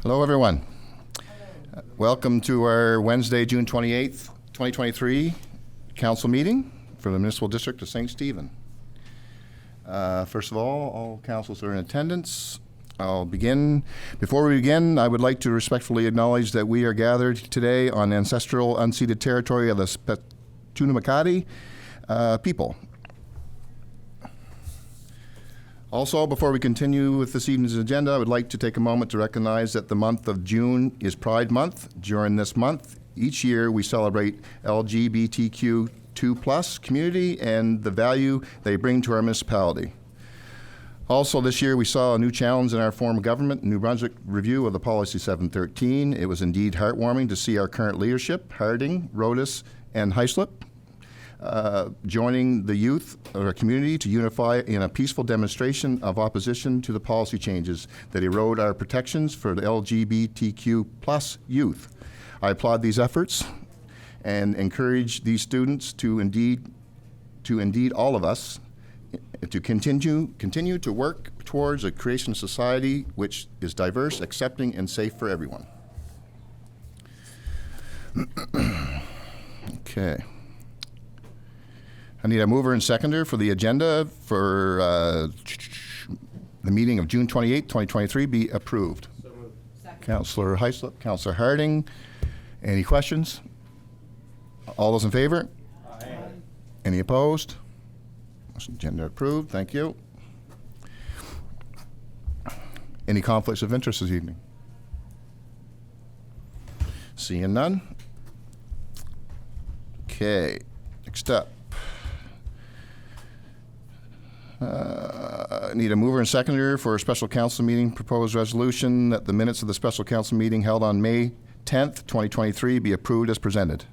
Hello, everyone. Welcome to our Wednesday, June 28th, 2023 council meeting for the Municipal District of St. Stephen. First of all councils are in attendance. I'll begin. Before we begin, I would like to respectfully acknowledge that we are gathered today on ancestral unceded territory of the Spetuna people. Also, before we continue with this evening's agenda, I would like to take a moment to recognize that the month of June is Pride Month. During this month, each year we celebrate LGBTQ2+ community and the value they bring to our municipality. Also, this year we saw a new challenge in our form of government, New Brunswick review of the Policy 713. It was indeed heartwarming to see our current leadership, Harding, Rodas, and Heislip, joining the youth of our community to unify in a peaceful demonstration of opposition to the policy changes that erode our protections for the LGBTQ+ youth. I applaud these efforts and encourage these students to indeed all of us to continue to work towards a creation of society which is diverse, accepting, and safe for everyone. Okay. I need a mover and seconder for the agenda for the meeting of June 28, 2023 be approved. So moved. Councillor Heislip, Councillor Harding. Any questions? All those in favor? Aye. Any opposed? Agenda approved. Thank you. Any conflicts of interest this evening? Seeing none. Okay. Next up. Need a mover and seconder for a special council meeting proposed resolution that the minutes of the special council meeting held on May 10th, 2023 be approved as presented.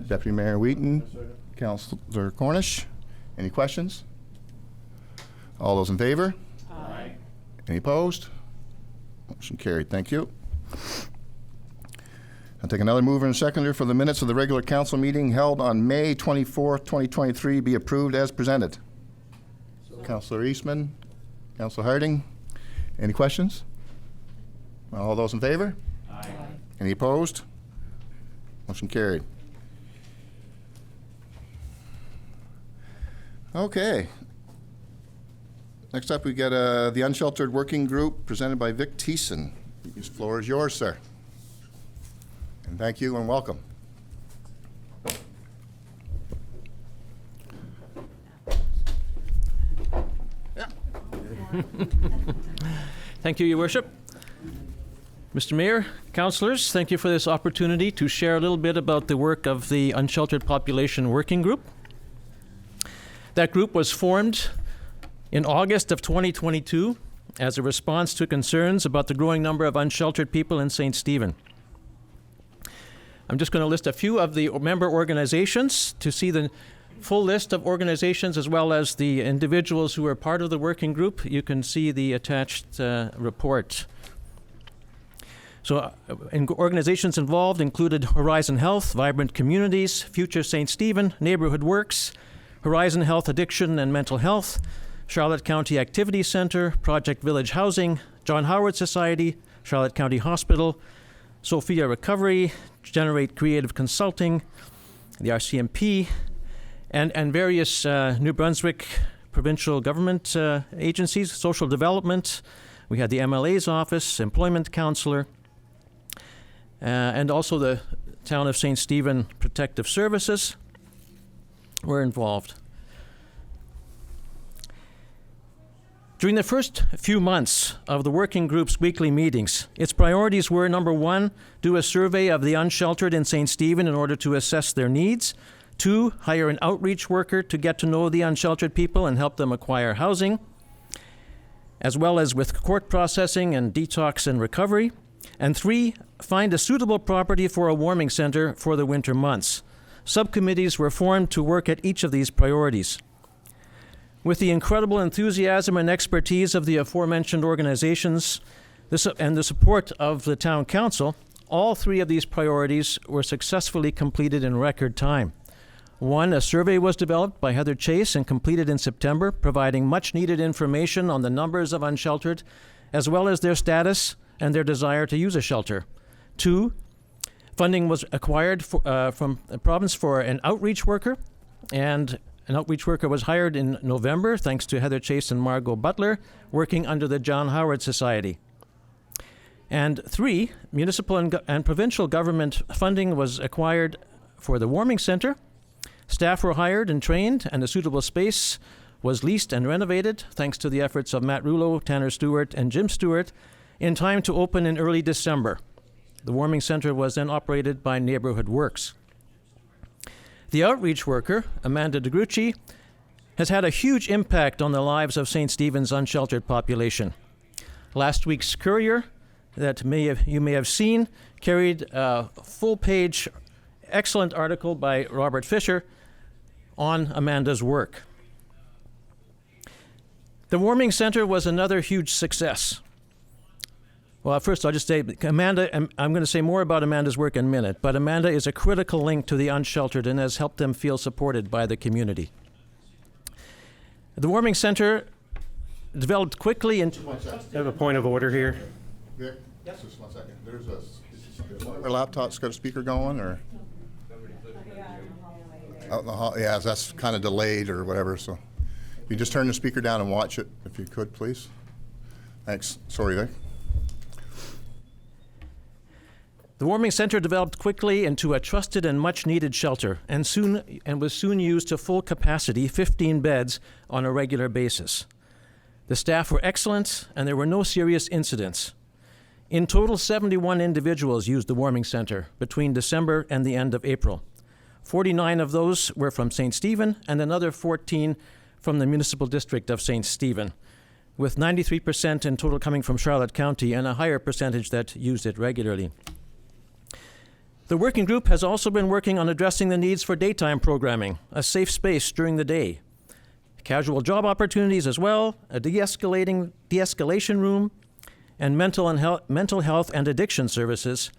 Deputy Mayor Wheaton, Councillor Cornish. Any questions? All those in favor? Aye. Any opposed? Motion carried. Thank you. I'll take another mover and seconder for the minutes of the regular council meeting held on May 24th, 2023 be approved as presented. Councillor Eastman, Councillor Harding. Any questions? All those in favor? Aye. Any opposed? Motion carried. Okay. Next up, we get the Unsheltered Working Group presented by Vic Thiessen. The floor is yours, sir. And thank you and welcome. Thank you, Your Worship. Mr. Mayor, councillors, thank you for this opportunity to share a little bit about the work of the Unsheltered Population Working Group. That group was formed in August of 2022 as a response to concerns about the growing number of unsheltered people in St. Stephen. I'm just going to list a few of the member organizations. To see the full list of organizations as well as the individuals who are part of the working group, you can see the attached report. So organizations involved included Horizon Health, Vibrant Communities, Future St. Stephen, Neighborhood Works, Horizon Health Addiction and Mental Health, Charlotte County Activity Center, Project Village Housing, John Howard Society, Charlotte County Hospital, Sophia Recovery, Generate Creative Consulting, the RCMP, and various New Brunswick provincial government agencies, social development. We had the MLA's office, employment counselor, and also the Town of St. Stephen Protective Services were involved. During the first few months of the working group's weekly meetings, its priorities were, number one, do a survey of the unsheltered in St. Stephen in order to assess their needs. 2, hire an outreach worker to get to know the unsheltered people and help them acquire housing, as well as with court processing and detox and recovery. And 3, find a suitable property for a warming center for the winter months. Subcommittees were formed to work at each of these priorities. With the incredible enthusiasm and expertise of the aforementioned organizations and the support of the town council, all 3 of these priorities were successfully completed in record time. 1, a survey was developed by Heather Chase and completed in September, providing much needed information on the numbers of unsheltered, as well as their status and their desire to use a shelter. 2, funding was acquired from the province for an outreach worker, and an outreach worker was hired in November, thanks to Heather Chase and Margot Butler, working under the John Howard Society. And 3, municipal and provincial government funding was acquired for the warming center. Staff were hired and trained, and a suitable space was leased and renovated, thanks to the efforts of Matt Rulo, Tanner Stewart, and Jim Stewart, in time to open in early December. The warming center was then operated by Neighborhood Works. The outreach worker, Amanda DeGrucci, has had a huge impact on the lives of St. Stephen's unsheltered population. Last week's Courier, that you may have seen, carried a full-page, excellent article by Robert Fisher on Amanda's work. The warming center was another huge success. Well, first I'll just say, Amanda, I'm going to say more about Amanda's work in a minute, but Amanda is a critical link to the unsheltered and has helped them feel supported by the community. The warming center developed quickly into... I have a point of order here. Vic, just 1 second. There's our laptop's got a speaker going, or? Out in the hall, yeah, that's kind of delayed or whatever, so. You just turn the speaker down and watch it, if you could, please. Thanks. Sorry, Vic. The warming center developed quickly into a trusted and much-needed shelter, and was soon used to full capacity, 15 beds, on a regular basis. The staff were excellent, and there were no serious incidents. In total, 71 individuals used the warming center between December and the end of April. 49 of those were from St. Stephen, and another 14 from the municipal district of St. Stephen, with 93% in total coming from Charlotte County and a higher percentage that used it regularly. The working group has also been working on addressing the needs for daytime programming, a safe space during the day, casual job opportunities as well, a de-escalation room, and mental health and addiction services,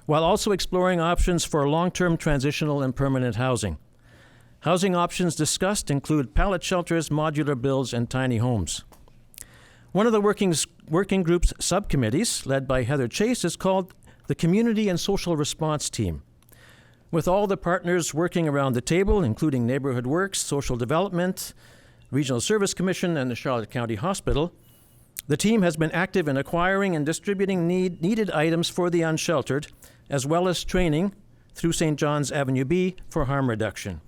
while also exploring options for long-term transitional and permanent housing. Housing options discussed include pallet shelters, modular builds, and tiny homes. One of the working group's subcommittees, led by Heather Chase, is called the Community and Social Response Team. With all the partners working around the table, including Neighborhood Works, Social Development, Regional Service Commission, and the Charlotte County Hospital, the team has been active in acquiring and distributing needed items for the unsheltered, as well as training through St. John's Avenue B for harm reduction.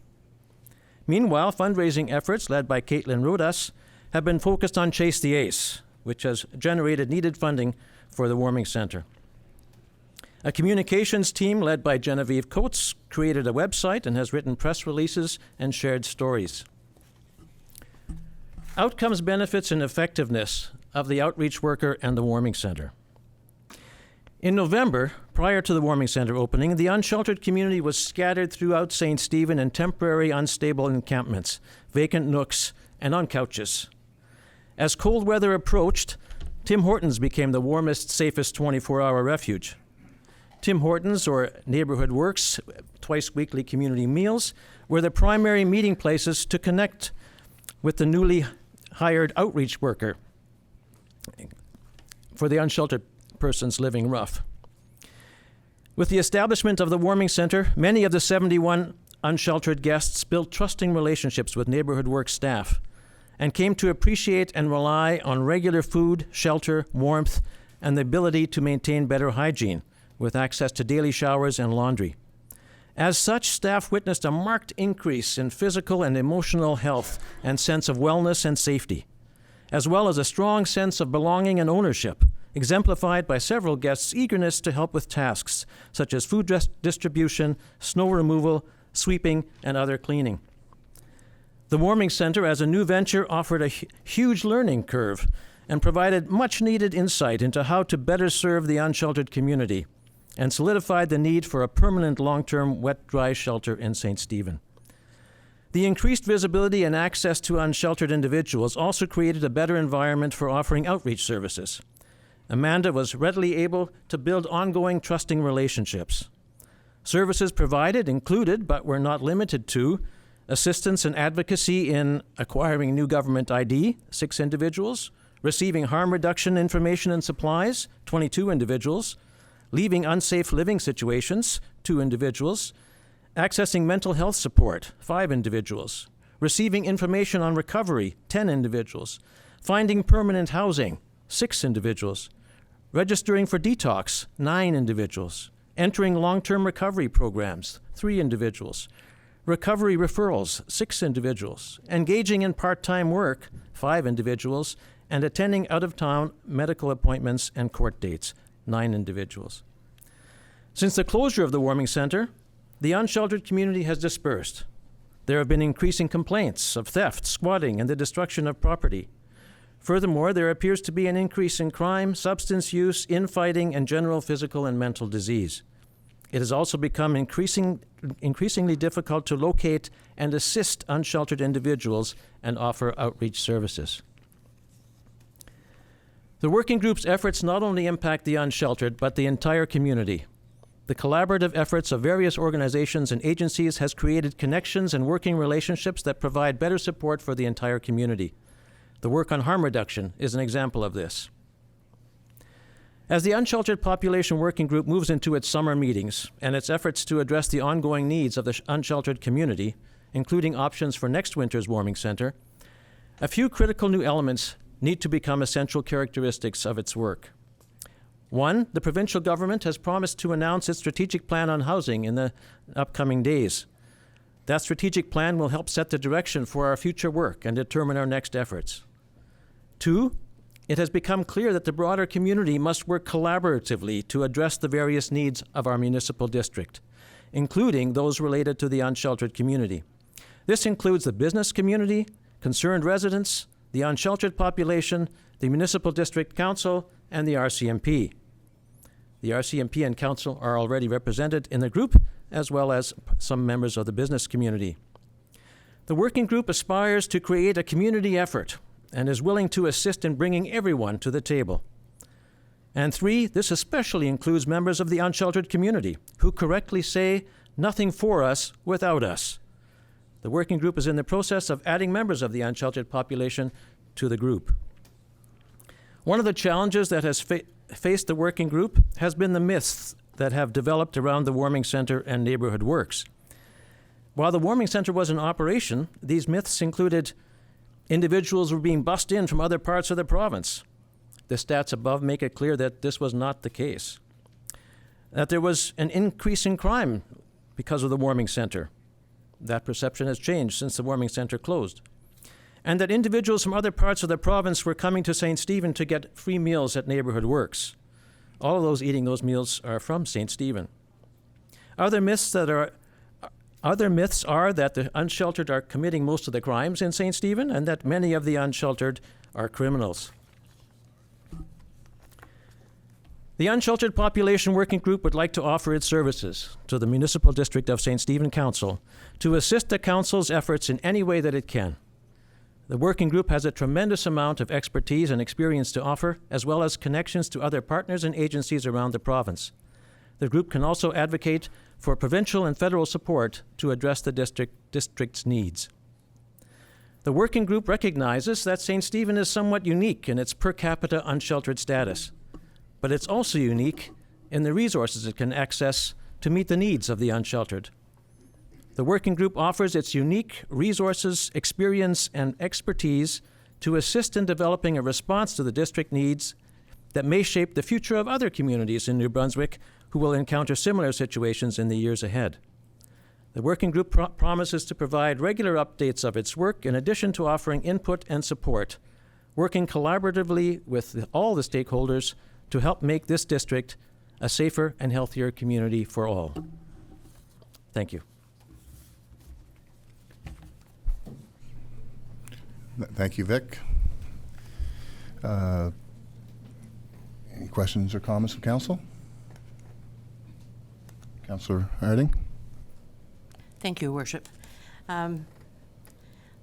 Meanwhile, fundraising efforts led by Caitlin Rodas have been focused on Chase the Ace, which has generated needed funding for the warming center. A communications team led by Genevieve Coates created a website and has written press releases and shared stories. Outcomes, benefits, and effectiveness of the outreach worker and the warming center. In November, prior to the warming center opening, the unsheltered community was scattered throughout St. Stephen in temporary unstable encampments, vacant nooks, and on couches. As cold weather approached, Tim Hortons became the warmest, safest 24-hour refuge. Tim Hortons, or Neighborhood Works, twice-weekly community meals, were the primary meeting places to connect with the newly hired outreach worker for the unsheltered persons living rough. With the establishment of the warming center, many of the 71 unsheltered guests built trusting relationships with Neighborhood Works staff and came to appreciate and rely on regular food, shelter, warmth, and the ability to maintain better hygiene with access to daily showers and laundry. As such, staff witnessed a marked increase in physical and emotional health and sense of wellness and safety, as well as a strong sense of belonging and ownership, exemplified by several guests' eagerness to help with tasks such as food distribution, snow removal, sweeping, and other cleaning. The warming center, as a new venture, offered a huge learning curve and provided much-needed insight into how to better serve the unsheltered community, and solidified the need for a permanent long-term wet-dry shelter in St. Stephen. The increased visibility and access to unsheltered individuals also created a better environment for offering outreach services. Amanda was readily able to build ongoing trusting relationships. Services provided included, but were not limited to, assistance and advocacy in acquiring new government ID, 6 individuals, receiving harm reduction information and supplies, 22 individuals, leaving unsafe living situations, 2 individuals, accessing mental health support, 5 individuals, receiving information on recovery, 10 individuals, finding permanent housing, 6 individuals, registering for detox, 9 individuals, entering long-term recovery programs, 3 individuals, recovery referrals, 6 individuals, engaging in part-time work, 5 individuals, and attending out-of-town medical appointments and court dates, 9 individuals. Since the closure of the warming center, the unsheltered community has dispersed. There have been increasing complaints of theft, squatting, and the destruction of property. Furthermore, there appears to be an increase in crime, substance use, infighting, and general physical and mental disease. It has also become increasingly difficult to locate and assist unsheltered individuals and offer outreach services. The working group's efforts not only impact the unsheltered, but the entire community. The collaborative efforts of various organizations and agencies has created connections and working relationships that provide better support for the entire community. The work on harm reduction is an example of this. As the Unsheltered Population Working Group moves into its summer meetings and its efforts to address the ongoing needs of the unsheltered community, including options for next winter's warming center, a few critical new elements need to become essential characteristics of its work. 1, the provincial government has promised to announce its strategic plan on housing in the upcoming days. That strategic plan will help set the direction for our future work and determine our next efforts. 2, it has become clear that the broader community must work collaboratively to address the various needs of our municipal district, including those related to the unsheltered community. This includes the business community, concerned residents, the unsheltered population, the Municipal District Council, and the RCMP. The RCMP and Council are already represented in the group, as well as some members of the business community. The working group aspires to create a community effort and is willing to assist in bringing everyone to the table. And 3, this especially includes members of the unsheltered community who correctly say, "Nothing for us without us." The working group is in the process of adding members of the unsheltered population to the group. One of the challenges that has faced the working group has been the myths that have developed around the warming center and neighborhood works. While the warming center was in operation, these myths included individuals were being bussed in from other parts of the province. The stats above make it clear that this was not the case. That there was an increase in crime because of the warming center. That perception has changed since the warming center closed. And that individuals from other parts of the province were coming to St. Stephen to get free meals at neighborhood works. All of those eating those meals are from St. Stephen. Other myths are that the unsheltered are committing most of the crimes in St. Stephen and that many of the unsheltered are criminals. The Unsheltered Population Working Group would like to offer its services to the Municipal District of St. Stephen Council to assist the Council's efforts in any way that it can. The working group has a tremendous amount of expertise and experience to offer, as well as connections to other partners and agencies around the province. The group can also advocate for provincial and federal support to address the district's needs. The working group recognizes that St. Stephen is somewhat unique in its per capita unsheltered status, but it's also unique in the resources it can access to meet the needs of the unsheltered. The working group offers its unique resources, experience, and expertise to assist in developing a response to the district needs that may shape the future of other communities in New Brunswick who will encounter similar situations in the years ahead. The working group promises to provide regular updates of its work in addition to offering input and support, working collaboratively with all the stakeholders to help make this district a safer and healthier community for all. Thank you. Thank you, Vic. Any questions or comments from council? Councillor Harding. Thank you, Worship. I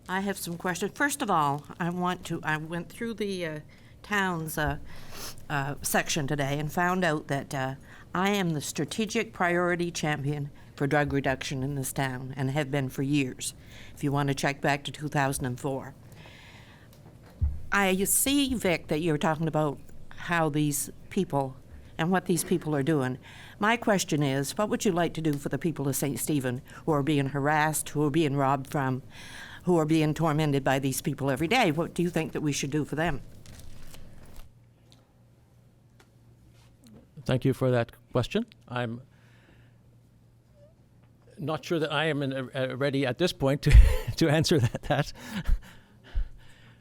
have some questions. First of all, I went through the town's section today and found out that I am the strategic priority champion for drug reduction in this town and have been for years, if you want to check back to 2004. I see, Vic, that you're talking about how these people and what these people are doing. My question is, what would you like to do for the people of St. Stephen who are being harassed, who are being robbed from, who are being tormented by these people every day? What do you think that we should do for them? Thank you for that question. I'm not sure that I am ready at this point to, to answer that.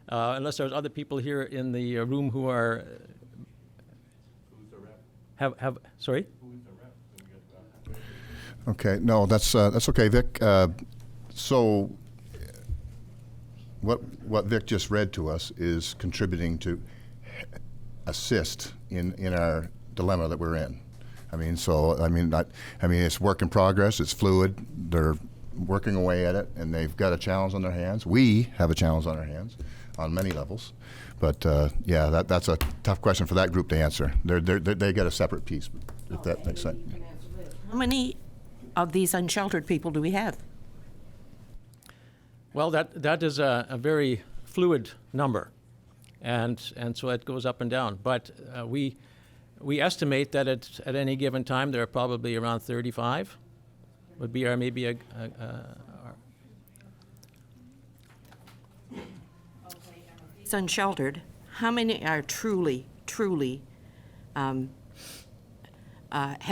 Unless there's other people here in the room who are sorry? Okay, no, that's okay, Vic. So what Vic just read to us is contributing to assist in our dilemma that we're in. I mean, it's work in progress. It's fluid. They're working away at it, and they've got a challenge on their hands. We have a challenge on our hands on many levels. But yeah, that's a tough question for that group to answer. They get a separate piece, if that makes sense. How many of these unsheltered people do we have? Well, that is a very fluid number, and so it goes up and down. But we estimate that at any given time there are probably around 35. Would be our maybe It's unsheltered. How many are truly have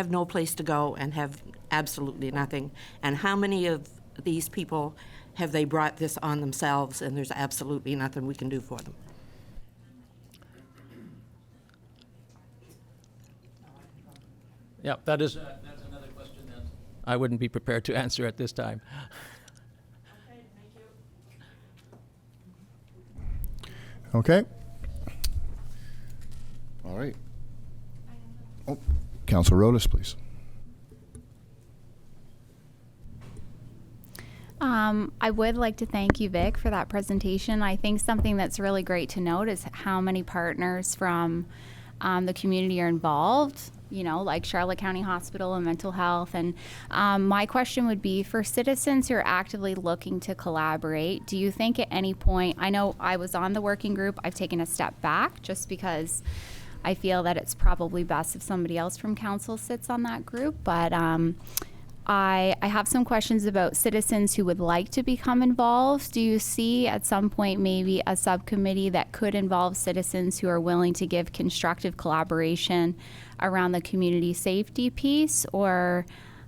no place to go and have absolutely nothing? And how many of these people have they brought this on themselves and there's absolutely nothing we can do for them? Yeah, that's another question that I wouldn't be prepared to answer at this time. Okay, thank you. Okay. All right. Oh, Councilor Rodas, please. I would like to thank you, Vic, for that presentation. I think something that's really great to note is how many partners from the community are involved, you know, like Charlotte County Hospital and mental health. And my question would be, for citizens who are actively looking to collaborate, do you think at any point, I know I was on the working group, I've taken a step back just because I feel that it's probably best if somebody else from council sits on that group, but I have some questions about citizens who would like to become involved. Do you see at some point maybe a subcommittee that could involve citizens who are willing to give constructive collaboration around the community safety piece? Or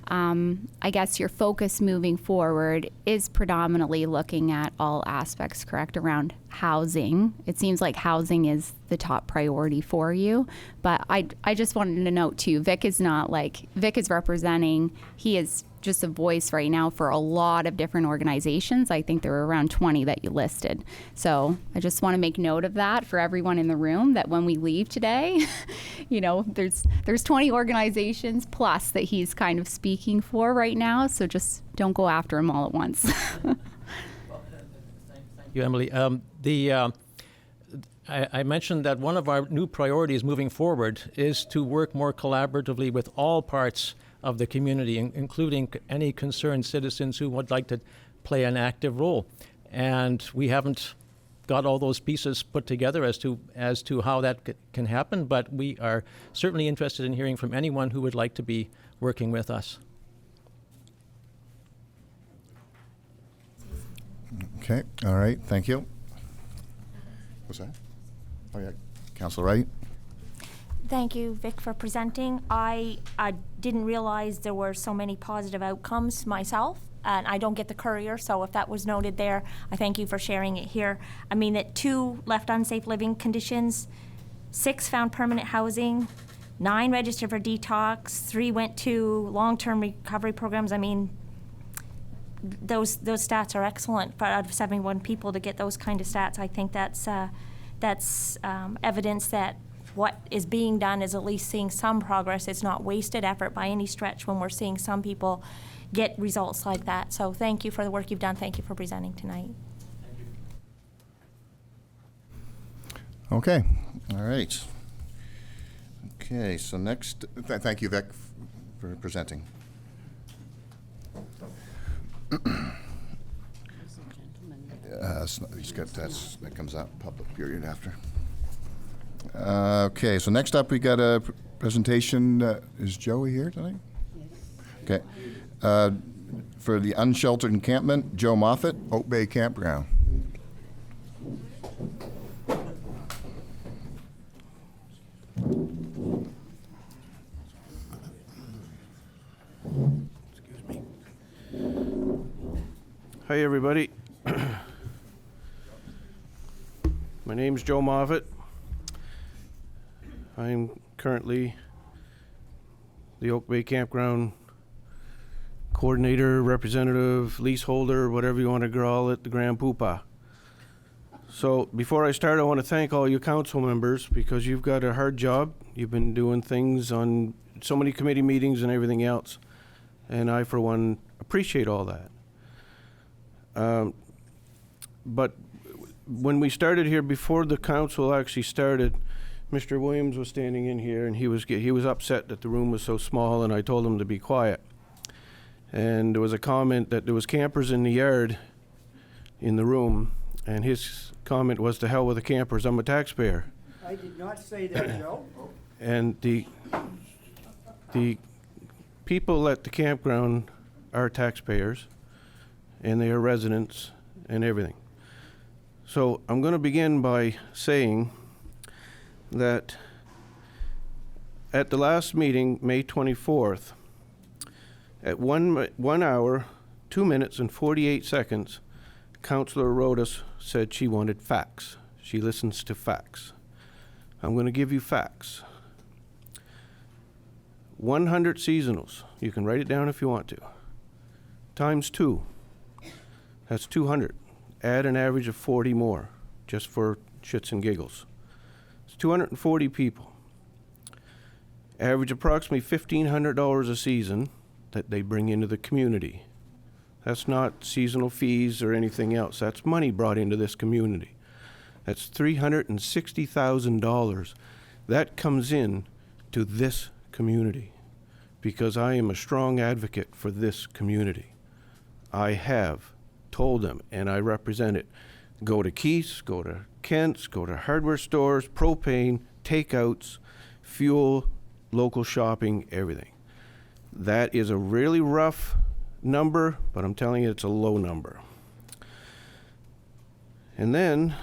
I guess your focus moving forward is predominantly looking at all aspects, correct, around housing. It seems like housing is the top priority for you. But I just wanted to note too, Vic is representing, he is just a voice right now for a lot of different organizations. I think there were around 20 that you listed. So I just want to make note of that for everyone in the room, that when we leave today, you know, there's 20 organizations plus that he's kind of speaking for right now. So just don't go after them all at once. Thank you, Emily. I mentioned that one of our new priorities moving forward is to work more collaboratively with all parts of the community, including any concerned citizens who would like to play an active role. And we haven't got all those pieces put together as to how that can happen, but we are certainly interested in hearing from anyone who would like to be working with us. Okay, all right, thank you. What's that? Oh, yeah, Councilor Wright. Thank you, Vic, for presenting. I didn't realize there were so many positive outcomes myself, and I don't get the Courier, so if that was noted there, I thank you for sharing it here. I mean, that 2 left unsafe living conditions, 6 found permanent housing, 9 registered for detox, 3 went to long-term recovery programs. I mean, those stats are excellent. But out of 71 people to get those kind of stats, I think that's evidence that what is being done is at least seeing some progress. It's not wasted effort by any stretch when we're seeing some people get results like that. So thank you for the work you've done. Thank you for presenting tonight. Okay, all right. Okay, so next, thank you, Vic, for presenting. He's got, that comes out public period after. Okay, so next up, we got a presentation. Is Joey here tonight? Okay. For the Unsheltered Encampment, Joe Moffett, Oak Bay Campground. Hi, everybody. My name's Joe Moffett. I'm currently the Oak Bay Campground coordinator, representative, leaseholder, whatever you want to call it, the Grand Poopah. So before I start, I want to thank all you council members because you've got a hard job. You've been doing things on so many committee meetings and everything else. And I, for one, appreciate all that. But when we started here, before the council actually started, Mr. Williams was standing in here and he was upset that the room was so small, and I told him to be quiet. And there was a comment that there was campers in the yard in the room, and his comment was, to hell with the campers, I'm a taxpayer. I did not say that, Joe. And the people at the campground are taxpayers, and they are residents and everything. So I'm going to begin by saying that at the last meeting, May 24th, at 1 hour, 2 minutes, and 48 seconds, Councillor Rodas said she wanted facts. She listens to facts. I'm going to give you facts. 100 seasonals. You can write it down if you want to. Times 2. That's 200. Add an average of 40 more, just for shits and giggles. It's 240 people. Average approximately $1,500 a season that they bring into the community. That's not seasonal fees or anything else. That's money brought into this community. That's $360,000 that comes in to this community because I am a strong advocate for this community. I have told them, and I represent it. Go to Keith's, go to Kent's, go to hardware stores, propane, takeouts, fuel, local shopping, everything. That is a really rough number, but I'm telling you it's a low number. And then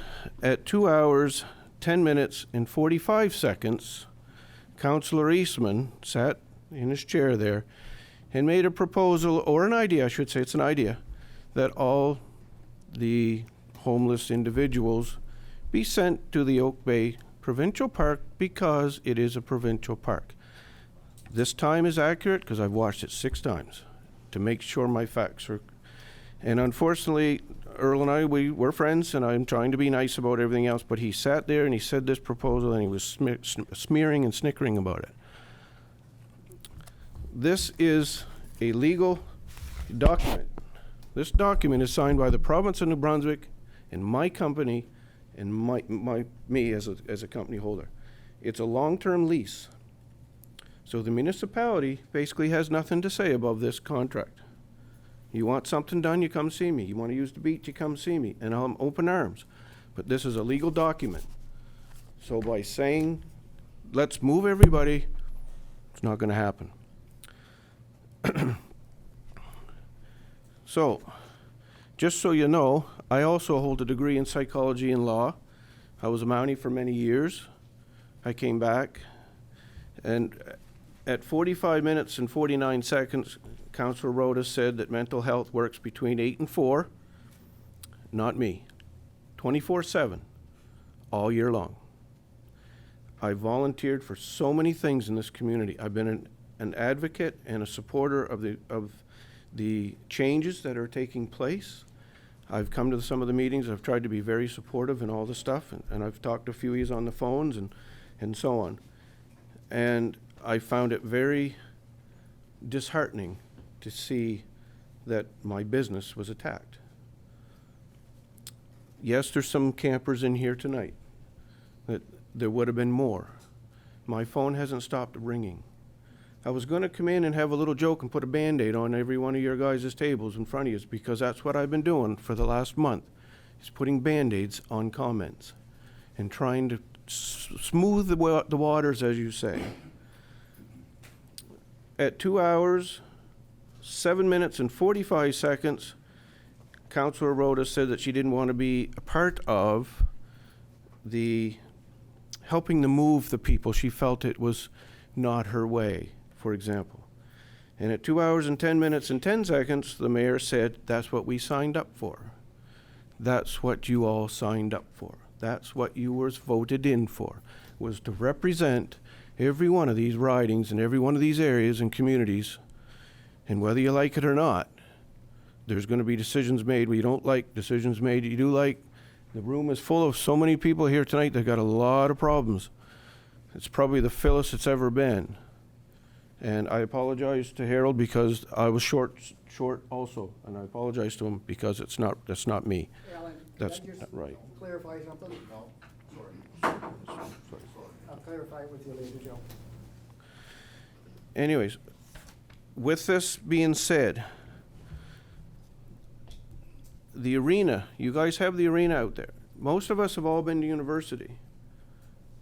at 2 hours, 10 minutes, and 45 seconds, Councillor Eastman sat in his chair there and made a proposal, or an idea, I should say, it's an idea, that all the homeless individuals be sent to the Oak Bay Provincial Park because it is a provincial park. This time is accurate because I've watched it 6 times to make sure my facts are. And unfortunately, Earl and I, we're friends, and I'm trying to be nice about everything else, but he sat there and he said this proposal and he was smearing and snickering about it. This is a legal document. This document is signed by the province of New Brunswick and my company and me as a company holder. It's a long-term lease. So the municipality basically has nothing to say about this contract. You want something done, you come see me. You want to use the beach, you come see me. And I'm open arms. But this is a legal document. So by saying, let's move everybody, it's not going to happen. So, just so you know, I also hold a degree in psychology and law. I was a Mountie for many years. I came back, and at 45 minutes and 49 seconds, Councillor Rhoda said that mental health works between 8 and 4. Not me. 24/7, all year long. I volunteered for so many things in this community. I've been an advocate and a supporter of the changes that are taking place. I've come to some of the meetings. I've tried to be very supportive in all the stuff, and I've talked to a few of you on the phones and so on. And I found it very disheartening to see that my business was attacked. Yes, there's some campers in here tonight. That there would have been more. My phone hasn't stopped ringing. I was going to come in and have a little joke and put a Band-Aid on every one of your guys' tables in front of you because that's what I've been doing for the last month. is putting Band-Aids on comments and trying to smooth the waters, as you say. At 2 hours, 7 minutes and 45 seconds, Councillor Rhoda said that she didn't want to be a part of the helping to move the people. She felt it was not her way, for example. And at 2 hours and 10 minutes and 10 seconds, the mayor said, that's what we signed up for. That's what you all signed up for. That's what you were voted in for, was to represent every one of these ridings and every one of these areas and communities. And whether you like it or not, there's going to be decisions made where you don't like, decisions made you do like. The room is full of so many people here tonight that got a lot of problems. It's probably the fillest it's ever been. And I apologize to Harold because I was short also, and I apologize to him because that's not me. Alan, That's can I just not right. clarify something? No, sorry. I'll clarify it with you later, Joe. Anyways, with this being said, the arena, you guys have the arena out there. Most of us have all been to university.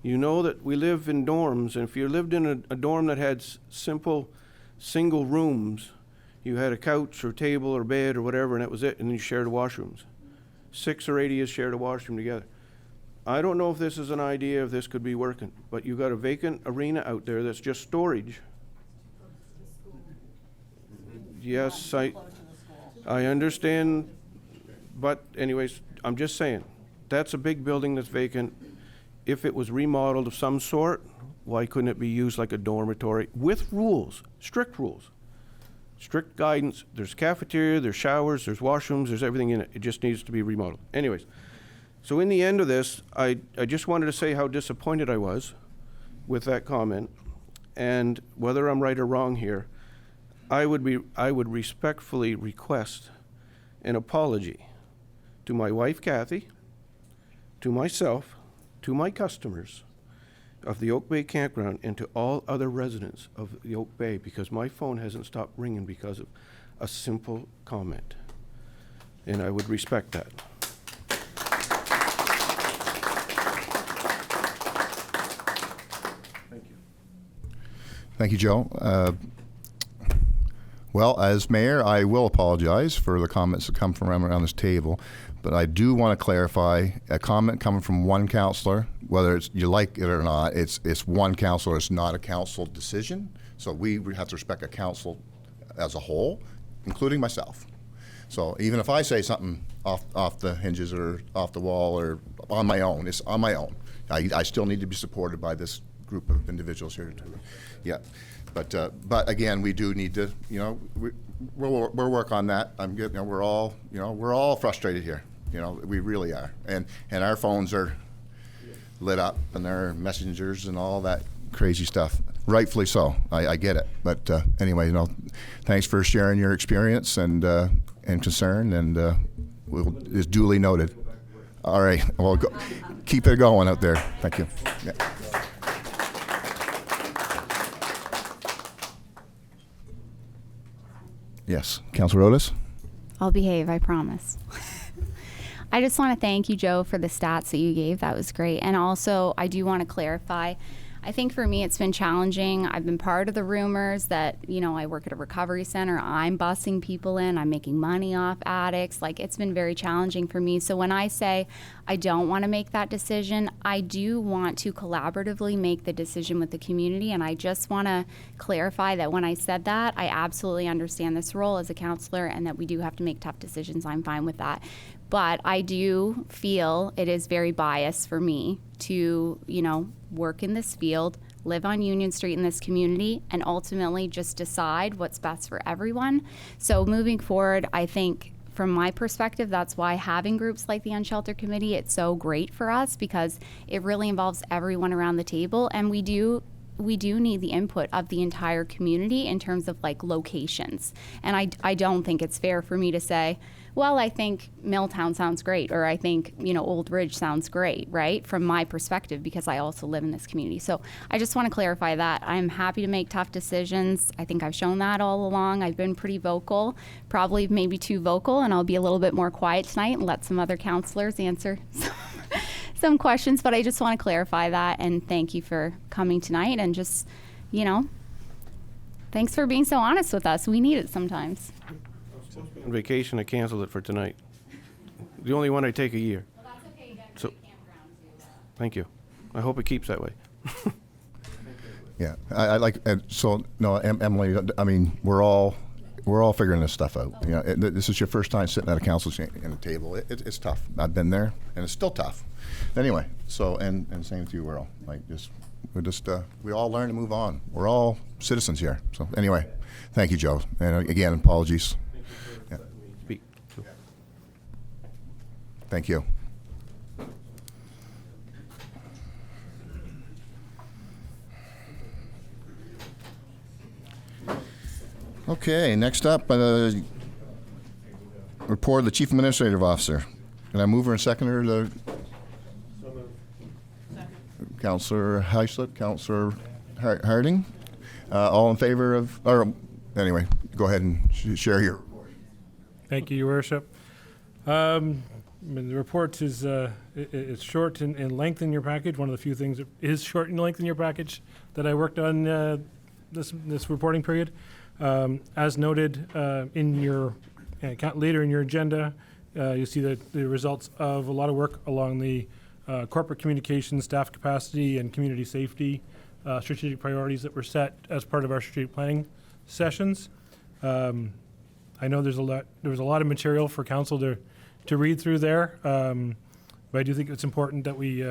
You know that we live in dorms, and if you lived in a dorm that had simple single rooms, you had a couch or table or bed or whatever, and that was it, and you shared washrooms. 6 or 8 of you shared a washroom together. I don't know if this is an idea, if this could be working, but you got a vacant arena out there that's just storage. Yes, I understand, but anyways, I'm just saying, that's a big building that's vacant. If it was remodeled of some sort, why couldn't it be used like a dormitory with rules, strict guidance? There's cafeteria, there's showers, there's washrooms, there's everything in it. It just needs to be remodeled. Anyways, so in the end of this, I just wanted to say how disappointed I was with that comment, and whether I'm right or wrong here, I would respectfully request an apology to my wife, Kathy, to myself, to my customers of the Oak Bay Campground, and to all other residents of the Oak Bay, because my phone hasn't stopped ringing because of a simple comment. And I would respect that. Thank you. Thank you, Joe. Well, as mayor, I will apologize for the comments that come from around this table, but I do want to clarify a comment coming from one councillor, whether it's you like it or not, it's one councillor, it's not a council decision. So we have to respect a council as a whole, including myself. So even if I say something off the hinges or off the wall or on my own, it's on my own. I still need to be supported by this group of individuals here. Yeah. But again, we do need to, we'll work on that. I'm good. We're all frustrated here. We really are. And our phones are lit up, and our messengers and all that crazy stuff. Rightfully so. I get it. But anyway, thanks for sharing your experience and concern, and it's duly noted. All right. Well, keep it going out there. Thank you. Yeah. Yes, Councilor Otis? I'll behave, I promise. I just want to thank you, Joe, for the stats that you gave. That was great. And also, I do want to clarify, I think for me it's been challenging. I've been part of the rumors that, I work at a recovery center. I'm bussing people in. I'm making money off addicts. It's been very challenging for me. So when I say I don't want to make that decision, I do want to collaboratively make the decision with the community. And I just want to clarify that when I said that, I absolutely understand this role as a counselor and that we do have to make tough decisions. I'm fine with that. But I do feel it is very biased for me to, work in this field, live on Union Street in this community, and ultimately just decide what's best for everyone. So moving forward, I think from my perspective, that's why having groups like the Unsheltered Committee, it's so great for us because it really involves everyone around the table. And we we do need the input of the entire community in terms of like locations. And I don't think it's fair for me to say, well, I think Milltown sounds great, or I think, Old Ridge sounds great, right? From my perspective, because I also live in this community. So I just want to clarify that. I'm happy to make tough decisions. I think I've shown that all along. I've been pretty vocal, probably maybe too vocal, and I'll be a little bit more quiet tonight and let some other counselors answer some questions. But I just want to clarify that, and thank you for coming tonight, and just, thanks for being so honest with us. We need it sometimes. On vacation, I canceled it for tonight. The only one I take a year. Well, that's okay. You got So- Campground too. Thank you. I hope it keeps that way. Yeah, I like, and so, no, Emily, I mean, we're all figuring this stuff out. This is your first time sitting at a council in a table. It's tough. I've been there, and it's still tough. Anyway, so, and same with you, Earl. We all learn to move on. We're all citizens here. So anyway, thank you, Joe. And again, apologies. Yeah. Speak. Thank you. Okay, next up, report of the Chief Administrative Officer. Can I move her and second her to Councillor Heislett, Councillor Harding? All in favor of, or anyway, go ahead and share your report. Thank you, Your Worship. The report is it's short in length in your package. One of the few things that is short in length in your package that I worked on this reporting period. As noted in your later in your agenda, you see that the results of a lot of work along the corporate communications, staff capacity, and community safety strategic priorities that were set as part of our strategic planning sessions. I know there was a lot of material for council to read through there, but I do think it's important that we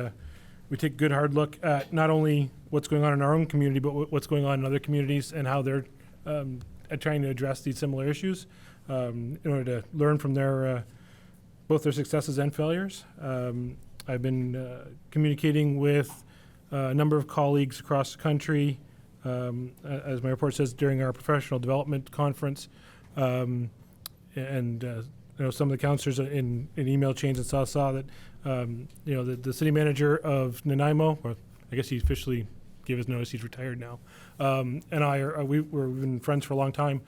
take a good hard look at not only what's going on in our own community, but what's going on in other communities and how they're trying to address these similar issues in order to learn from their both their successes and failures. I've been communicating with a number of colleagues across the country, as my report says, during our professional development conference, and some of the councillors in email chains and saw that the city manager of Nanaimo, or I guess he officially gave his notice he's retired now, and we've been friends for a long time.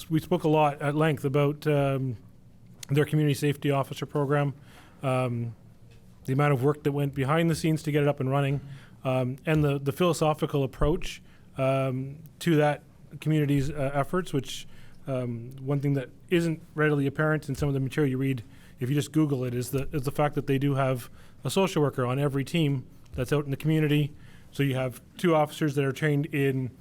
We spoke a lot at length about their community safety officer program, the amount of work that went behind the scenes to get it up and running, and the philosophical approach to that community's efforts, which one thing that isn't readily apparent in some of the material you read, if you just Google it, is the fact that they do have a social worker on every team that's out in the community. So you have 2 officers that are trained in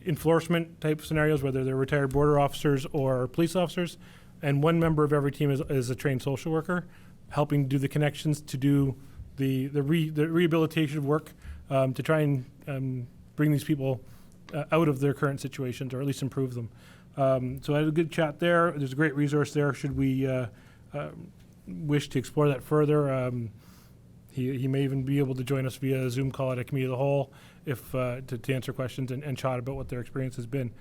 enforcement type scenarios, whether they're retired border officers or police officers, and 1 member of every team is a trained social worker, helping do the connections to do the rehabilitation work to try and bring these people out of their current situations, or at least improve them. So I had a good chat there. There's a great resource there should we wish to explore that further. He may even be able to join us via a Zoom call at a committee of the whole if to answer questions and chat about what their experience has been.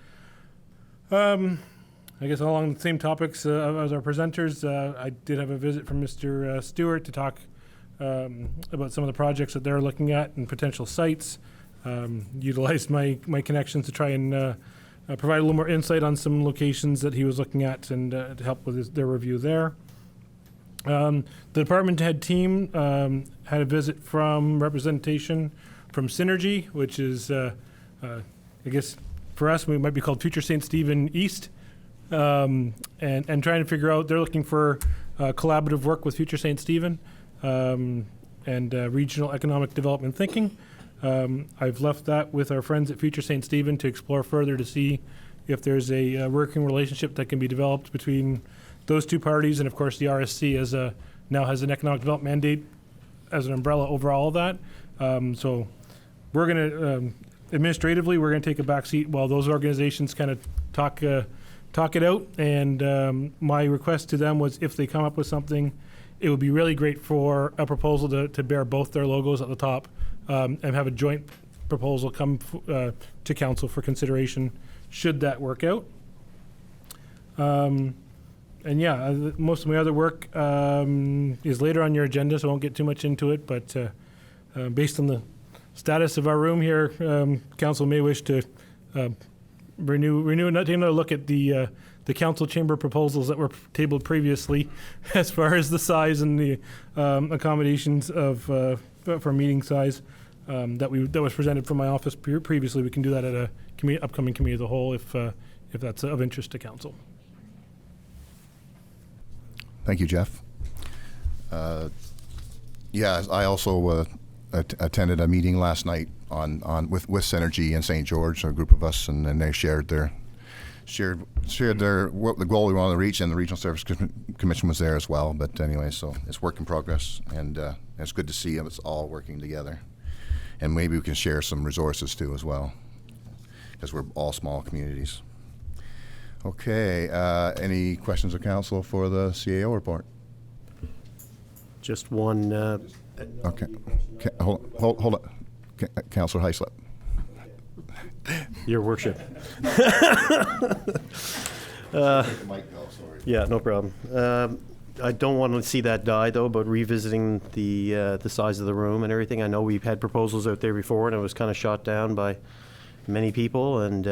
I guess along the same topics as our presenters, I did have a visit from Mr. Stewart to talk about some of the projects that they're looking at and potential sites. Utilized my connections to try and provide a little more insight on some locations that he was looking at and to help with their review there. The department head team had a visit from representation from Synergy, which is, I guess, for us, we might be called Future St. Stephen East, and trying to figure out, they're looking for collaborative work with Future St. Stephen and regional economic development thinking. I've left that with our friends at Future St. Stephen to explore further to see if there's a working relationship that can be developed between those 2 parties, and of course the RSC now has an economic development mandate as an umbrella over all of that. So we're going to administratively we're going to take a back seat while those organizations kind of talk it out. And my request to them was, if they come up with something, it would be really great for a proposal to bear both their logos at the top and have a joint proposal come to council for consideration should that work out. And yeah, most of my other work is later on your agenda, so I won't get too much into it, but based on the status of our room here, council may wish to renew and take another look at the council chamber proposals that were tabled previously as far as the size and the accommodations of for meeting size that was presented from my office previously. We can do that at a upcoming committee of the whole if that's of interest to council. Thank you, Jeff. Yeah, I also attended a meeting last night with Synergy in St. George, a group of us, and then they shared their what the goal we wanted to reach, and the Regional Service Commission was there as well. But anyway, so it's work in progress, and it's good to see it's all working together. And maybe we can share some resources too as well, because we're all small communities. Okay, any questions of council for the CAO report? Just one. Okay, hold on. Councillor Heislip. Your worship. Yeah, no problem. I don't want to see that die, though, but revisiting the size of the room and everything. I know we've had proposals out there before, and it was kind of shot down by many people, and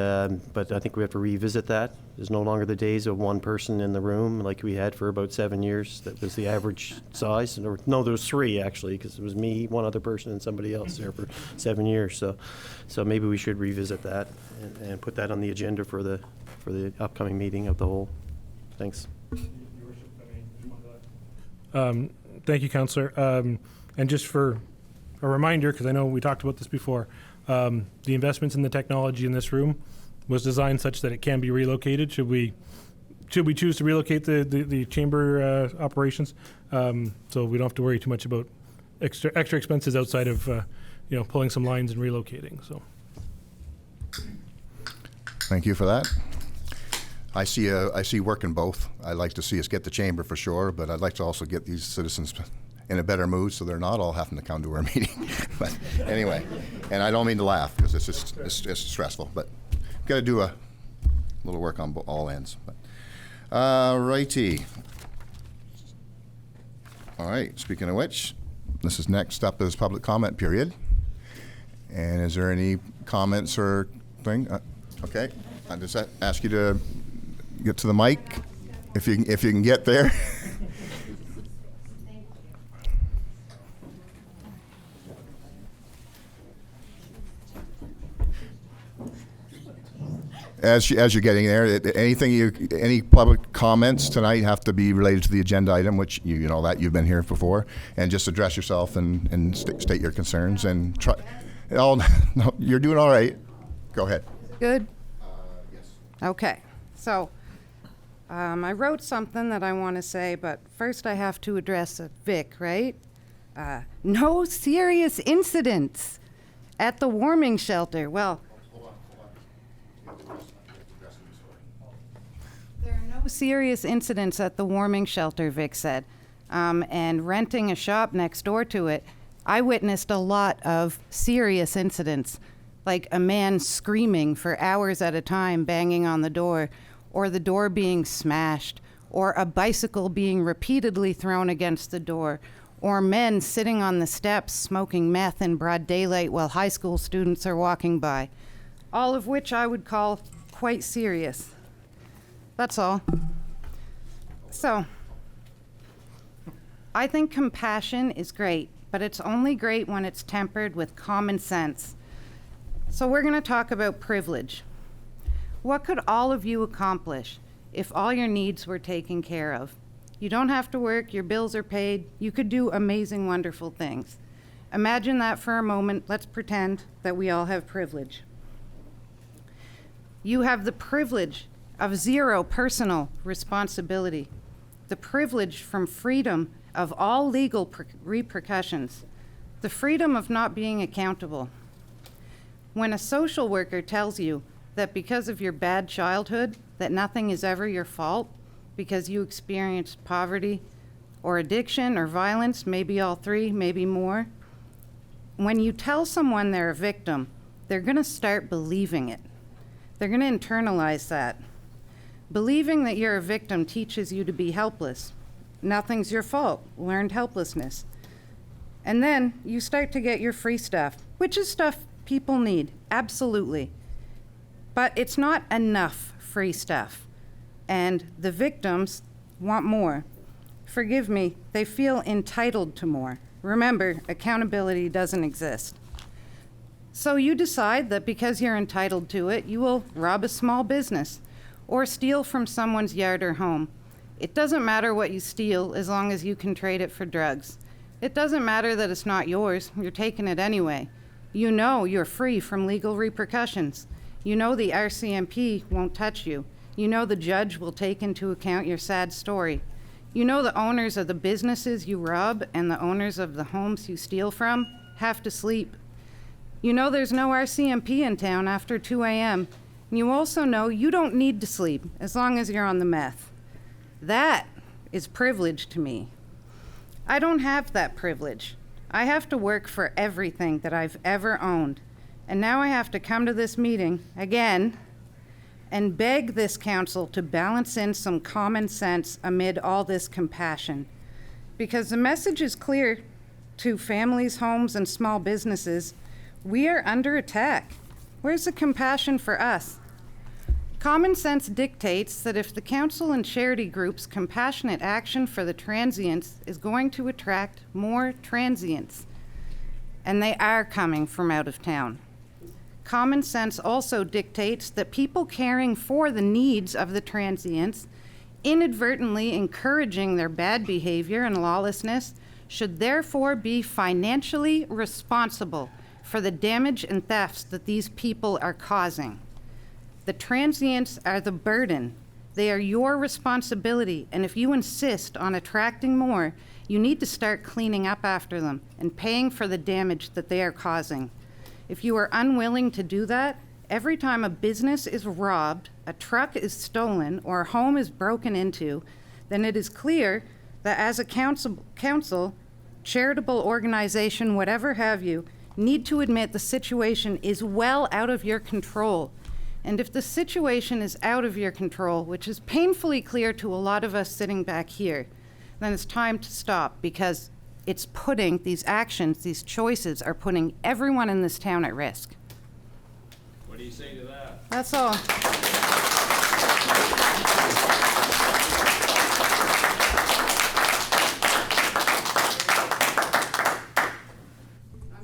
but I think we have to revisit that. There's no longer the days of one person in the room like we had for about 7 years. That was the average size. No, there was 3 actually, because it was me, one other person, and somebody else there for 7 years. So maybe we should revisit that and put that on the agenda for the upcoming meeting of the whole. Thanks. Thank you, Councillor. And just for a reminder, because I know we talked about this before, the investments in the technology in this room was designed such that it can be relocated. Should we choose to relocate the chamber operations, so we don't have to worry too much about extra expenses outside of pulling some lines and relocating. So, thank you for that. I see work in both. I'd like to see us get the chamber for sure, but I'd like to also get these citizens in a better mood so they're not all having to come to our meeting. But anyway, and I don't mean to laugh because it's stressful, but got to do a little work on all ends. But righty. All right, speaking of which, this is next up is public comment period. And is there any comments or thing? Okay, I just ask you to get to the mic if you can get there. As you're getting there, any public comments tonight have to be related to the agenda item, which you know that you've been here before, and just address yourself and state your concerns and try. No, you're doing all right. Go ahead. Good? Yes. Okay. So, I wrote something that I want to say, but first I have to address Vic, right? No serious incidents at the warming shelter. Well, there are no serious incidents at the warming shelter, Vic said. And renting a shop next door to it, I witnessed a lot of serious incidents, like a man screaming for hours at a time, banging on the door, or the door being smashed, or a bicycle being repeatedly thrown against the door, or men sitting on the steps smoking meth in broad daylight while high school students are walking by, all of which I would call quite serious. That's all. So, I think compassion is great, but it's only great when it's tempered with common sense. So we're going to talk about privilege. What could all of you accomplish if all your needs were taken care of? You don't have to work, your bills are paid, you could do amazing, wonderful things. Imagine that for a moment. Let's pretend that we all have privilege. You have the privilege of zero personal responsibility, the privilege from freedom of all legal repercussions, the freedom of not being accountable. When a social worker tells you that because of your bad childhood, that nothing is ever your fault, because you experienced poverty or addiction or violence, maybe all 3, maybe more, when you tell someone they're a victim, they're going to start believing it. They're going to internalize that. Believing that you're a victim teaches you to be helpless. Nothing's your fault. Learned helplessness. And then you start to get your free stuff, which is stuff people need, absolutely. But it's not enough free stuff. And the victims want more. Forgive me, they feel entitled to more. Remember, accountability doesn't exist. So you decide that because you're entitled to it, you will rob a small business or steal from someone's yard or home. It doesn't matter what you steal as long as you can trade it for drugs. It doesn't matter that it's not yours, you're taking it anyway. You know you're free from legal repercussions. You know the RCMP won't touch you. You know the judge will take into account your sad story. You know the owners of the businesses you rob and the owners of the homes you steal from have to sleep. You know there's no RCMP in town after 2 a.m. And you also know you don't need to sleep as long as you're on the meth. That is privilege to me. I don't have that privilege. I have to work for everything that I've ever owned. And now I have to come to this meeting again and beg this council to balance in some common sense amid all this compassion. Because the message is clear to families, homes, and small businesses. We are under attack. Where's the compassion for us? Common sense dictates that if the council and charity groups' compassionate action for the transients is going to attract more transients, and they are coming from out of town. Common sense also dictates that people caring for the needs of the transients, inadvertently encouraging their bad behavior and lawlessness, should therefore be financially responsible for the damage and thefts that these people are causing. The transients are the burden. They are your responsibility, and if you insist on attracting more, you need to start cleaning up after them and paying for the damage that they are causing. If you are unwilling to do that, every time a business is robbed, a truck is stolen, or a home is broken into, then it is clear that as a council, charitable organization, whatever have you, need to admit the situation is well out of your control. And if the situation is out of your control, which is painfully clear to a lot of us sitting back here, then it's time to stop, because it's putting these actions, these choices are putting everyone in this town at risk. What do you say to that? That's all. I'm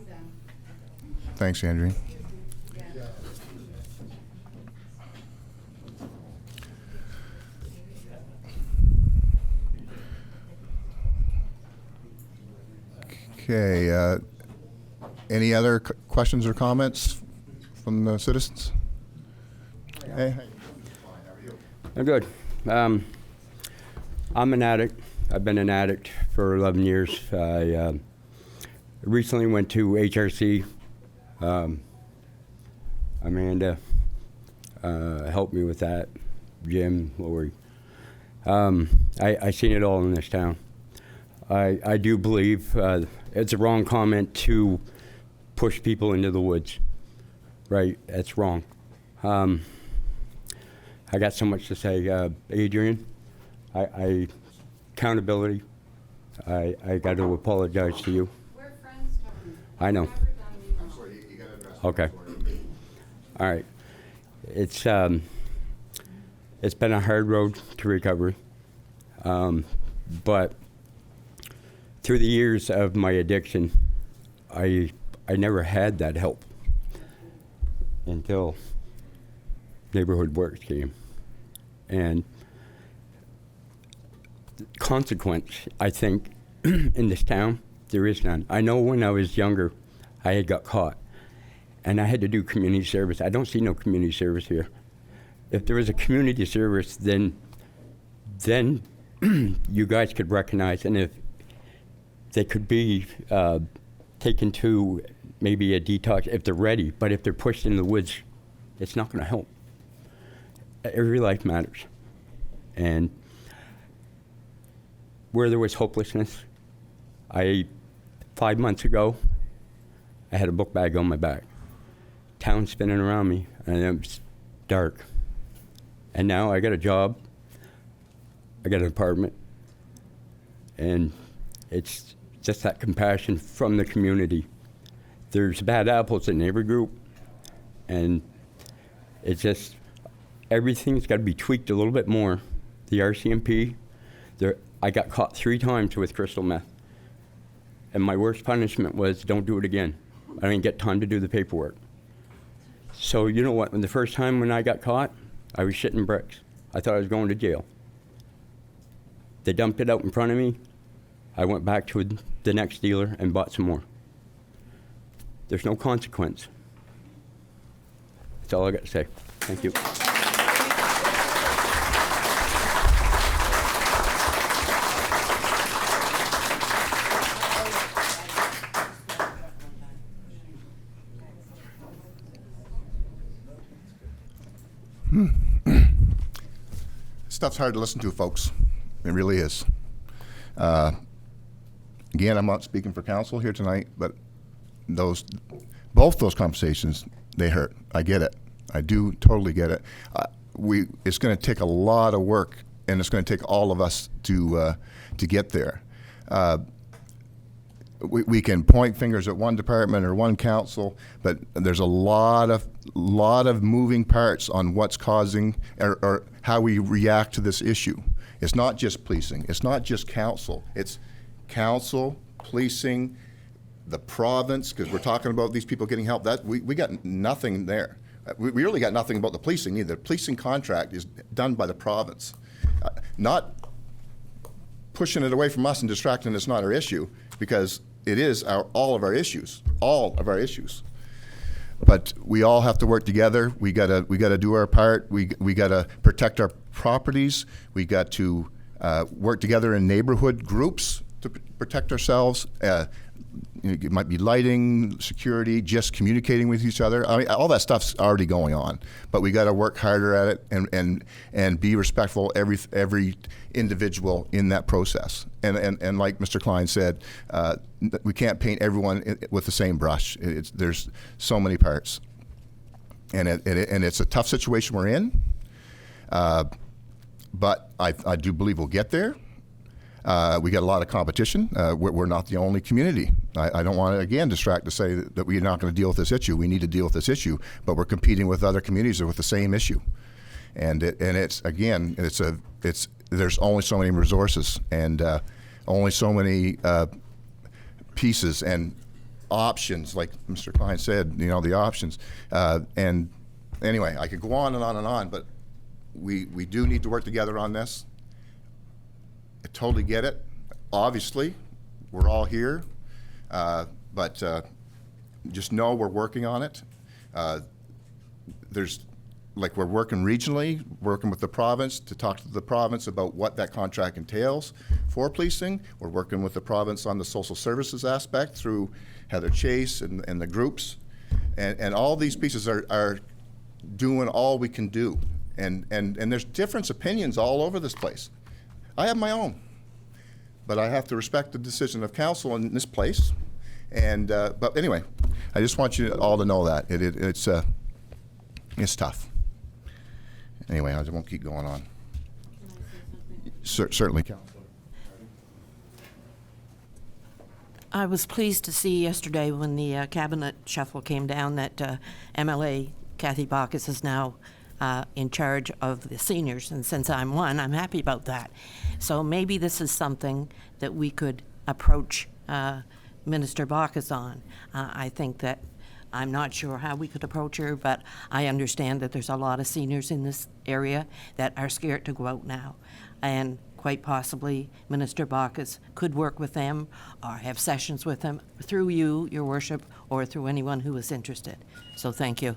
done. Thanks, Andrew. Okay, any other questions or comments from the citizens? Hey. I'm good. I'm an addict. I've been an addict for 11 years. I recently went to HRC. Amanda helped me with that. Jim, Lori. I seen it all in this town. I do believe it's a wrong comment to push people into the woods. Right, that's wrong. I got so much to say. Adrian, accountability. I got to apologize to you. We're friends, Tony. I know. Never done me wrong. I'm sorry, you got to address it. Okay. All right. It's been a hard road to recovery, but through the years of my addiction, I never had that help until neighborhood works came. And consequence, I think, in this town, there is none. I know when I was younger, I had got caught, and I had to do community service. I don't see no community service here. If there was a community service, then you guys could recognize, and if they could be taken to maybe a detox if they're ready, but if they're pushed in the woods, it's not going to help. Every life matters. And where there was hopelessness, 5 months ago, I had a book bag on my back. town spinning around me, and it was dark. And now I got a job, I got an apartment, and it's just that compassion from the community. There's bad apples in every group, and it's just, everything's got to be tweaked a little bit more. The RCMP, I got caught 3 times with crystal meth. And my worst punishment was, don't do it again. I didn't get time to do the paperwork. So you know what, the first time when I got caught, I was shitting bricks. I thought I was going to jail. They dumped it out in front of me. I went back to the next dealer and bought some more. There's no consequence. That's all I got to say. Thank you. Stuff's hard to listen to, folks. It really is. Again, I'm not speaking for council here tonight, but both those conversations, they hurt. I get it. I do totally get it. It's going to take a lot of work, and it's going to take all of us to get there. We can point fingers at one department or one council, but there's a lot of moving parts on what's causing or how we react to this issue. It's not just policing. It's not just council. It's council, policing, the province, because we're talking about these people getting help. We got nothing there. We really got nothing about the policing either. The policing contract is done by the province. Not pushing it away from us and distracting us, not our issue, because it is all of our issues. But we all have to work together. We gotta do our part. We gotta protect our properties. We got to work together in neighborhood groups to protect ourselves. It might be lighting, security, just communicating with each other. I mean, all that stuff's already going on, but we got to work harder at it and be respectful every individual in that process. And like Mr. Klein said, we can't paint everyone with the same brush. There's so many parts, and it's a tough situation we're in. But I do believe we'll get there. We got a lot of competition. We're not the only community. I don't want to, again, distract to say that we're not going to deal with this issue. We need to deal with this issue, but we're competing with other communities with the same issue. And it's there's only so many resources and only so many pieces and options, like Mr. Klein said, the options. And anyway, I could go on and on and on, but we do need to work together on this. I totally get it. Obviously, we're all here, but just know we're working on it. We're working regionally, working with the province to talk to the province about what that contract entails for policing. We're working with the province on the social services aspect through Heather Chase and the groups. And all these pieces are doing all we can do. And there's different opinions all over this place. I have my own, but I have to respect the decision of council in this place. And but anyway, I just want you all to know that it's tough. Anyway, I won't keep going on. Certainly, Councilor. I was pleased to see yesterday when the cabinet shuffle came down that MLA Kathy Bacchus is now in charge of the seniors, and since I'm one, I'm happy about that. So maybe this is something that we could approach Minister Bacchus on. I think that I'm not sure how we could approach her, but I understand that there's a lot of seniors in this area that are scared to go out now, and quite possibly Minister Bacchus could work with them or have sessions with them through you, Your Worship, or through anyone who is interested. So thank you.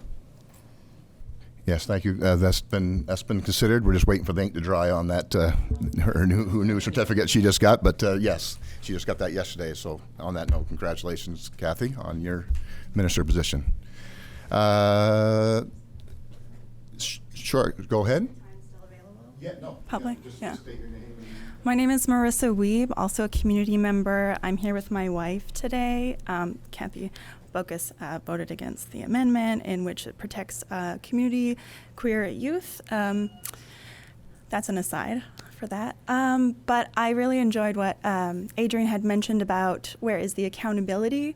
Yes, thank you. That's been considered. We're just waiting for the ink to dry on that her new certificate she just got. But yes, she just got that yesterday. So on that note, congratulations, Kathy, on your minister position. Sure, go ahead. I'm still available. Yeah, no. Public, yeah. State your name. My name is Marissa Weeb, also a community member. I'm here with my wife today, Kathy Bocus voted against the amendment in which it protects community queer youth. That's an aside for that. But I really enjoyed what Adrian had mentioned about where is the accountability.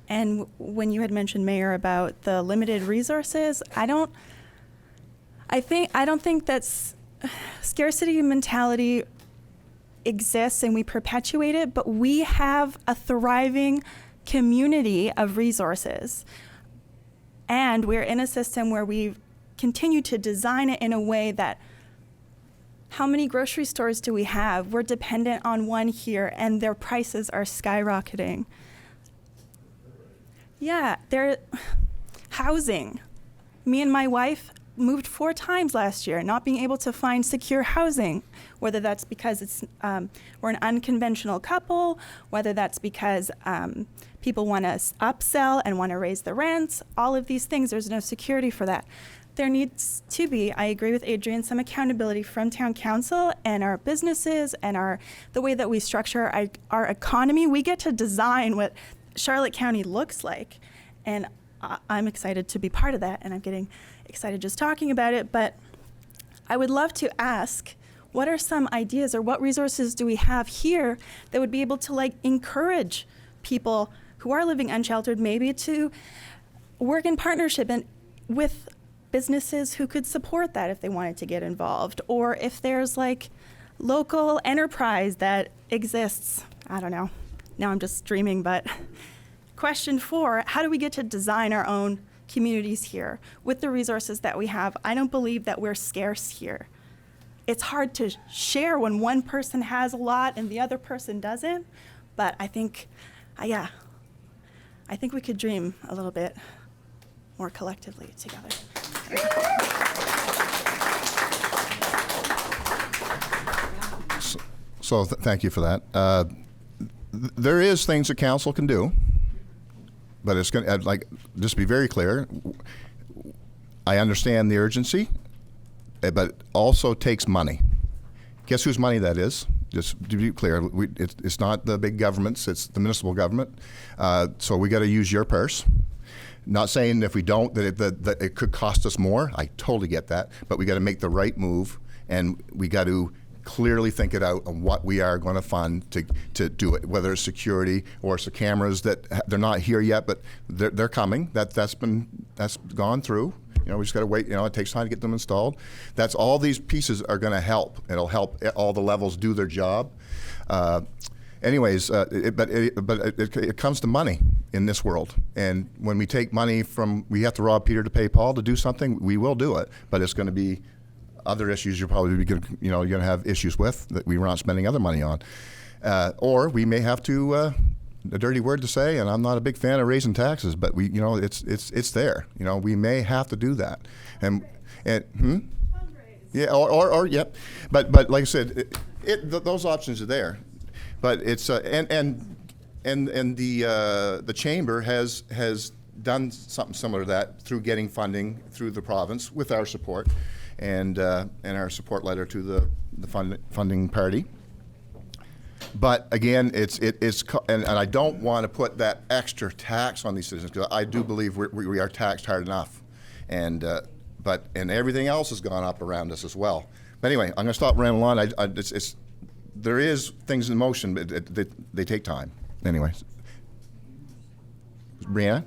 And when you had mentioned, Mayor, about the limited resources, I don't think that's scarcity mentality exists and we perpetuate it, but we have a thriving community of resources. And we're in a system where we continue to design it in a way that how many grocery stores do we have? We're dependent on one here and their prices are skyrocketing. Yeah, housing. Me and my wife moved 4 times last year, not being able to find secure housing, whether that's because we're an unconventional couple, whether that's because people want to upsell and want to raise the rents, all of these things, there's no security for that. There needs to be, I agree with Adrian, some accountability from town council and our businesses and the way that we structure our economy. We get to design what Charlotte County looks like, and I'm excited to be part of that, and I'm getting excited just talking about it, but I would love to ask, what are some ideas or what resources do we have here that would be able to encourage people who are living unsheltered maybe to work in partnership and with businesses who could support that if they wanted to get involved, or if there's local enterprise that exists. I don't know. Now I'm just dreaming, but question 4, how do we get to design our own communities here with the resources that we have? I don't believe that we're scarce here. It's hard to share when one person has a lot and the other person doesn't, but I think, I think we could dream a little bit more collectively together. So thank you for that. There is things that council can do, but it's going to, just be very clear, I understand the urgency, but it also takes money. Guess whose money that is? Just to be clear, it's not the big governments, it's the municipal government. So we got to use your purse. Not saying if we don't that it could cost us more. I totally get that, but we got to make the right move, and we got to clearly think it out on what we are going to fund to do it, whether it's security or it's the cameras that they're not here yet, but they're coming. That's gone through. We just got to wait. It takes time to get them installed. That's all these pieces are going to help. It'll help all the levels do their job. It comes to money in this world, and when we take money we have to rob Peter to pay Paul to do something. We will do it, but it's going to be other issues you're probably you're going to have issues with that we were not spending other money on, or we may have to. A dirty word to say, and I'm not a big fan of raising taxes, but it's there. We may have to do that, yeah, or yep. But like I said, those options are there. But it's and the chamber has done something similar to that through getting funding through the province with our support, and our support letter to the funding party. But again, and I don't want to put that extra tax on these citizens, because I do believe we are taxed hard enough, and everything else has gone up around us as well. But anyway, I'm going to stop rambling on. There is things in motion, but they take time. Anyway, Brianna?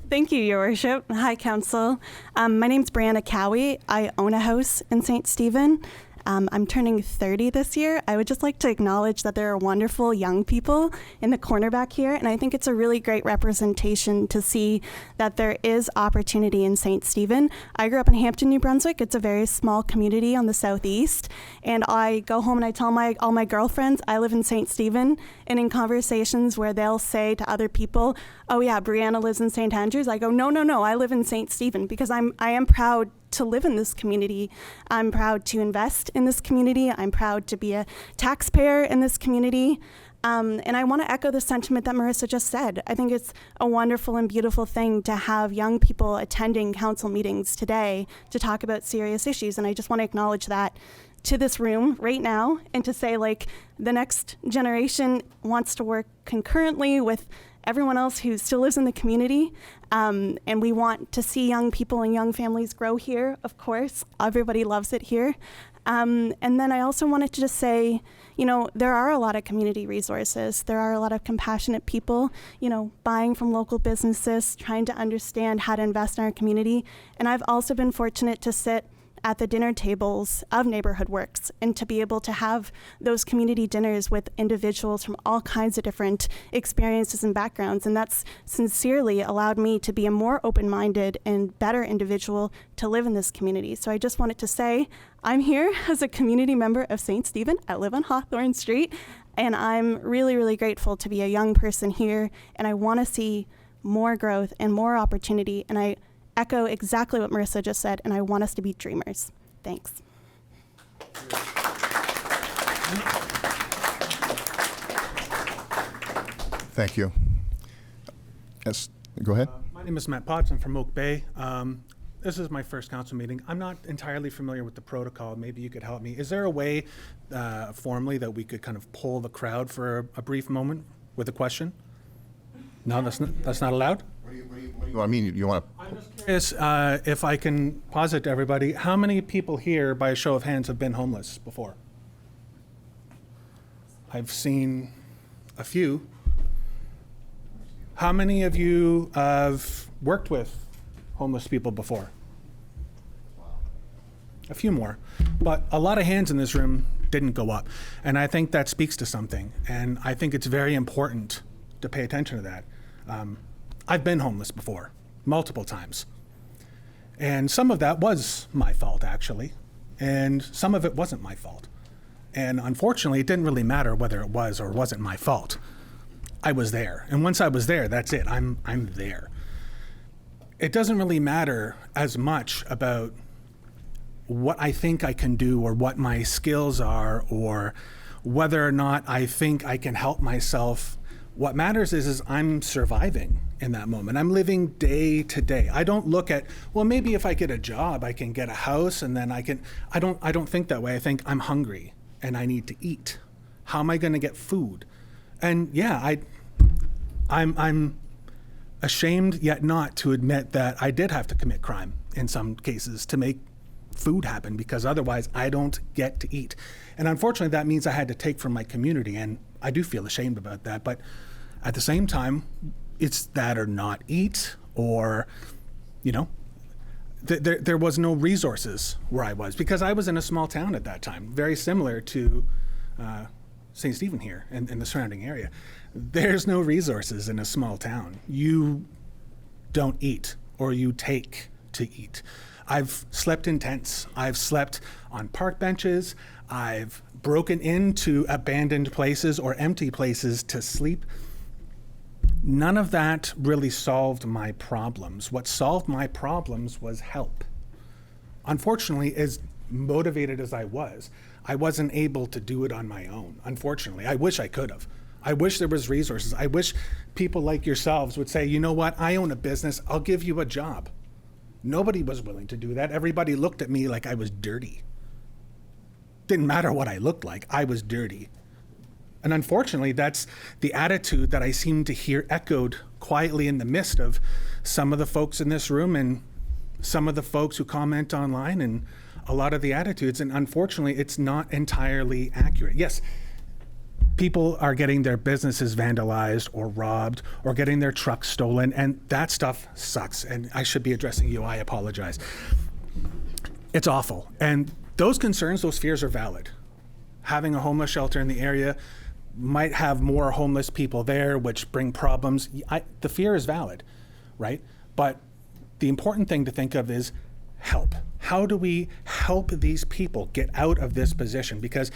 Thank you, Your Worship. Hi, Council. My name's Brianna Cowie. I own a house in St. Stephen. I'm turning 30 this year. I would just like to acknowledge that there are wonderful young people in the corner back here, and I think it's a really great representation to see that there is opportunity in St. Stephen. I grew up in Hampton, New Brunswick. It's a very small community on the southeast, and I go home and I tell all my girlfriends I live in St. Stephen, and in conversations where they'll say to other people, oh yeah, Brianna lives in St. Andrews, I go, no, I live in St. Stephen, because I am proud to live in this community. I'm proud to invest in this community. I'm proud to be a taxpayer in this community. And I want to echo the sentiment that Marissa just said. I think it's a wonderful and beautiful thing to have young people attending council meetings today to talk about serious issues. And I just want to acknowledge that to this room right now, and to say, the next generation wants to work concurrently with everyone else who still lives in the community. And we want to see young people and young families grow here, of course. Everybody loves it here. And then I also wanted to just say, you know, there are a lot of community resources. There are a lot of compassionate people, you know, buying from local businesses, trying to understand how to invest in our community. And I've also been fortunate to sit at the dinner tables of Neighborhood Works and to be able to have those community dinners with individuals from all kinds of different experiences and backgrounds. And that's sincerely allowed me to be a more open-minded and better individual to live in this community. So I just wanted to say, I'm here as a community member of St. Stephen. I live on Hawthorne Street, and I'm really, really grateful to be a young person here. And I want to see more growth and more opportunity. And I echo exactly what Marissa just said, and I want us to be dreamers. Thanks. Thank you. Yes, go ahead. My name is Matt Potts. I'm from Oak Bay. This is my first council meeting. I'm not entirely familiar with the protocol. Maybe you could help me. Is there a way formally that we could kind of poll the crowd for a brief moment with a question? No, that's not allowed? I mean, you want to... I'm just curious if I can posit to everybody, how many people here, by a show of hands, have been homeless before? I've seen a few. How many of you have worked with homeless people before? A few more. But a lot of hands in this room didn't go up. And I think that speaks to something. And I think it's very important to pay attention to that. I've been homeless before, multiple times. And some of that was my fault, actually. And some of it wasn't my fault. And unfortunately, it didn't really matter whether it was or wasn't my fault. I was there. And once I was there, that's it. I'm there. It doesn't really matter as much about what I think I can do or what my skills are or whether or not I think I can help myself. What matters is I'm surviving in that moment. I'm living day to day. I don't look at, well, maybe if I get a job, I can get a house and then I don't think that way. I think I'm hungry and I need to eat. How am I going to get food? And yeah, I'm ashamed yet not to admit that I did have to commit crime in some cases to make food happen because otherwise I don't get to eat. And unfortunately, that means I had to take from my community, and I do feel ashamed about that. But at the same time, it's that or not eat, or, you know, there was no resources where I was because I was in a small town at that time, very similar to St. Stephen here and the surrounding area. There's no resources in a small town. You don't eat, or you take to eat. I've slept in tents. I've slept on park benches. I've broken into abandoned places or empty places to sleep. None of that really solved my problems. What solved my problems was help. Unfortunately, as motivated as I wasn't able to do it on my own. Unfortunately, I wish I could have. I wish there was resources. I wish people like yourselves would say, you know what, I own a business, I'll give you a job. Nobody was willing to do that. Everybody looked at me like I was dirty. Didn't matter what I looked like, I was dirty. And unfortunately, that's the attitude that I seem to hear echoed quietly in the midst of some of the folks in this room and some of the folks who comment online and a lot of the attitudes. And unfortunately, it's not entirely accurate. Yes, people are getting their businesses vandalized or robbed or getting their trucks stolen, and that stuff sucks. And I should be addressing you. I apologize. It's awful. And those concerns, those fears are valid. Having a homeless shelter in the area might have more homeless people there, which bring problems. The fear is valid, right? But the important thing to think of is help. How do we help these people get out of this position? Because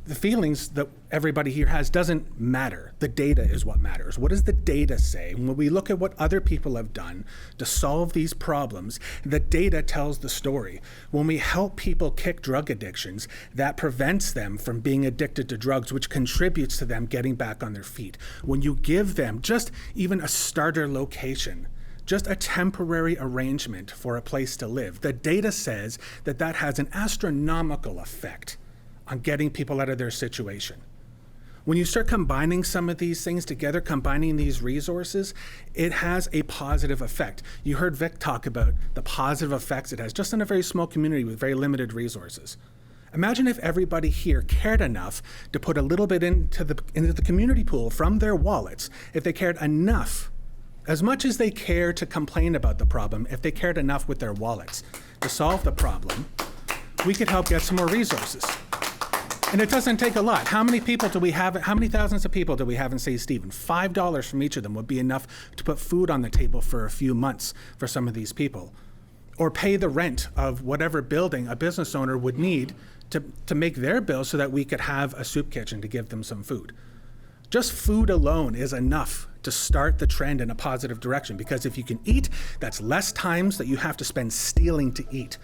the feelings that everybody here has doesn't matter. The data is what matters. What does the data say? When we look at what other people have done to solve these problems, the data tells the story. When we help people kick drug addictions, that prevents them from being addicted to drugs, which contributes to them getting back on their feet. When you give them just even a starter location, just a temporary arrangement for a place to live, the data says that that has an astronomical effect on getting people out of their situation. When you start combining some of these things together, combining these resources, it has a positive effect. You heard Vic talk about the positive effects it has just in a very small community with very limited resources. Imagine if everybody here cared enough to put a little bit into the community pool from their wallets, if they cared enough, as much as they care to complain about the problem, if they cared enough with their wallets to solve the problem, we could help get some more resources. And it doesn't take a lot. How many people do we have? How many thousands of people do we have in St. Stephen? $5 from each of them would be enough to put food on the table for a few months for some of these people. Or pay the rent of whatever building a business owner would need to make their bill so that we could have a soup kitchen to give them some food. Just food alone is enough to start the trend in a positive direction, because if you can eat, that's less times that you have to spend stealing to eat.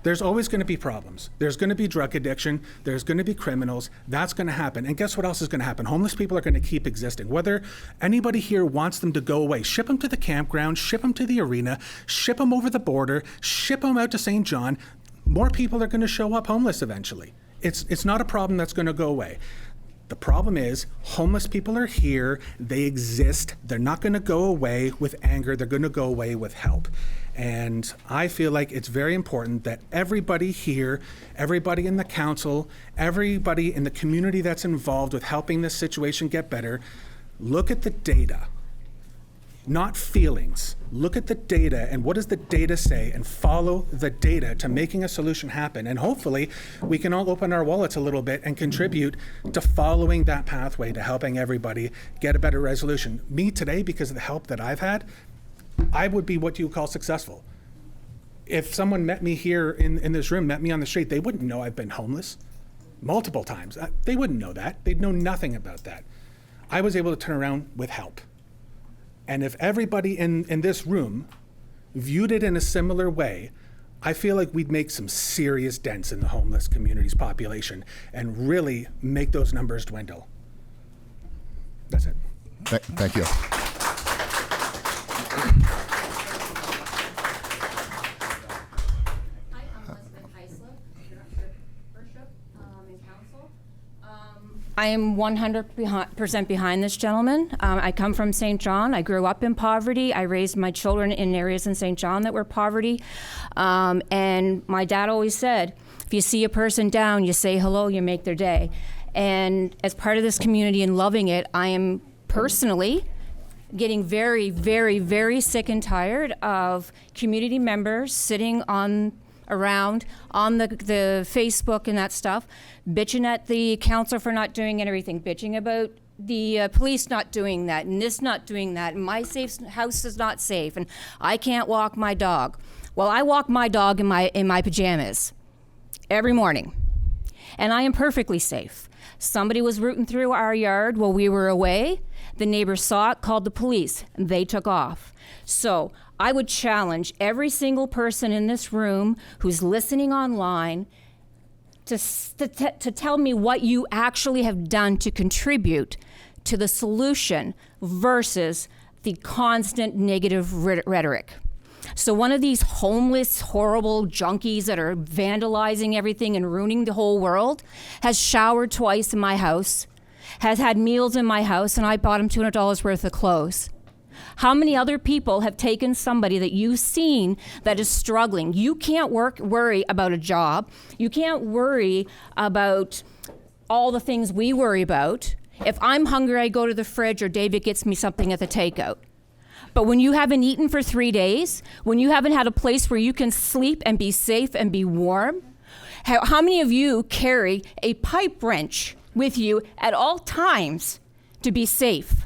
There's always going to be problems. There's going to be drug addiction. There's going to be criminals. That's going to happen. And guess what else is going to happen? Homeless people are going to keep existing. Whether anybody here wants them to go away, ship them to the campground, ship them to the arena, ship them over the border, ship them out to St. John, more people are going to show up homeless eventually. It's not a problem that's going to go away. The problem is homeless people are here. They exist. They're not going to go away with anger. They're going to go away with help. And I feel like it's very important that everybody here, everybody in the council, everybody in the community that's involved with helping this situation get better, look at the data, not feelings. Look at the data and what does the data say, and follow the data to making a solution happen. And hopefully we can all open our wallets a little bit and contribute to following that pathway to helping everybody get a better resolution. Me today, because of the help that I've had, I would be what you call successful. If someone met me here in this room, met me on the street, they wouldn't know I've been homeless multiple times. They wouldn't know that. They'd know nothing about that. I was able to turn around with help. And if everybody in this room viewed it in a similar way, I feel like we'd make some serious dents in the homeless community's population and really make those numbers dwindle. That's it. Thank you. I am 100% behind this gentleman. I come from St. John. I grew up in poverty. I raised my children in areas in St. John that were poverty. And my dad always said, if you see a person down, you say hello, you make their day. And as part of this community and loving it, I am personally getting very, very, very sick and tired of community members sitting around on the Facebook and that stuff, bitching at the council for not doing everything, bitching about the police not doing that, and this not doing that, and my house is not safe, and I can't walk my dog. Well, I walk my dog in my pajamas every morning, and I am perfectly safe. Somebody was rooting through our yard while we were away. The neighbors saw it, called the police, and they took off. So I would challenge every single person in this room who's listening online to tell me what you actually have done to contribute to the solution versus the constant negative rhetoric. So one of these homeless, horrible junkies that are vandalizing everything and ruining the whole world has showered twice in my house, has had meals in my house, and I bought him $200 worth of clothes. How many other people have taken somebody that you've seen that is struggling? You can't worry about a job. You can't worry about all the things we worry about. If I'm hungry, I go to the fridge, or David gets me something at the takeout. But when you haven't eaten for 3 days, when you haven't had a place where you can sleep and be safe and be warm, how many of you carry a pipe wrench with you at all times to be safe?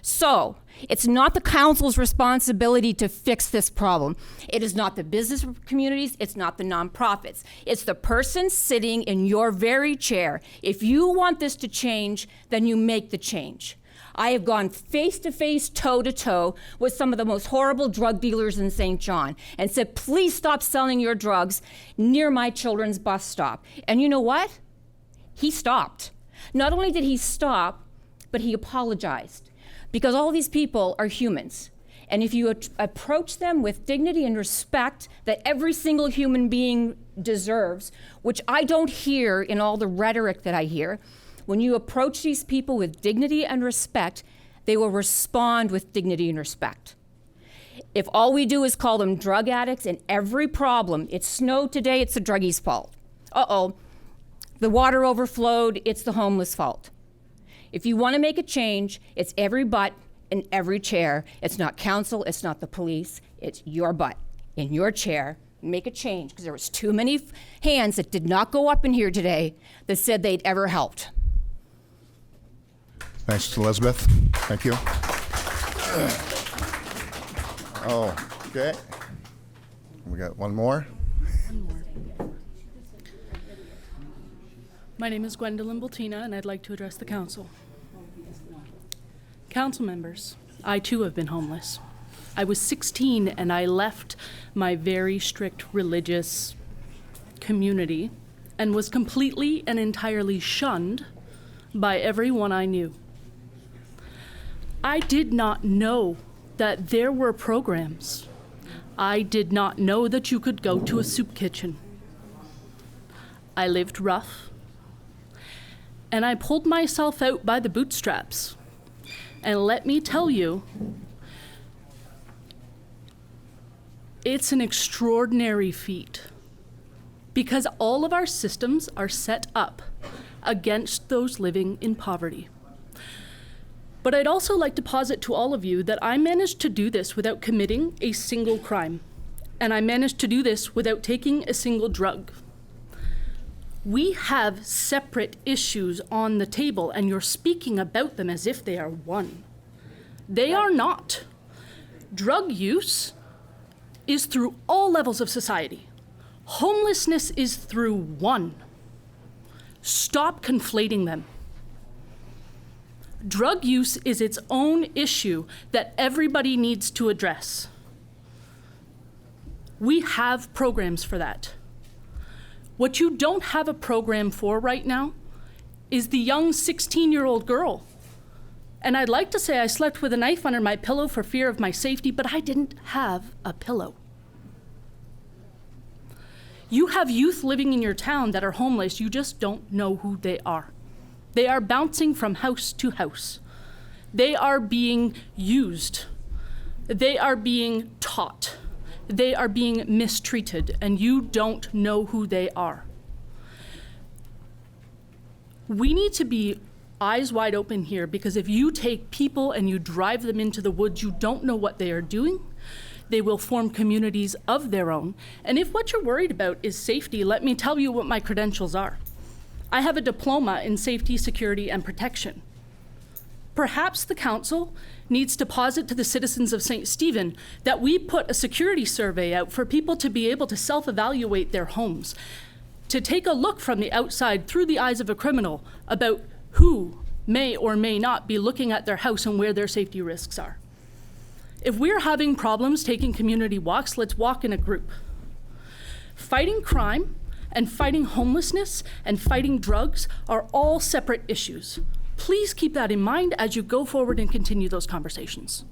So, it's not the council's responsibility to fix this problem. It is not the business communities, it's not the nonprofits. It's the person sitting in your very chair. If you want this to change, then you make the change. I have gone face-to-face, toe-to-toe with some of the most horrible drug dealers in St. John and said, please stop selling your drugs near my children's bus stop. And you know what? He stopped. Not only did he stop, but he apologized. Because all these people are humans. And if you approach them with dignity and respect that every single human being deserves, which I don't hear in all the rhetoric that I hear, when you approach these people with dignity and respect, they will respond with dignity and respect. If all we do is call them drug addicts and every problem, it snowed today, it's the druggie's fault. Uh-oh, the water overflowed, it's the homeless fault. If you want to make a change, it's every butt in every chair. It's not council, it's not the police, it's your butt in your chair. Make a change, because there was too many hands that did not go up in here today that said they'd ever helped. Thanks, Elizabeth. Thank you. Oh, okay. We got one more. My name is Gwendolyn Bultina, and I'd like to address the council. Council members, I too have been homeless. I was 16 and I left my very strict religious community and was completely and entirely shunned by everyone I knew. I did not know that there were programs. I did not know that you could go to a soup kitchen. I lived rough, and I pulled myself out by the bootstraps. And let me tell you, it's an extraordinary feat, because all of our systems are set up against those living in poverty. But I'd also like to posit to all of you that I managed to do this without committing a single crime, and I managed to do this without taking a single drug. We have separate issues on the table, and you're speaking about them as if they are one. They are not. Drug use is through all levels of society. Homelessness is through one. Stop conflating them. Drug use is its own issue that everybody needs to address. We have programs for that. What you don't have a program for right now is the young 16-year-old girl. And I'd like to say I slept with a knife under my pillow for fear of my safety, but I didn't have a pillow. You have youth living in your town that are homeless, you just don't know who they are. They are bouncing from house to house. They are being used. They are being taught. They are being mistreated, and you don't know who they are. We need to be eyes wide open here, because if you take people and you drive them into the woods, you don't know what they are doing. They will form communities of their own. And if what you're worried about is safety, let me tell you what my credentials are. I have a diploma in safety, security, and protection. Perhaps the council needs to posit to the citizens of St. Stephen that we put a security survey out for people to be able to self-evaluate their homes, to take a look from the outside through the eyes of a criminal about who may or may not be looking at their house and where their safety risks are. If we're having problems taking community walks, let's walk in a group. Fighting crime and fighting homelessness and fighting drugs are all separate issues. Please keep that in mind as you go forward and continue those conversations.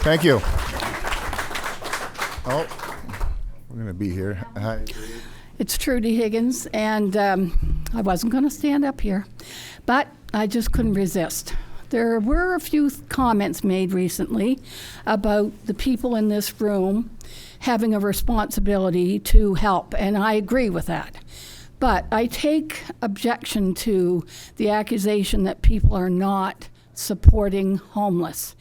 Thank you. Oh, we're going to be here. Hi. It's Trudy Higgins, and I wasn't going to stand up here, but I just couldn't resist. There were a few comments made recently about the people in this room having a responsibility to help, and I agree with that. But I take objection to the accusation that people are not supporting homeless.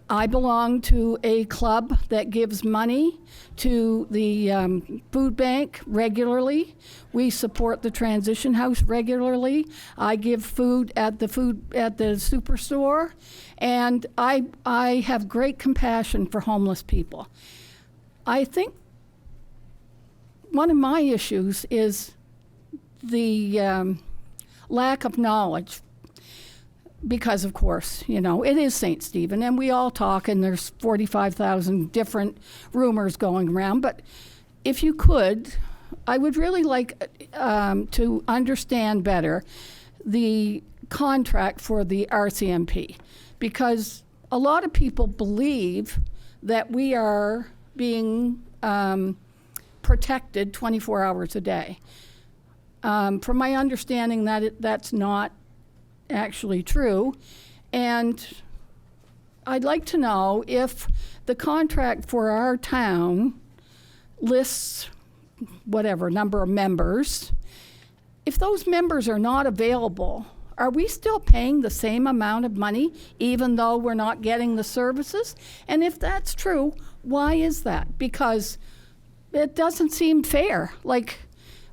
I belong to a club that gives money to the food bank regularly. We support the transition house regularly. I give food at the superstore, and I have great compassion for homeless people. I think one of my issues is the lack of knowledge. Because, of course, you know, it is St. Stephen, and we all talk, and there's 45,000 different rumors going around. But if you could, I would really like to understand better the contract for the RCMP, because a lot of people believe that we are being protected 24 hours a day. From my understanding, that's not actually true. And I'd like to know if the contract for our town lists whatever number of members. If those members are not available, are we still paying the same amount of money even though we're not getting the services? And if that's true, why is that? Because it doesn't seem fair. Like,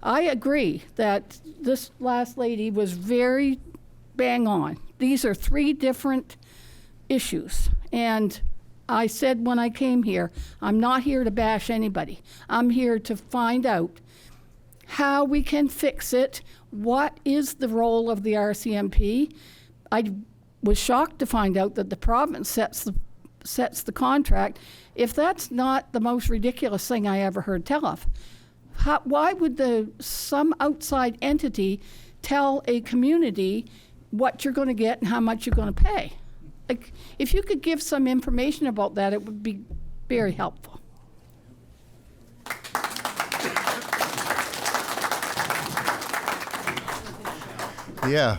I agree that this last lady was very bang on. These are 3 different issues. And I said when I came here, I'm not here to bash anybody. I'm here to find out how we can fix it. What is the role of the RCMP? I was shocked to find out that the province sets the contract. If that's not the most ridiculous thing I ever heard tell of, why would some outside entity tell a community what you're going to get and how much you're going to pay? Like, if you could give some information about that, it would be very helpful. Yeah.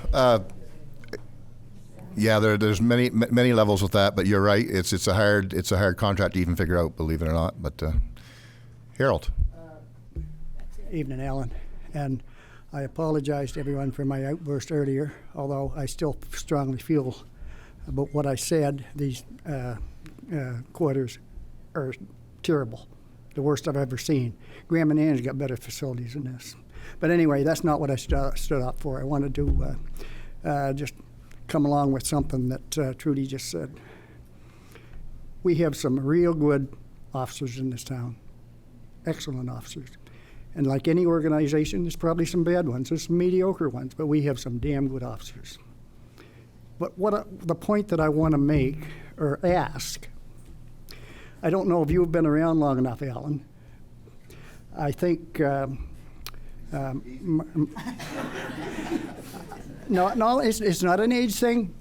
There's many levels with that, but you're right. It's a hard contract to even figure out, believe it or not. But Harold. Evening, Alan. And I apologize to everyone for my outburst earlier, although I still strongly feel about what I said. These quarters are terrible, the worst I've ever seen. Graham and Ann's got better facilities than this. But anyway, that's not what I stood up for. I wanted to just come along with something that Trudy just said. We have some real good officers in this town, excellent officers. And like any organization, there's probably some bad ones, there's some mediocre ones, but we have some damn good officers. But the point that I want to make or ask, I don't know if you've been around long enough, Alan. I think no, it's not an age thing.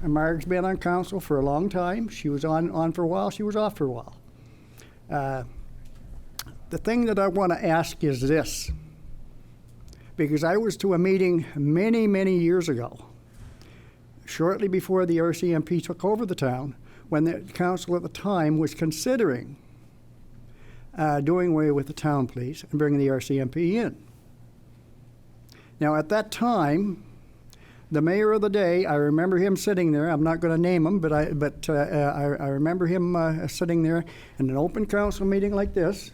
Marg's been on council for a long time. She was on for a while. She was off for a while. The thing that I want to ask is this, because I was to a meeting many, many years ago, shortly before the RCMP took over the town, when the council at the time was considering doing away with the town police and bringing the RCMP in. Now, at that time, the mayor of the day, I remember him sitting there. I'm not going to name him, but I remember him sitting there in an open council meeting like this.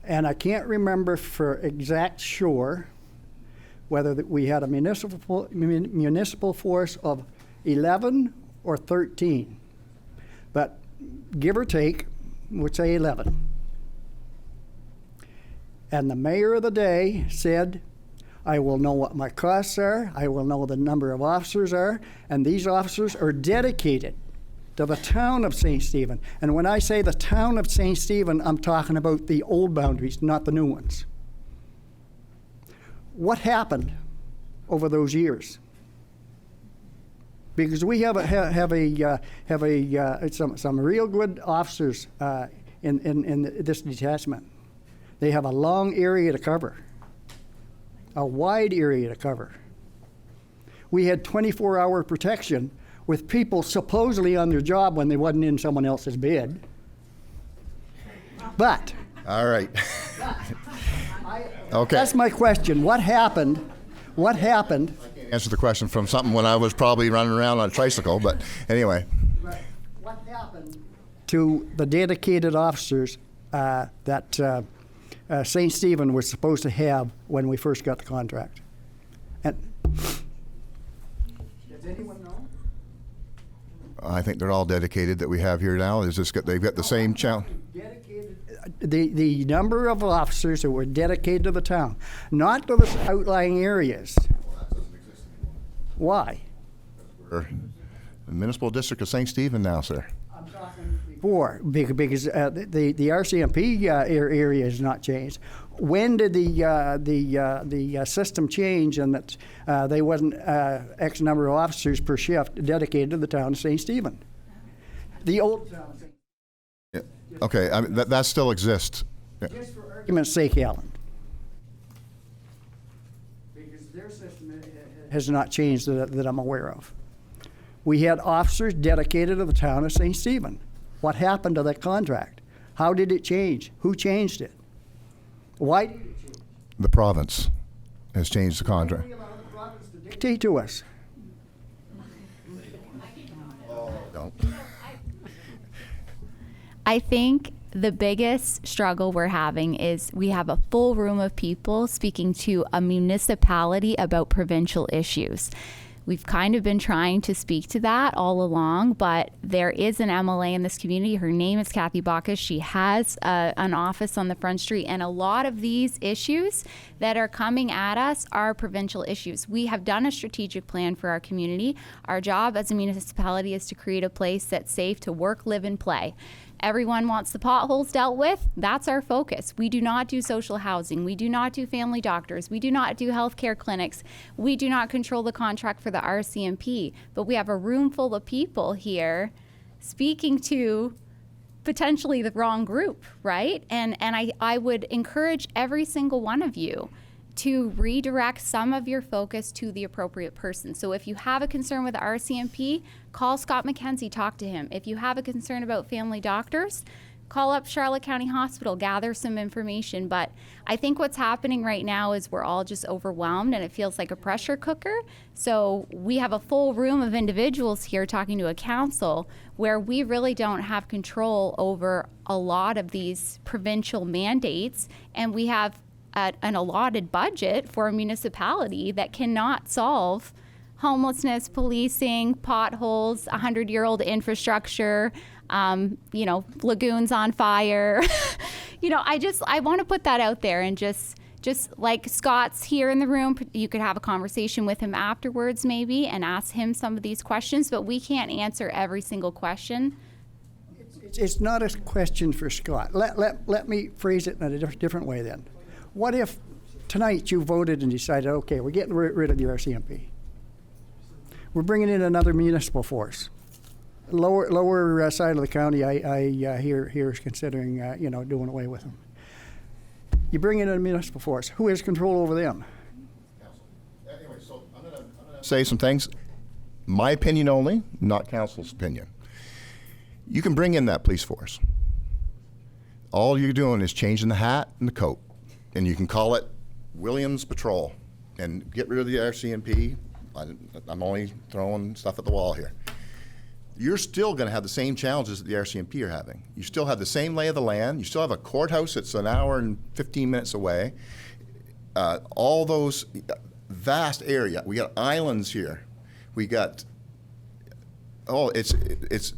And I can't remember for exact sure whether we had a municipal force of 11 or 13, but give or take, would say 11. And the mayor of the day said, I will know what my costs are, I will know the number of officers are, and these officers are dedicated to the town of St. Stephen. And when I say the town of St. Stephen, I'm talking about the old boundaries, not the new ones. What happened over those years? Because we have some real good officers in this detachment. They have a long area to cover, a wide area to cover. We had 24-hour protection with people supposedly on their job when they wasn't in someone else's bed. But all right. Okay. That's my question. What happened? What happened? I can't answer the question from something when I was probably running around on a tricycle, but anyway. What happened to the dedicated officers that St. Stephen was supposed to have when we first got the contract? And does anyone know? I think they're all dedicated that we have here now. They've got the same challenge. The number of officers that were dedicated to the town, not to the outlying areas. Well, that doesn't exist anymore. Why? We're the municipal district of St. Stephen now, sir. Before, because the RCMP area has not changed. When did the system change and that they wasn't X number of officers per shift dedicated to the town of St. Stephen? The old town of St. Yeah. Okay, I mean, that still exists. Yeah. Just for argument's sake, Alan. Because their system has not changed that I'm aware of. We had officers dedicated to the town of St. Stephen. What happened to that contract? How did it change? Who changed it? Why did it change? The province has changed the contract. Why do we allow the province to dictate to us? Don't. I think the biggest struggle we're having is we have a full room of people speaking to a municipality about provincial issues. We've kind of been trying to speak to that all along, but there is an MLA in this community. Her name is Kathy Bacchus. She has an office on the Front Street, and a lot of these issues that are coming at us are provincial issues. We have done a strategic plan for our community. Our job as a municipality is to create a place that's safe to work, live, and play. Everyone wants the potholes dealt with. That's our focus. We do not do social housing. We do not do family doctors. We do not do healthcare clinics. We do not control the contract for the RCMP. But we have a room full of people here speaking to potentially the wrong group, right? And I would encourage every single one of you to redirect some of your focus to the appropriate person. So if you have a concern with the RCMP, call Scott McKenzie, talk to him. If you have a concern about family doctors, call up Charlotte County Hospital, gather some information. But I think what's happening right now is we're all just overwhelmed and it feels like a pressure cooker. So we have a full room of individuals here talking to a council where we really don't have control over a lot of these provincial mandates, and we have an allotted budget for a municipality that cannot solve homelessness, policing, potholes, 100-year-old infrastructure, lagoons on fire. I want to put that out there, and just like Scott's here in the room, you could have a conversation with him afterwards maybe and ask him some of these questions, but we can't answer every single question. It's not a question for Scott. Let me phrase it in a different way then. What if tonight you voted and decided, okay, we're getting rid of the RCMP. We're bringing in another municipal force. Lower side of the county, I hear is considering, doing away with them. You bring in a municipal force. Who has control over them? Anyway, so I'm gonna say some things. My opinion only, not council's opinion. You can bring in that police force. All you're doing is changing the hat and the coat. And you can call it Williams Patrol and get rid of the RCMP. I'm only throwing stuff at the wall here. You're still going to have the same challenges that the RCMP are having. You still have the same lay of the land. You still have a courthouse that's an hour and 15 minutes away. All those vast area. We got islands here. We got, it's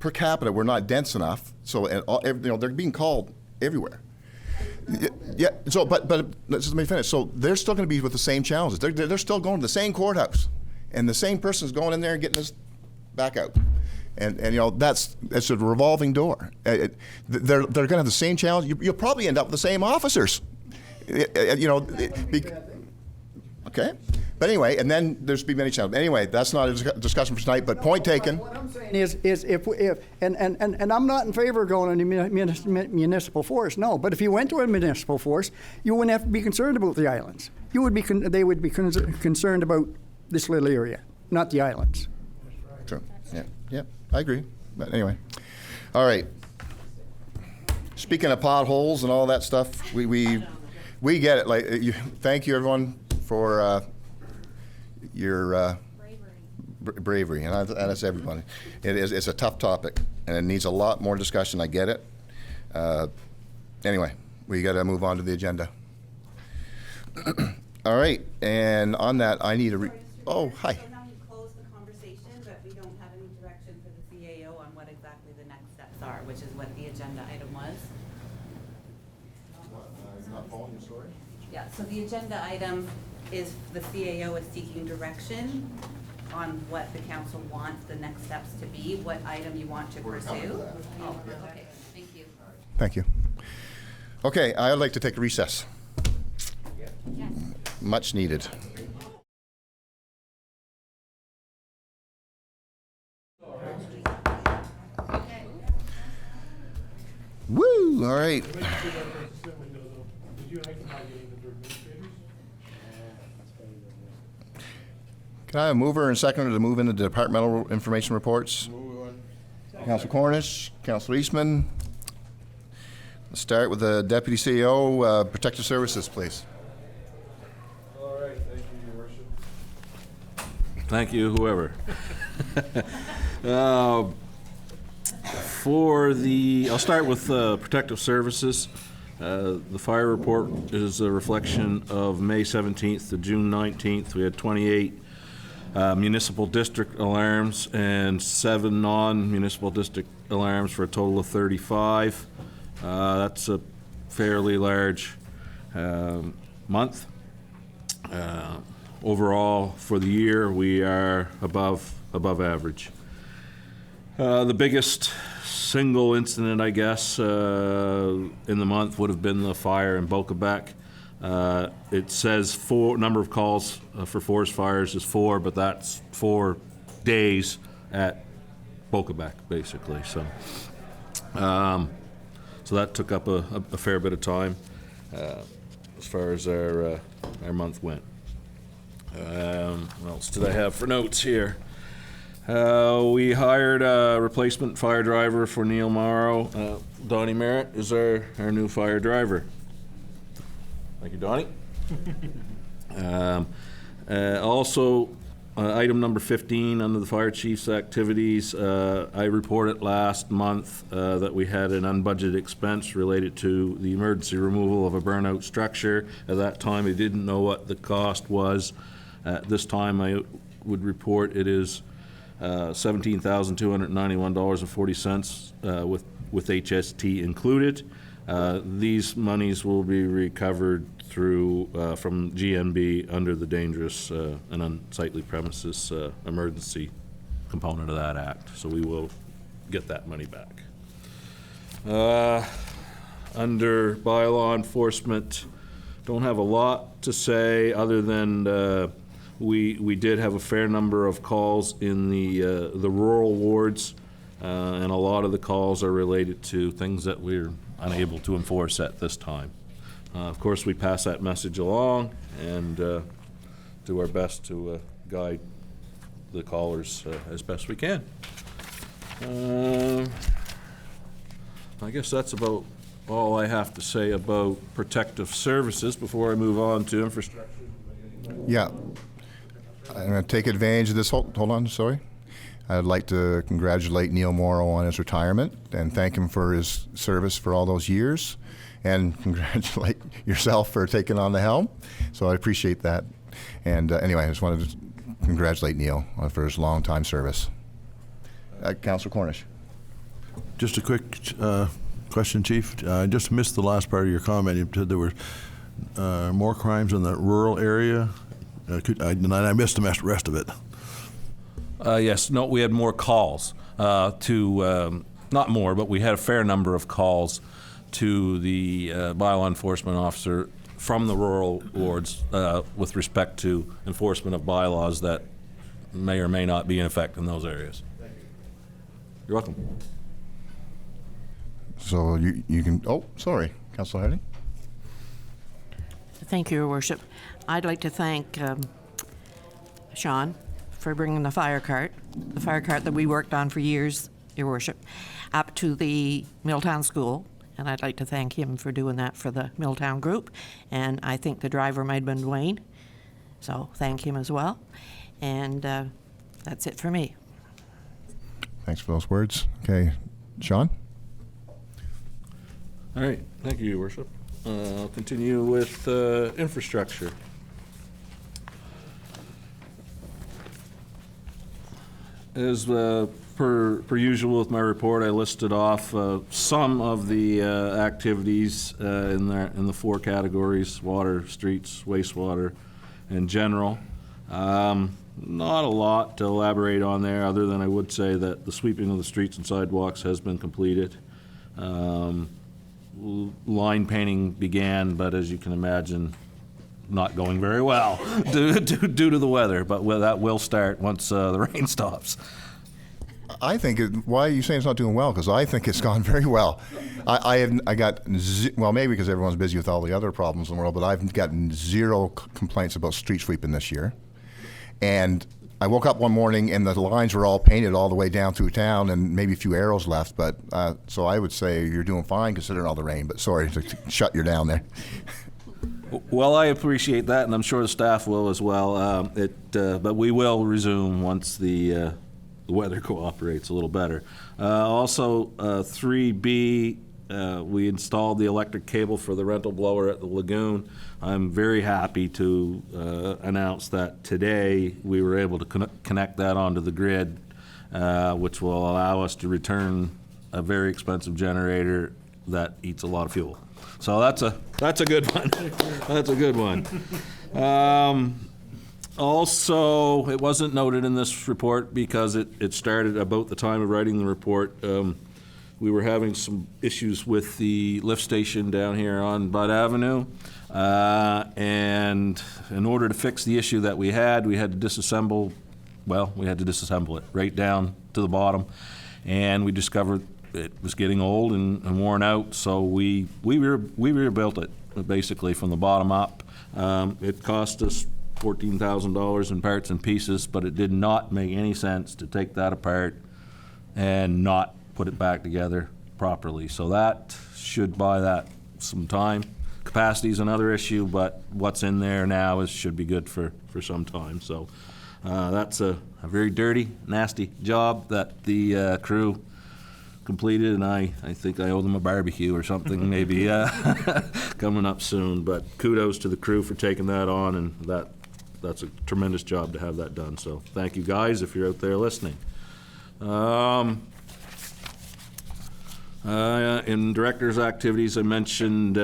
per capita, we're not dense enough. So, they're being called everywhere. Yeah. So, but let me finish. So they're still going to be with the same challenges. They're still going to the same courthouse, and the same person's going in there and getting us back out, and that's a revolving door. They're going to have the same challenge. You'll probably end up with the same officers. Okay. But anyway, and then there's be many challenges. Anyway, that's not a discussion for tonight. But point taken. What I'm saying is if and I'm not in favor of going on a municipal force. No, but if you went to a municipal force, you wouldn't have to be concerned about the islands. You would be. They would be concerned about this little area, not the islands. True. Yeah. I agree. But anyway, all right. Speaking of potholes and all that stuff, we get it. Thank you everyone for your bravery, and that's everybody. It's a tough topic, and it needs a lot more discussion. I get it. Anyway, we got to move on to the agenda. All right, and on that, I need a. Oh, hi. So now we've closed the conversation, but we don't have any direction for the CAO on what exactly the next steps are, which is what the agenda item was. Not following your story? Yeah. So the agenda item is the CAO is seeking direction on what the council wants the next steps to be, what item you want to pursue. Oh, okay, thank you. Thank you. Okay, I'd like to take a recess. Much needed. Woo! All right. Can I have a mover and seconder to move into the departmental information reports? Council Cornish, Council Eastman. Let's start with the Deputy CEO, Protective Services, please. All right, thank you, Your Worship. Thank you, whoever. I'll start with Protective Services. The fire report is a reflection of May 17th to June 19th. We had 28 municipal district alarms and 7 non-municipal district alarms for a total of 35. That's a fairly large month. Overall, for the year, we are above average. The biggest single incident, I guess, in the month would have been the fire in Bocabec. It says number of calls for forest fires is 4, but that's 4 days at Bocabec, basically. So that took up a fair bit of time as far as our month went. What else did I have for notes here? We hired a replacement fire driver for Neil Morrow. Donnie Merritt is our new fire driver. Thank you, Donnie. Also, item number 15 under the fire chief's activities, I reported last month that we had an unbudgeted expense related to the emergency removal of a burnout structure. At that time, I didn't know what the cost was. At this time, I would report it is $17,291.40 with HST included. These monies will be recovered through from GMB under the dangerous and unsightly premises emergency component of that act. So we will get that money back. Under bylaw enforcement, don't have a lot to say other than we did have a fair number of calls in the rural wards, and a lot of the calls are related to things that we're unable to enforce at this time. Of course, we pass that message along and do our best to guide the callers as best we can. I guess that's about all I have to say about protective services before I move on to infrastructure. Yeah. I'm going to take advantage of this. Hold on, sorry. I'd like to congratulate Neil Morrow on his retirement and thank him for his service for all those years, and congratulate yourself for taking on the helm. So I appreciate that. And anyway, I just wanted to congratulate Neil for his long-time service. Councilor Cornish. Just a quick question, Chief. I just missed the last part of your comment. You said there were more crimes in the rural area. I missed the rest of it. Yes, no, we had more calls to, not more, but we had a fair number of calls to the bylaw enforcement officer from the rural wards with respect to enforcement of bylaws that may or may not be in effect in those areas. Thank you. You're welcome. So you can, oh, sorry, Councilor Hardy. Thank you, Your Worship. I'd like to thank Sean for bringing the fire cart that we worked on for years, Your Worship, up to the Milltown School. And I'd like to thank him for doing that for the Milltown group. And I think the driver might have been Dwayne. So thank him as well. And that's it for me. Thanks for those words. Okay, Sean? All right, thank you, Your Worship. I'll continue with infrastructure. As per usual with my report, I listed off some of the activities in the 4 categories: water, streets, wastewater, and general. Not a lot to elaborate on there, other than I would say that the sweeping of the streets and sidewalks has been completed. Line painting began, but as you can imagine, not going very well due to the weather, but that will start once the rain stops. I think, why are you saying it's not doing well? Because I think it's gone very well. Well, maybe because everyone's busy with all the other problems in the world, but I've gotten zero complaints about street sweeping this year. And I woke up one morning and the lines were all painted all the way down through town and maybe a few arrows left. But so I would say you're doing fine considering all the rain, but sorry to shut you down there. Well, I appreciate that, and I'm sure the staff will as well. But we will resume once the weather cooperates a little better. Also, 3B, we installed the electric cable for the rental blower at the lagoon. I'm very happy to announce that today we were able to connect that onto the grid, which will allow us to return a very expensive generator that eats a lot of fuel. So that's a good one. That's a good one. Also, it wasn't noted in this report because it started about the time of writing the report. We were having some issues with the lift station down here on Bud Avenue. And in order to fix the issue that we had to disassemble it right down to the bottom. And we discovered it was getting old and worn out, so we rebuilt it basically from the bottom up. It cost us $14,000 in parts and pieces, but it did not make any sense to take that apart and not put it back together properly. So that should buy that some time. Capacity is another issue, but what's in there now should be good for some time. So that's a very dirty, nasty job that the crew completed, and I think I owe them a barbecue or something maybe coming up soon. But kudos to the crew for taking that on, and that's a tremendous job to have that done. So thank you guys if you're out there listening. In director's activities, I mentioned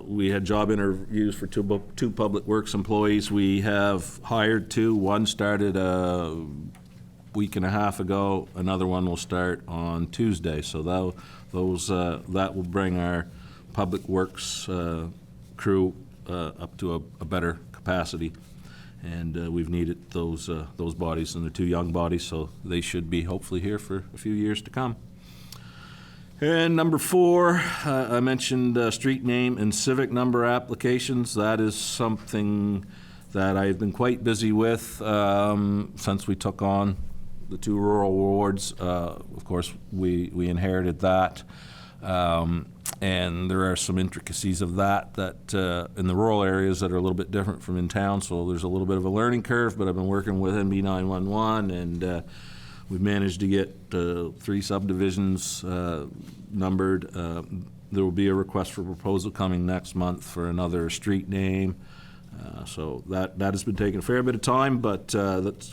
we had job interviews for two public works employees. We have hired two. One started a week and a half ago. Another one will start on Tuesday. So that will bring our public works crew up to a better capacity. And we've needed those bodies, and they're two young bodies, so they should be hopefully here for a few years to come. And number 4, I mentioned street name and civic number applications. That is something that I've been quite busy with since we took on the 2 rural wards. Of course, we inherited that. And there are some intricacies of that in the rural areas that are a little bit different from in town, so there's a little bit of a learning curve, but I've been working with NB 911, and we've managed to get 3 subdivisions numbered. There will be a request for proposal coming next month for another street name. So that has been taking a fair bit of time, but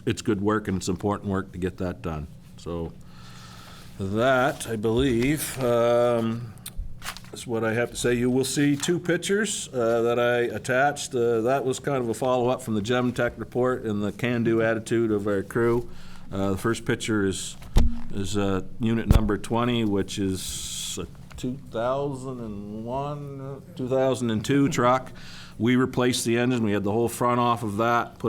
it's good work, and it's important work to get that done. So that, I believe, is what I have to say. You will see 2 pictures that I attached. That was kind of a follow-up from the Gem Tech report and the can-do attitude of our crew. The first picture is unit number 20, which is a 2002 truck. We replaced the engine. We had the whole front off of that,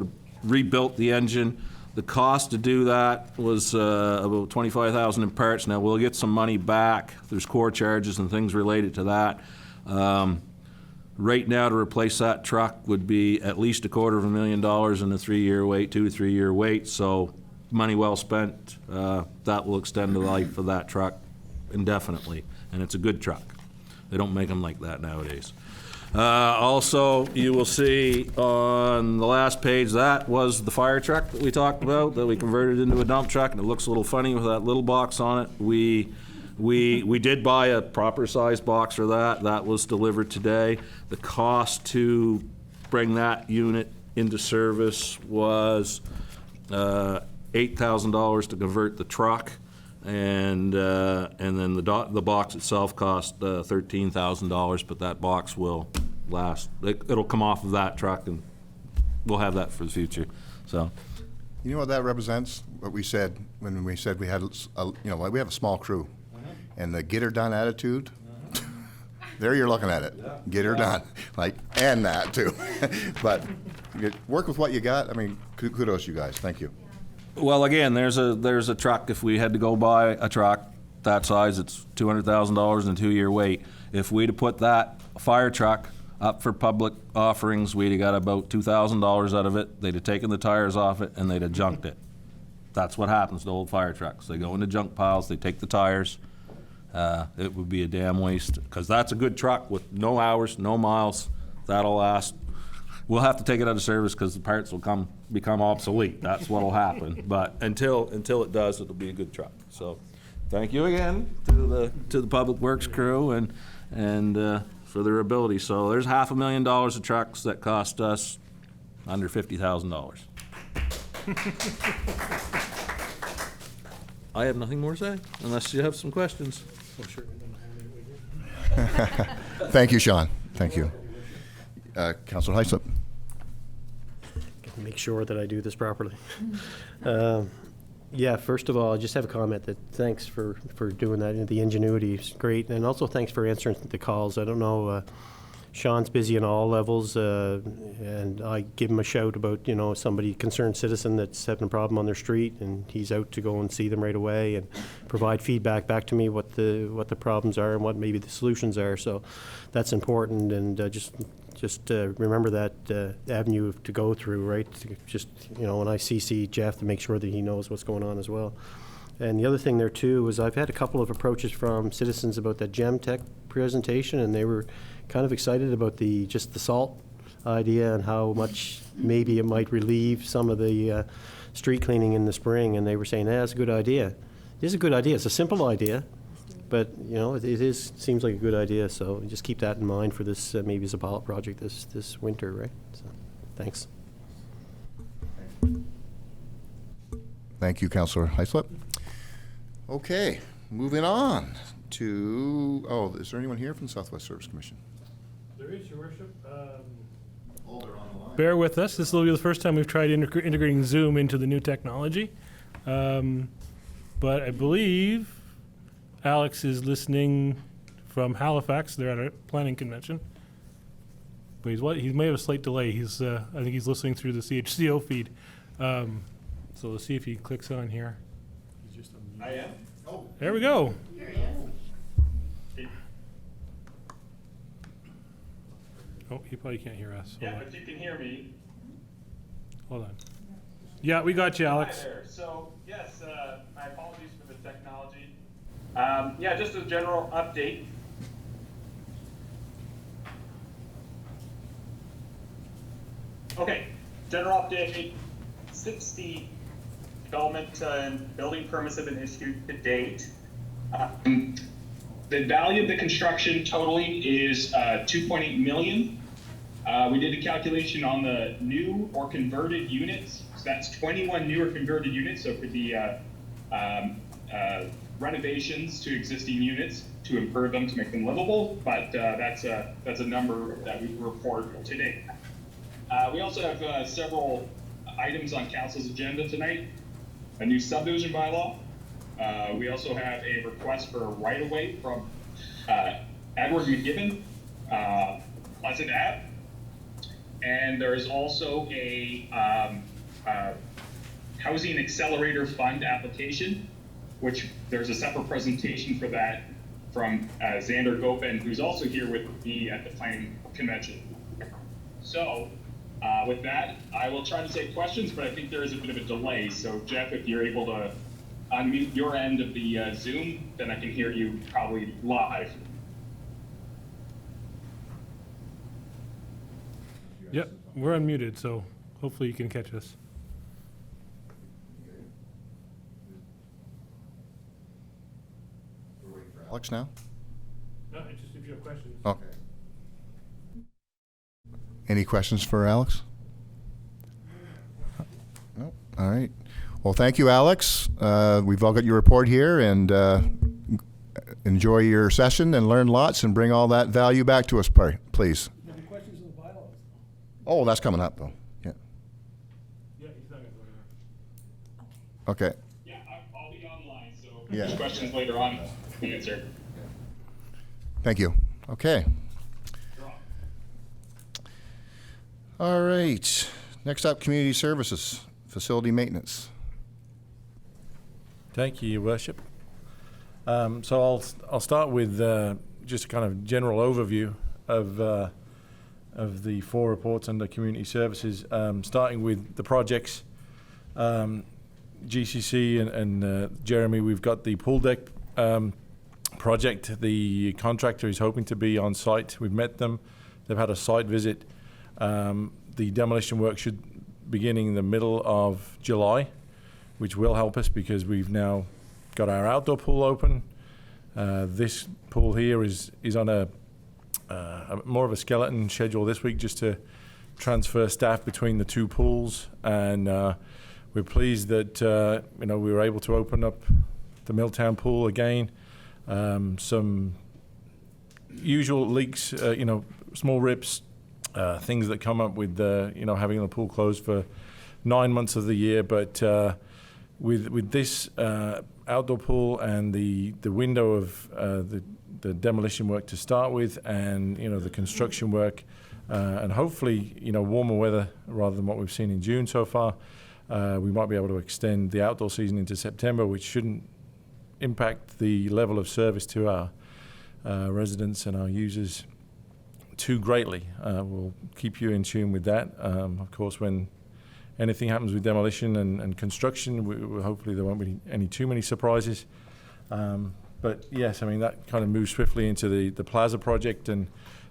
rebuilt the engine. The cost to do that was about $25,000 in parts. Now, we'll get some money back. There's core charges and things related to that. Right now, to replace that truck would be at least $250,000 in a 3-year wait, 2 to 3 year wait. So money well spent. That will extend the life of that truck indefinitely, and it's a good truck. They don't make them like that nowadays. Also, you will see on the last page, that was the fire truck that we talked about, that we converted into a dump truck, and it looks a little funny with that little box on it. We did buy a proper size box for that. That was delivered today. The cost to bring that unit into service was $8,000 to convert the truck, and then the box itself cost $13,000. But that box will last. It'll come off of that truck, and we'll have that for the future. So You know what that represents? What we said when we said we had, we have a small crew, and the get her done attitude. There you're looking at it. Get her done, and that too. But work with what you got. I mean, kudos, you guys. Thank you. Well, again, there's a truck. If we had to go buy a truck that size, it's $200,000 and a 2-year wait. If we'd have put that fire truck up for public offerings, we'd have got about $2,000 out of it. They'd have taken the tires off it and they'd have junked it. That's what happens to old fire trucks. They go into junk piles, they take the tires. It would be a damn waste, because that's a good truck with no hours, no miles. That'll last. We'll have to take it out of service because the parts will become obsolete. That's what'll happen. But until it does, it'll be a good truck. So, thank you again to the Public Works crew and for their ability. So there's $500,000 of trucks that cost us under $50,000. I have nothing more to say unless you have some questions. Thank you, Sean. Thank you. Councilor Hyslop. Make sure that I do this properly. Yeah, first of all, I just have a comment that thanks for doing that. The ingenuity is great. And also thanks for answering the calls. I don't know, Sean's busy on all levels, and I give him a shout about, somebody, concerned citizen that's having a problem on their street, and he's out to go and see them right away and provide feedback back to me what the problems are and what maybe the solutions are. So that's important, and just remember that avenue to go through, right? Just, when I CC Jeff, to make sure that he knows what's going on as well. And the other thing there too is I've had a couple of approaches from citizens about that GemTech presentation, and they were kind of excited about the salt idea and how much maybe it might relieve some of the street cleaning in the spring. And they were saying, that's a good idea. It is a good idea. It's a simple idea, but it seems like a good idea. So just keep that in mind for this maybe as a pilot project this winter, right? So thanks. Thank you, Councillor Hyslop. Okay, moving on to, is there anyone here from the Southwest Service Commission? There is, Your Worship. Bear with us. This will be the first time we've tried integrating Zoom into the new technology. But I believe Alex is listening from Halifax. They're at a planning convention. But he may have a slight delay. I think he's listening through the CHCO feed. So let's see if he clicks on here. I am. Oh, there we go. Here he is. Oh, he probably can't hear us. Yeah, but you can hear me. Hold on. Yeah, we got you, Alex. Hi there. So, yes, my apologies for the technology. Just a general update. Okay, general update. 60 development and building permits have been issued to date. The value of the construction totally is $2.8 million. We did a calculation on the new or converted units. So that's 21 new or converted units. So it could be renovations to existing units to improve them, to make them livable. But that's a number that we report today. We also have several items on council's agenda tonight. A new subdivision bylaw. We also have a request for a right-of-way from Edward McGibbon, Pleasant Ave. And there is also a Housing Accelerator Fund application, which there's a separate presentation for that from Xander Gopin, who's also here with me at the planning convention. So with that, I will try to take questions, but I think there is a bit of a delay. So Jeff, if you're able to unmute your end of the Zoom, then I can hear you probably live. Yep, we're unmuted, so hopefully you can catch us. Alex now? No, it's just if you have questions. Okay. Any questions for Alex? No? All right. Well, thank you, Alex. We've all got your report here, and enjoy your session and learn lots and bring all that value back to us, please. Any questions on the bylaws? Oh, that's coming up, though. Yeah. Yeah, he's not going to go Okay. Yeah, I'll be online, so if Yeah. there's questions later on, I'll answer. Thank you. Okay. All right. Next up, community services, facility maintenance. Thank you, Your Worship. So I'll start with just a kind of general overview of the 4 reports under community services, starting with the projects. GCC and Jeremy, we've got the pool deck project. The contractor is hoping to be on site. We've met them. They've had a site visit. The demolition work should begin in the middle of July, which will help us because we've now got our outdoor pool open. This pool here is on a more of a skeleton schedule this week, just to transfer staff between the 2 pools, and we're pleased that we were able to open up the Milltown pool again. Some usual leaks, small rips, things that come up with having the pool closed for 9 months of the year, but with this outdoor pool and the window of the demolition work to start with, and the construction work, and hopefully warmer weather rather than what we've seen in June so far, we might be able to extend the outdoor season into September, which shouldn't impact the level of service to our residents and our users too greatly. We'll keep you in tune with that. Of course, when anything happens with demolition and construction, hopefully there won't be any too many surprises. But yes, I mean, that kind of moves swiftly into the Plaza project, and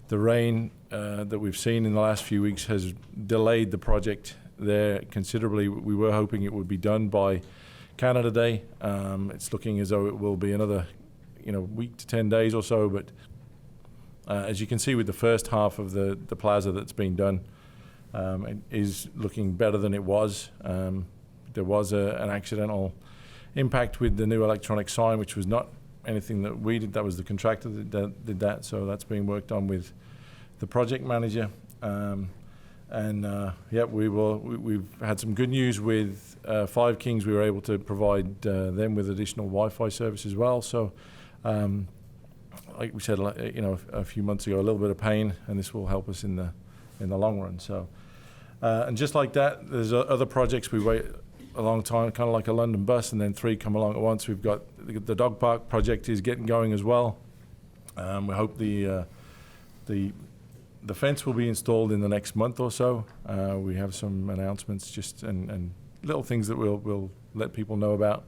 the rain that we've seen in the last few weeks has delayed the project there considerably. We were hoping it would be done by Canada Day. It's looking as though it will be another week to 10 days or so, but as you can see with the first half of the Plaza that's been done, it is looking better than it was. There was an accidental impact with the new electronic sign, which was not anything that we did. That was the contractor that did that. So that's being worked on with the project manager. We've had some good news with 5 Kings. We were able to provide them with additional Wi-Fi service as well. So, like we said, a few months ago, a little bit of pain, and this will help us in the long run. So, and just like that, there's other projects we wait a long time, kind of like a London bus, and then 3 come along at once. We've got the dog park project is getting going as well. We hope the fence will be installed in the next month or so. We have some announcements and little things that we'll let people know about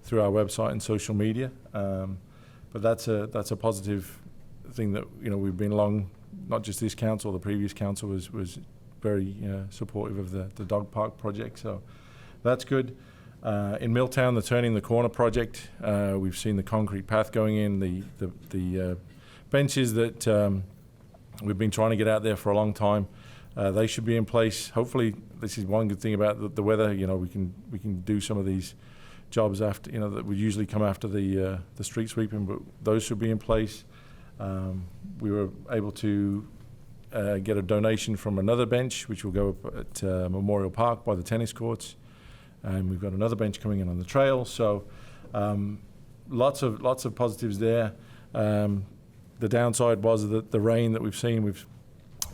through our website and social media. But that's a positive thing that we've been along. Not just this council, the previous council was very supportive of the dog park project. So that's good. In Milltown, the Turning the Corner project, we've seen the concrete path going in, the benches that we've been trying to get out there for a long time. They should be in place. Hopefully, this is one good thing about the weather. We can do some of these jobs after that would usually come after the street sweeping, but those should be in place. We were able to get a donation from another bench, which will go up at Memorial Park by the tennis courts, and we've got another bench coming in on the trail. So lots of positives there. The downside was that the rain that we've seen.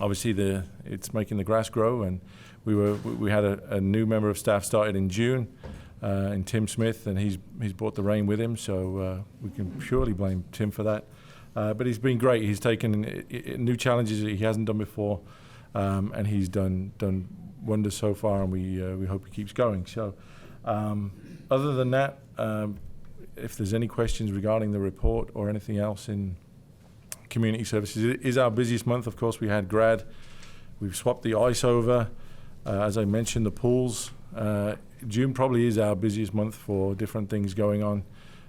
Obviously it's making the grass grow, and we had a new member of staff started in June, in Tim Smith, and he's brought the rain with him. So we can purely blame Tim for that. But he's been great. He's taken new challenges that he hasn't done before, and he's done wonders so far, and we hope he keeps going. So other than that, if there's any questions regarding the report or anything else in community services, it is our busiest month. Of course, we had grad. We've swapped the ice over. As I mentioned, the pools. June probably is our busiest month for different things going on.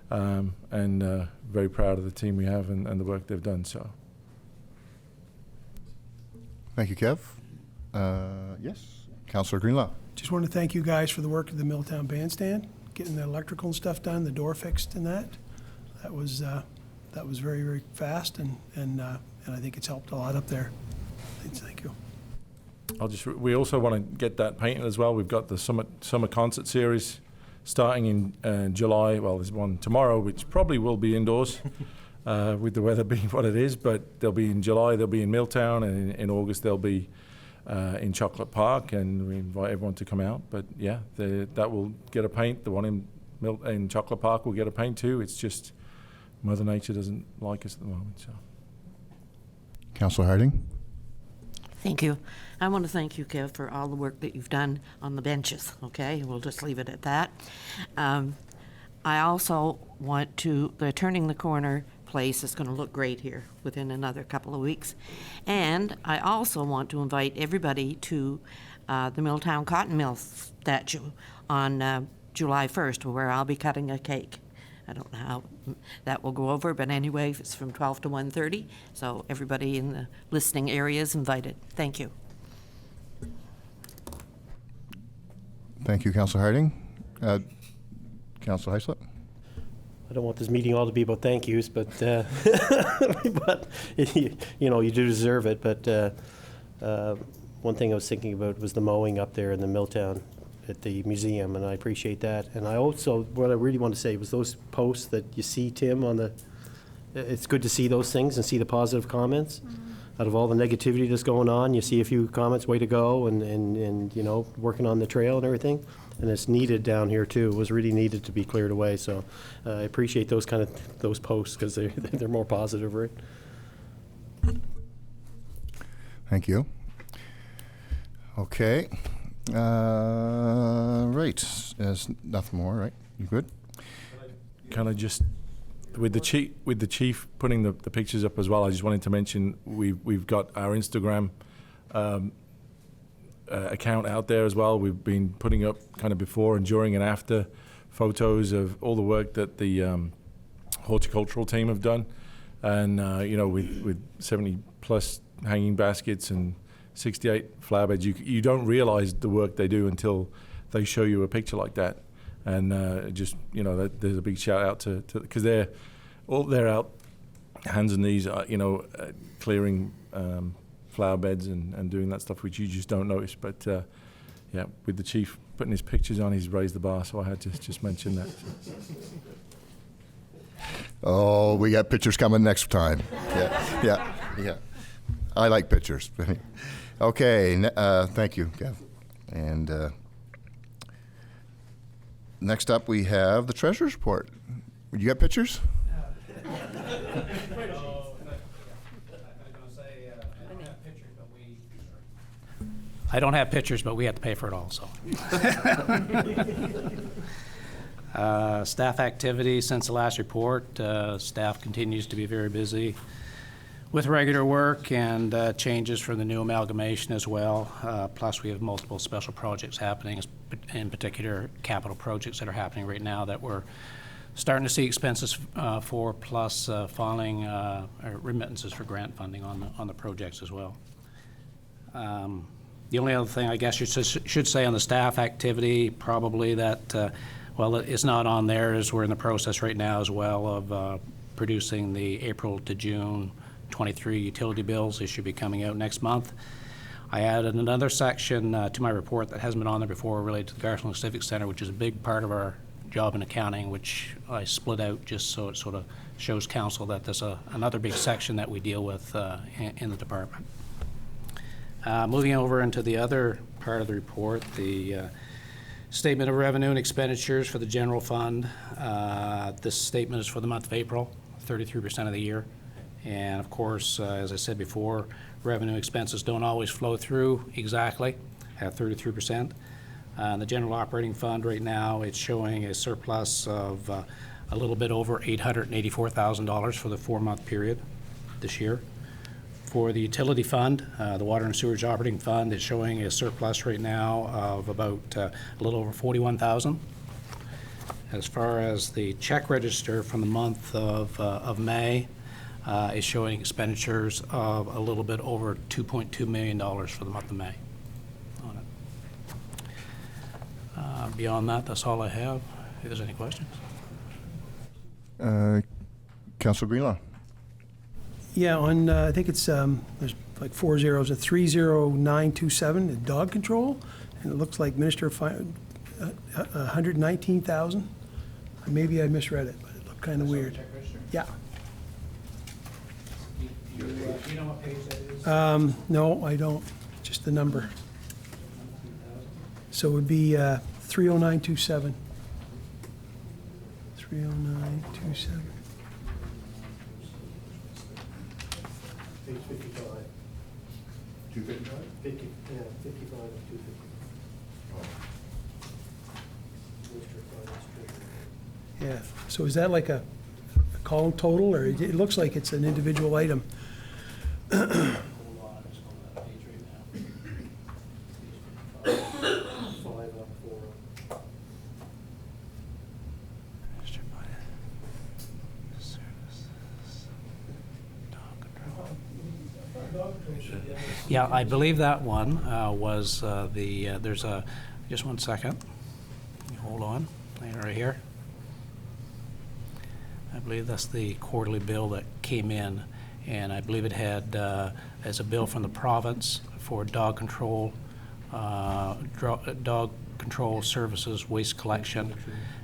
And very proud of the team we have and the work they've done. So, thank you, Kev. Yes, Councillor Greenlaw. Just want to thank you guys for the work of the Milltown Bandstand, getting the electrical and stuff done, the door fixed, and that was very, very fast, and I think it's helped a lot up there. Thank you. We also want to get that painted as well. We've got the summer concert series starting in July. Well, there's one tomorrow, which probably will be indoors with the weather being what it is, but they'll be in July, they'll be in Milltown, and in August they'll be in Chocolate Park, and we invite everyone to come out. But yeah, that will get a paint. The one in Chocolate Park will get a paint too. It's just Mother Nature doesn't like us at the moment. So. Councillor Harding. Thank you. I want to thank you, Kev, for all the work that you've done on the benches, okay? We'll just leave it at that. I also want to, the Turning the Corner place is going to look great here within another couple of weeks. And I also want to invite everybody to the Milltown Cotton Mill statue on July 1st, where I'll be cutting a cake. I don't know how that will go over, but anyway, it's from 12 to 1:30, so everybody in the listening area is invited. Thank you. Thank you, Councillor Harding. Councillor Heislip. I don't want this meeting all to be about thank yous, but but you know, you do deserve it. But one thing I was thinking about was the mowing up there in the Milltown at the museum, and I appreciate that. And I also, what I really want to say was those posts that you see, Tim, on the, it's good to see those things and see the positive comments. Out of all the negativity that's going on, you see a few comments, way to go, and you know, working on the trail and everything. And it's needed down here too. It was really needed to be cleared away. So I appreciate those those posts because they're more positive, right? Thank you. Okay. Right. There's nothing more, right? You good? Kind of just with the chief putting the pictures up as well. I just wanted to mention we've got our Instagram account out there as well. We've been putting up kind of before and during and after photos of all the work that the horticultural team have done, and you know, with 70 plus hanging baskets and 68 flower beds, you don't realize the work they do until they show you a picture like that. And just, you know, there's a big shout out to because they're out hands and knees, you know, clearing flower beds and doing that stuff which you just don't notice. But yeah, with the chief putting his pictures on, he's raised the bar, so I had to just mention that. Oh, we got pictures coming next time. Yeah. I like pictures. Okay, thank you, Kev. And next up, we have the treasurer's report. You got pictures? I don't have pictures, but we have to pay for it all, so. Staff activity since the last report. Staff continues to be very busy with regular work and changes for the new amalgamation as well. Plus, we have multiple special projects happening, in particular capital projects that are happening right now that we're starting to see expenses for, plus filing remittances for grant funding on the projects as well. The only other thing I guess you should say on the staff activity, probably that, well, it's not on there, is we're in the process right now as well of producing the April to June 23 utility bills. They should be coming out next month. I added another section to my report that hasn't been on there before related to the Garfield Civic Center, which is a big part of our job in accounting, which I split out just so it sort of shows council that there's another big section that we deal with in the department. Moving over into the other part of the report, the statement of revenue and expenditures for the general fund. This statement is for the month of April, 33% of the year. And of course, as I said before, revenue expenses don't always flow through exactly at 33%. The general operating fund right now, it's showing a surplus of a little bit over $884,000 for the 4-month period this year. For the utility fund, the water and sewage operating fund is showing a surplus right now of about a little over $41,000. As far as the check register from the month of May, is showing expenditures of a little bit over $2.2 million for the month of May on it. Beyond that, that's all I have. If there's any questions. Councilor Greenlaw. Yeah, on, I think it's, there's like 4 zeros, a 30927, the dog control, and it looks like 119,000? Maybe I misread it, but it looked kind of weird. Yeah. Do you know what page that is? No, I don't, just the number. So it would be 30927. 30927. Page 55. 255? 50, yeah, 55 and 250. Yeah, so is that like a column total, or it looks like it's an individual item? Hold on, I'm just going to that page right now. Page 55. Yeah, I believe that one was there's a, just one second. Hold on, right here. I believe that's the quarterly bill that came in, and I believe it had, as a bill from the province for dog control, dog control services, waste collection,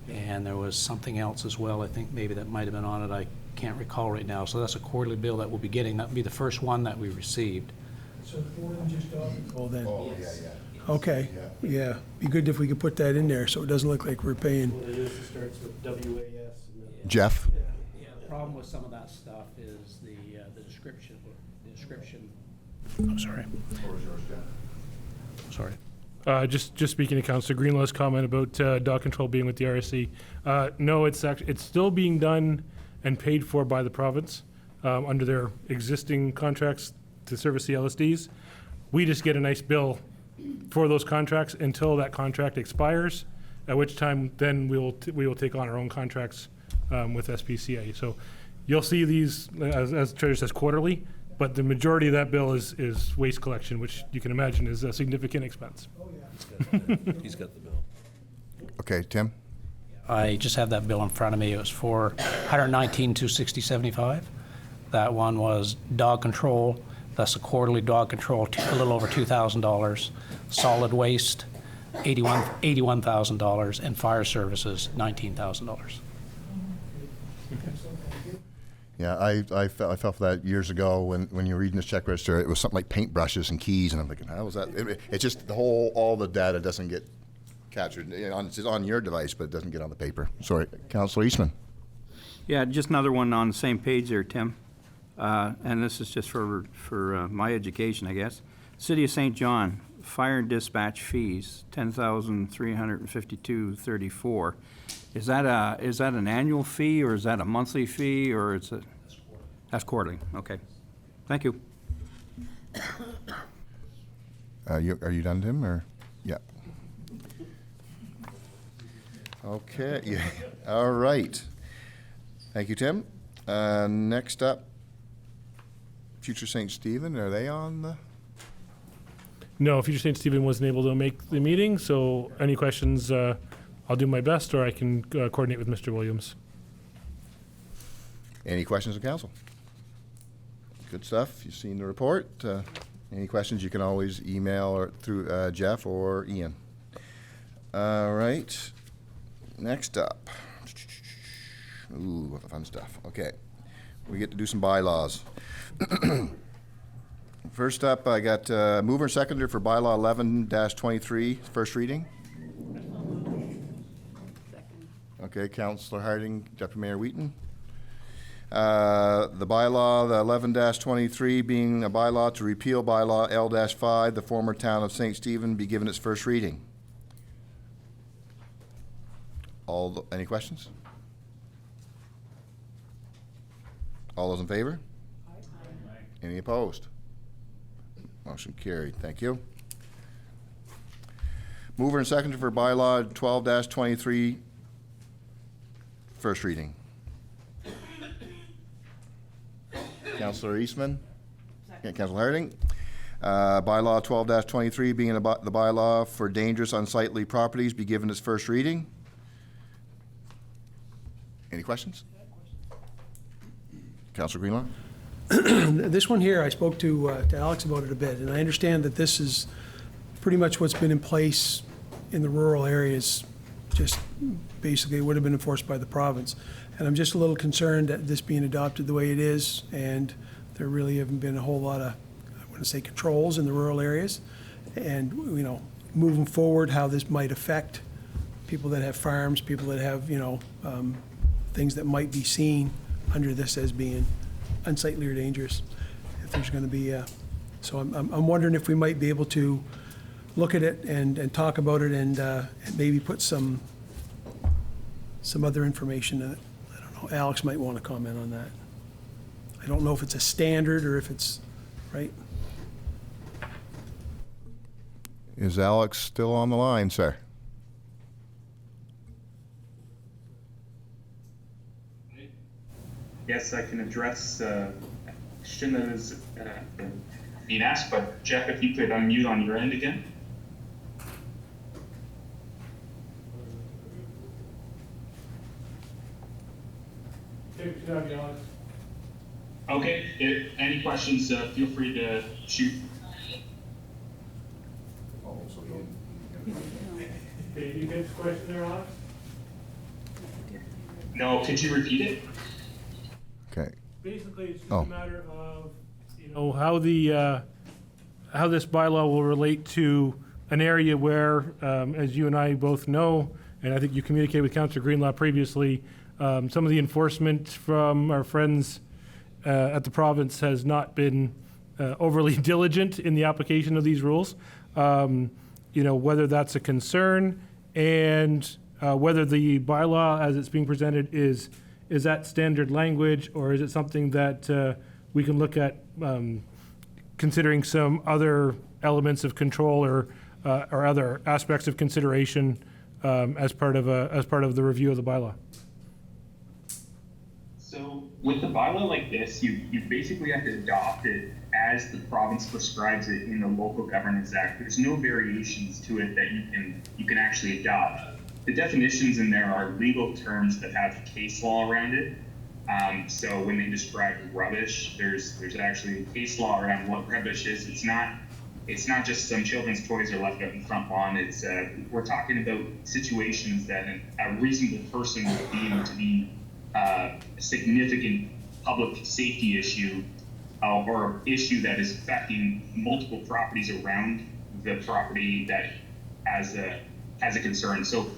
and there was something else as well. I think maybe that might have been on it. I can't recall right now. So that's a quarterly bill that we'll be getting. That would be the first one that we received. So more than just dog control then? Oh, yeah. Okay, yeah. Be good if we could put that in there so it doesn't look like we're paying. What it is, it starts with WAS. Jeff? Yeah, the problem with some of that stuff is the description. I'm sorry. Sorry. Just speaking to Councillor Greenlaw's comment about dog control being with the RSC. No, it's still being done and paid for by the province under their existing contracts to service the LSDs. We just get a nice bill for those contracts until that contract expires, at which time then we will take on our own contracts with SPCA. So you'll see these, as Treasurer says, quarterly, but the majority of that bill is waste collection, which you can imagine is a significant expense. He's got the bill. Okay, Tim? I just have that bill in front of me. It was for $119,260.75. That one was dog control. That's a quarterly dog control, a little over $2,000. Solid waste, $81,000, and fire services, $19,000. Yeah, I fell for that years ago when you were reading this check register. It was something like paintbrushes and keys, and I'm thinking, how was that? It's just all the data doesn't get captured. It's on your device, but it doesn't get on the paper. Sorry, Councillor Eastman. Yeah, just another one on the same page there, Tim. And this is just for my education, I guess. City of St. John, fire and dispatch fees, $10,352.34. Is that an annual fee, or is that a monthly fee, or it's a? That's quarterly. Okay, thank you. Are you done, Tim? Or yeah. Okay. Yeah. All right. Thank you, Tim. Next up, Future St. Stephen. Are they on the? No, Future St. Stephen wasn't able to make the meeting, so any questions, I'll do my best, or I can coordinate with Mr. Williams. Any questions of council? Good stuff. You've seen the report. Any questions, you can always email or through Jeff or Ian. All right. Next up. Ooh, what fun stuff. Okay. We get to do some bylaws. First up, I got mover and seconder for bylaw 11-23, first reading. Okay, Councillor Harding, Deputy Mayor Wheaton. The bylaw, the 11-23, being a bylaw to repeal bylaw L-5, the former town of St. Stephen, be given its first reading. Any questions? All those in favor? Aye. Any opposed? Motion carried. Thank you. Mover and seconder for bylaw 12-23, first reading. Councillor Eastman. Councillor Harding. Bylaw 12-23 being the bylaw for dangerous unsightly properties be given its first reading. Any questions? Councillor Greenlaw. This one here, I spoke to Alex about it a bit, and I understand that this is pretty much what's been in place in the rural areas just basically would have been enforced by the province. And I'm just a little concerned that this being adopted the way it is, and there really haven't been a whole lot of, I want to say, controls in the rural areas. And, you know, moving forward, how this might affect people that have farms, people that have, you know, things that might be seen under this as being unsightly or dangerous. If there's going to be so I'm wondering if we might be able to look at it and talk about it and maybe put some other information in it. I don't know. Alex might want to comment on that. I don't know if it's a standard or if it's, right? Is Alex still on the line, sir? Yes, I can address a question that is being asked, but Jeff, if you could unmute on your end again. Okay, if any questions, feel free to shoot. Did you get the question there, Alex? No, could you repeat it? Okay. Basically, it's just a matter of, you know, how the, how this bylaw will relate to an area where, as you and I both know, and I think you communicated with Councillor Greenlaw previously, some of the enforcement from our friends at the province has not been overly diligent in the application of these rules. You know, whether that's a concern and whether the bylaw as it's being presented is that standard language, or is it something that we can look at considering some other elements of control or other aspects of consideration as part of the review of the bylaw? So with the bylaw like this, you basically have to adopt it as the province prescribes it in the Local Governance Act. There's no variations to it that you can actually adopt. The definitions in there are legal terms that have case law around it. So when they describe rubbish, there's actually case law around what rubbish is. It's not just some children's toys are left out in the front lawn. It's we're talking about situations that a reasonable person would deem to be a significant public safety issue or issue that is affecting multiple properties around the property that has a concern. So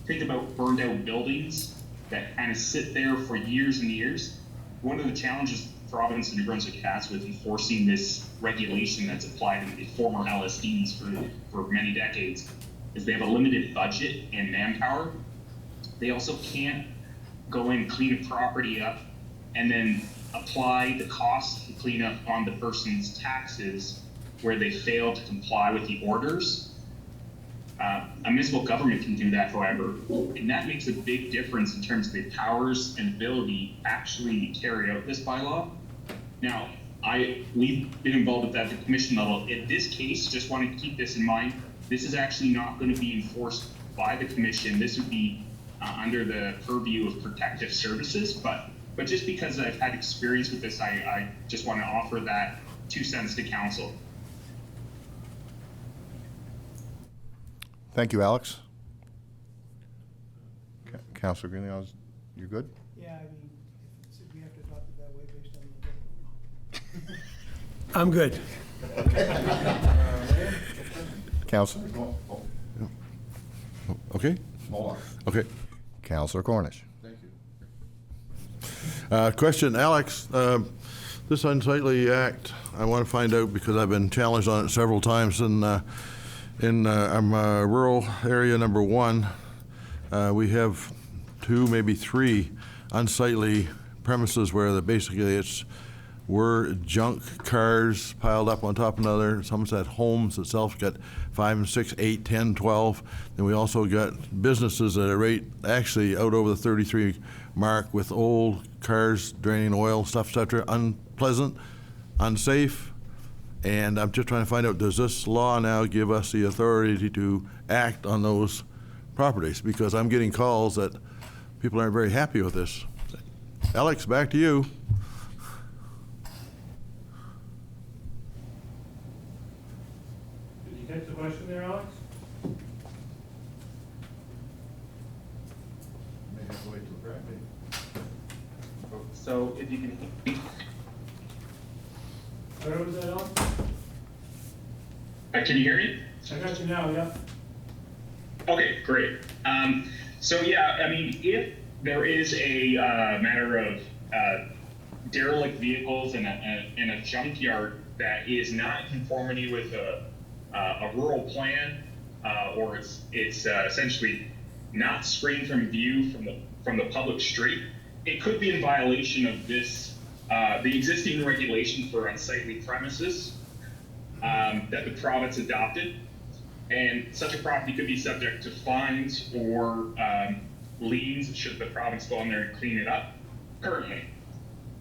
think about burned out buildings that kind of sit there for years and years. One of the challenges the province of New Brunswick has with enforcing this regulation that's applied in the former LSDs for many decades is they have a limited budget and manpower. They also can't go in, clean a property up, and then apply the cost to clean up on the person's taxes where they fail to comply with the orders. A municipal government can do that, however, and that makes a big difference in terms of the powers and ability to actually carry out this bylaw. Now, we've been involved with that at the commission level. In this case, just wanted to keep this in mind, this is actually not going to be enforced by the commission. This would be under the purview of protective services, but just because I've had experience with this, I just want to offer that 2 cents to council. Thank you, Alex. Councillor Greenley, you're good? Yeah, I mean, we have to adopt it that way based on the I'm good. Councillor? Okay. Okay. Councillor Cornish. Thank you. Question, Alex, this unsightly act, I want to find out because I've been challenged on it several times in rural area number 1. We have 2, maybe 3 unsightly premises where basically were junk cars piled up on top of another. Some said homes itself got 5 and 6, 8, 10, 12. Then we also got businesses at a rate actually out over the 33 mark with old cars draining oil, stuff, etc. Unpleasant, unsafe. And I'm just trying to find out, does this law now give us the authority to act on those properties? Because I'm getting calls that people aren't very happy with this. Alex, back to you. Did you catch the question there, Alex? So if you can. Was that on? Can you hear me? I got you now, yeah. Okay, great. So yeah, I mean, if there is a matter of derelict vehicles in a junkyard that is not in conformity with a rural plan, or it's essentially not screened from view from the public street, it could be in violation of this the existing regulation for unsightly premises that the province adopted. And such a property could be subject to fines or liens should the province go in there and clean it up. Currently,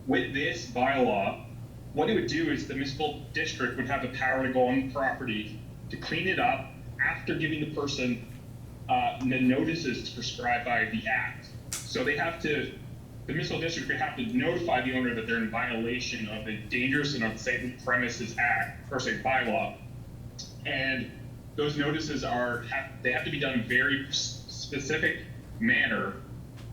with this bylaw, what it would do is the municipal district would have the power to go on the property to clean it up after giving the person the notices prescribed by the act. So they have to, the municipal district would have to notify the owner that they're in violation of the Dangerous and Unsightly Premises Act, per se bylaw. And those notices they have to be done in a very specific manner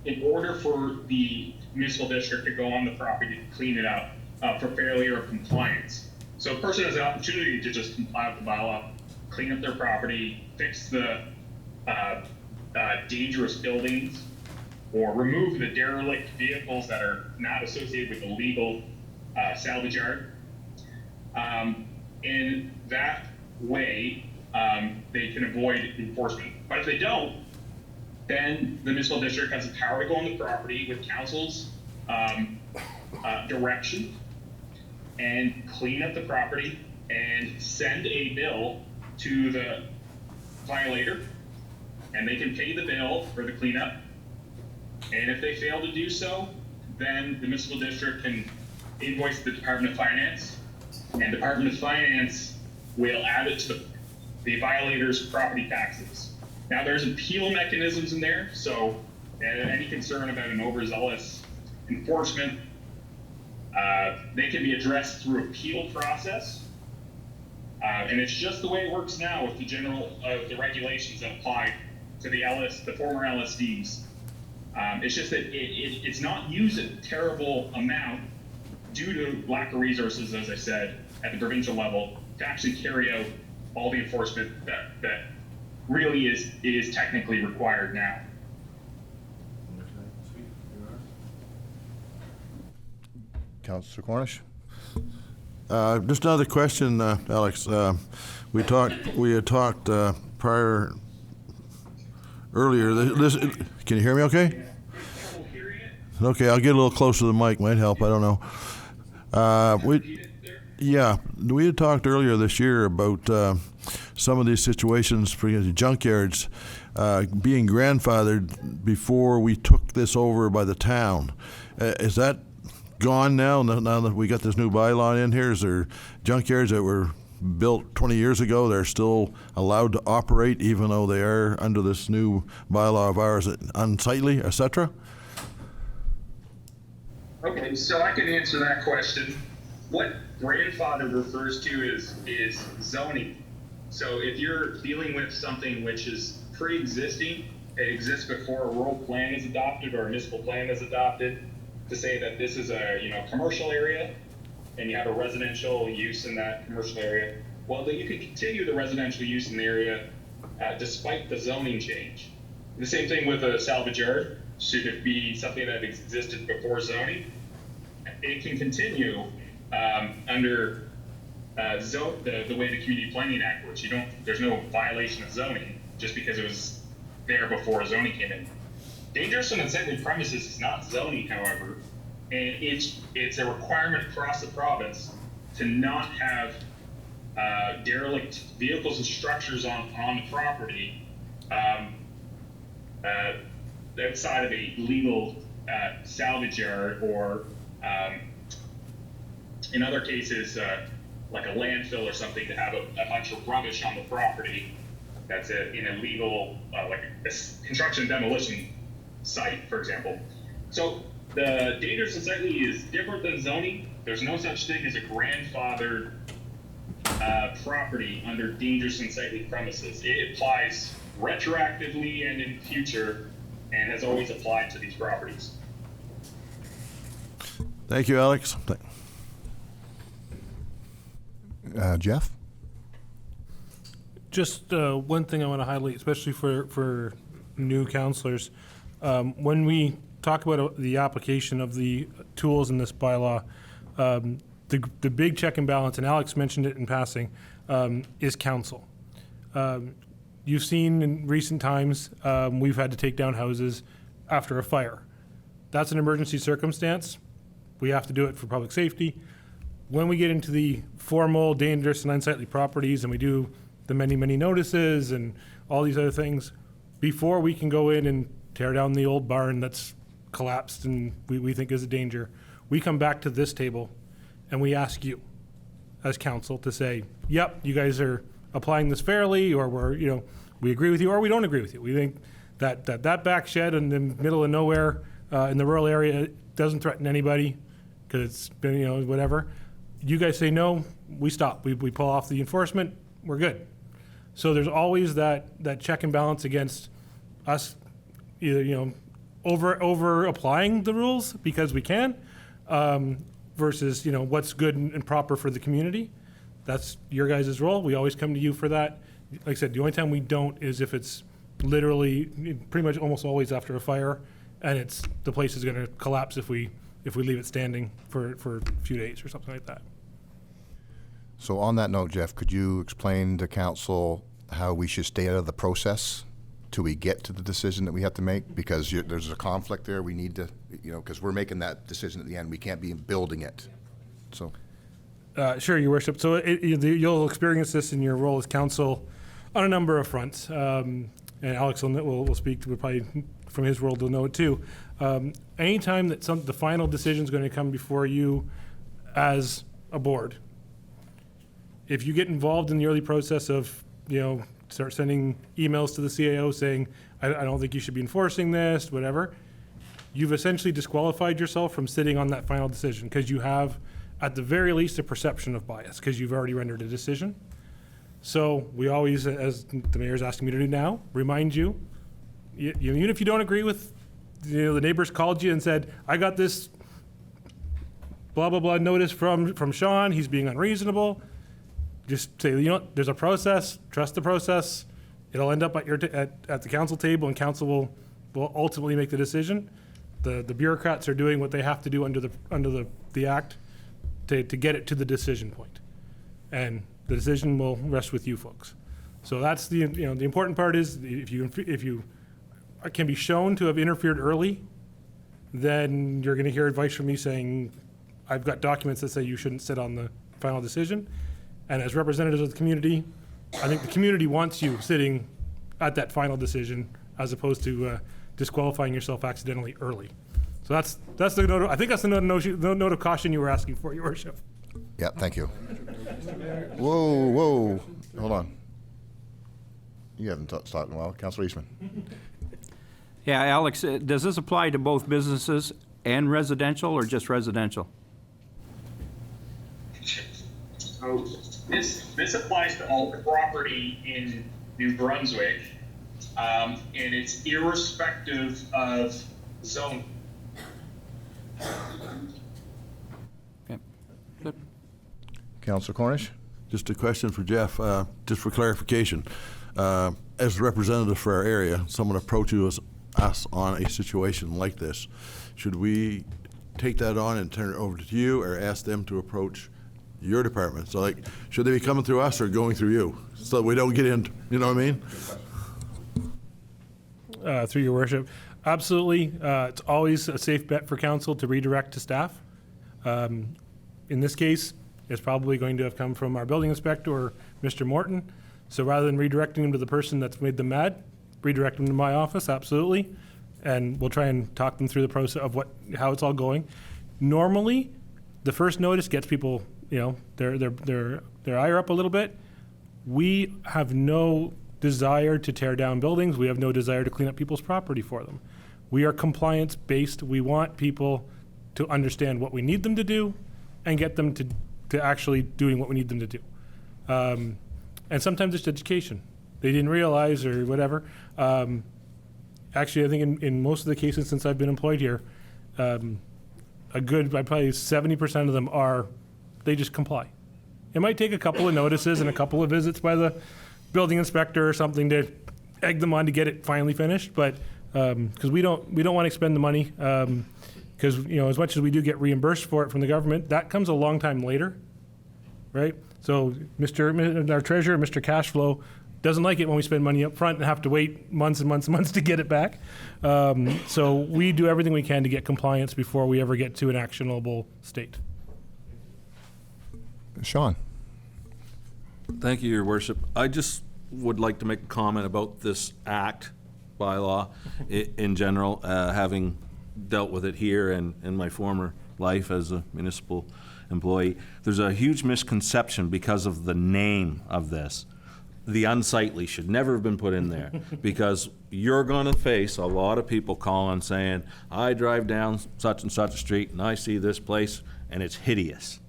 in order for the municipal district to go on the property to clean it up for failure of compliance. So a person has an opportunity to just comply with the bylaw, clean up their property, fix the dangerous buildings, or remove the derelict vehicles that are not associated with the legal salvage yard. In that way, they can avoid enforcement. But if they don't, then the municipal district has the power to go on the property with council's direction and clean up the property and send a bill to the violator, and they can pay the bill for the cleanup. And if they fail to do so, then the municipal district can invoice the Department of Finance, and Department of Finance will add it to the violator's property taxes. Now, there's appeal mechanisms in there, so any concern about an overzealous enforcement, they can be addressed through appeal process. And it's just the way it works now with the regulations that apply to the former LSDs. It's just that it's not used at a terrible amount due to lack of resources, as I said, at the provincial level to actually carry out all the enforcement that really is technically required now. Councillor Cornish? Just another question, Alex. We had talked prior earlier. Can you hear me okay? Okay, I'll get a little closer to the mic. Might help. I don't know. We had talked earlier this year about some of these situations for the junkyards being grandfathered before we took this over by the town. Is that gone now that we got this new bylaw in here? Is there junkyards that were built 20 years ago, they're still allowed to operate even though they are under this new bylaw of ours, unsightly, etc.? Okay, so I can answer that question. What grandfather refers to is zoning. So if you're dealing with something which is pre-existing, it exists before a rural plan is adopted or a municipal plan is adopted, to say that this is a commercial area and you have a residential use in that commercial area, well, then you can continue the residential use in the area despite the zoning change. The same thing with a salvage yard. Should it be something that existed before zoning, it can continue under the way the Community Planning Act works. There's no violation of zoning just because it was there before zoning came in. Dangerous and unsightly premises is not zoning, however, and it's a requirement across the province to not have derelict vehicles and structures on the property outside of a legal salvage yard, or in other cases, like a landfill or something, to have a bunch of rubbish on the property that's in a legal, like a construction demolition site, for example. So the dangerous and unsightly is different than zoning. There's no such thing as a grandfathered property under dangerous and unsightly premises. It applies retroactively and in future and has always applied to these properties. Thank you, Alex. Jeff? Just one thing I want to highlight, especially for new counselors. When we talk about the application of the tools in this bylaw, the big check and balance, and Alex mentioned it in passing, is council. You've seen in recent times, we've had to take down houses after a fire. That's an emergency circumstance. We have to do it for public safety. When we get into the formal, dangerous, and unsightly properties, and we do the many, many notices and all these other things, before we can go in and tear down the old barn that's collapsed and we think is a danger, we come back to this table and we ask you as council to say, yep, you guys are applying this fairly, or we agree with you, or we don't agree with you. We think that back shed in the middle of nowhere in the rural area doesn't threaten anybody because it's been, whatever. You guys say no, we stop. We pull off the enforcement, we're good. So there's always that check and balance against us either, over applying the rules because we can, versus, what's good and proper for the community. That's your guys' role. We always come to you for that. Like I said, the only time we don't is if it's literally pretty much almost always after a fire and the place is going to collapse if we leave it standing for a few days or something like that. So on that note, Jeff, could you explain to council how we should stay out of the process till we get to the decision that we have to make? Because there's a conflict there. We need to, because we're making that decision at the end. We can't be building it. So. Sure, Your Worship. So you'll experience this in your role as council on a number of fronts. And Alex will speak to it probably from his role to know it too. Anytime that the final decision is going to come before you as a board, if you get involved in the early process of, start sending emails to the CAO saying, I don't think you should be enforcing this, whatever, you've essentially disqualified yourself from sitting on that final decision because you have, at the very least, a perception of bias because you've already rendered a decision. So we always, as the mayor's asking me to do now, remind you, even if you don't agree with, the neighbors called you and said, I got this blah, blah, blah notice from Sean, he's being unreasonable. Just say, there's a process, trust the process. It'll end up at the council table and council will ultimately make the decision. The bureaucrats are doing what they have to do under the act to get it to the decision point. And the decision will rest with you folks. So that's the important part is if you can be shown to have interfered early, then you're going to hear advice from me saying, I've got documents that say you shouldn't sit on the final decision. And as representatives of the community, I think the community wants you sitting at that final decision as opposed to disqualifying yourself accidentally early. So that's the note. I think that's the note of caution you were asking for, Your Worship. Yeah, thank you. Whoa, hold on. You haven't talked in a while, Councilor Eastman. Yeah, Alex, does this apply to both businesses and residential or just residential? So this applies to all property in New Brunswick, and it's irrespective of zone. Okay. Good. Councilor Cornish? Just a question for Jeff, just for clarification. As a representative for our area, someone approaches us on a situation like this. Should we take that on and turn it over to you or ask them to approach your department? So should they be coming through us or going through you? So we don't get into, you know what I mean? Through Your Worship. Absolutely. It's always a safe bet for council to redirect to staff. In this case, it's probably going to have come from our building inspector or Mr. Morton. So rather than redirecting them to the person that's made them mad, redirect them to my office, absolutely. And we'll try and talk them through the process of how it's all going. Normally, the first notice gets people, their ire up a little bit. We have no desire to tear down buildings. We have no desire to clean up people's property for them. We are compliance-based. We want people to understand what we need them to do and get them to actually doing what we need them to do. And sometimes it's education. They didn't realize or whatever. And actually, I think in most of the cases since I've been employed here, probably 70% of them they just comply. It might take a couple of notices and a couple of visits by the building inspector or something to egg them on to get it finally finished, but because we don't want to expend the money, because as much as we do get reimbursed for it from the government, that comes a long time later, right? So our treasurer, Mr. Cashflow, doesn't like it when we spend money up front and have to wait months and months and months to get it back. So we do everything we can to get compliance before we ever get to an actionable state. Sean. Thank you, Your Worship. I just would like to make a comment about this act bylaw in general, having dealt with it here and in my former life as a municipal employee. There's a huge misconception because of the name of this. The unsightly should never have been put in there because you're going to face a lot of people calling saying, I drive down such and such a street and I see this place and it's hideous.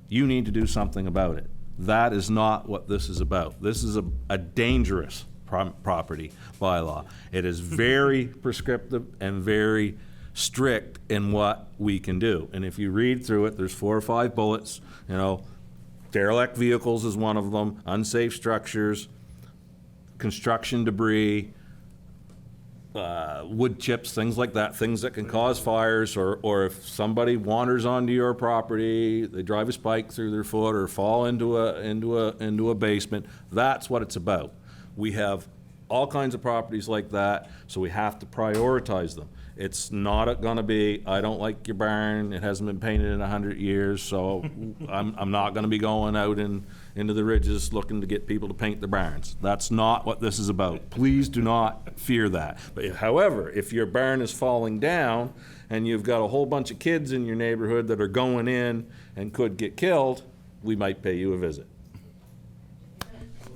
You need to do something about it. That is not what this is about. This is a dangerous property bylaw. It is very prescriptive and very strict in what we can do. And if you read through it, there's 4 or 5 bullets, derelict vehicles is one of them, unsafe structures, construction debris, wood chips, things like that, things that can cause fires, or if somebody wanders onto your property, they drive a spike through their foot or fall into a basement, that's what it's about. We have all kinds of properties like that, so we have to prioritize them. It's not gonna be, I don't like your barn, it hasn't been painted in 100 years, so I'm not gonna be going out into the ridges looking to get people to paint their barns. That's not what this is about. Please do not fear that. But however, if your barn is falling down and you've got a whole bunch of kids in your neighborhood that are going in and could get killed, we might pay you a visit.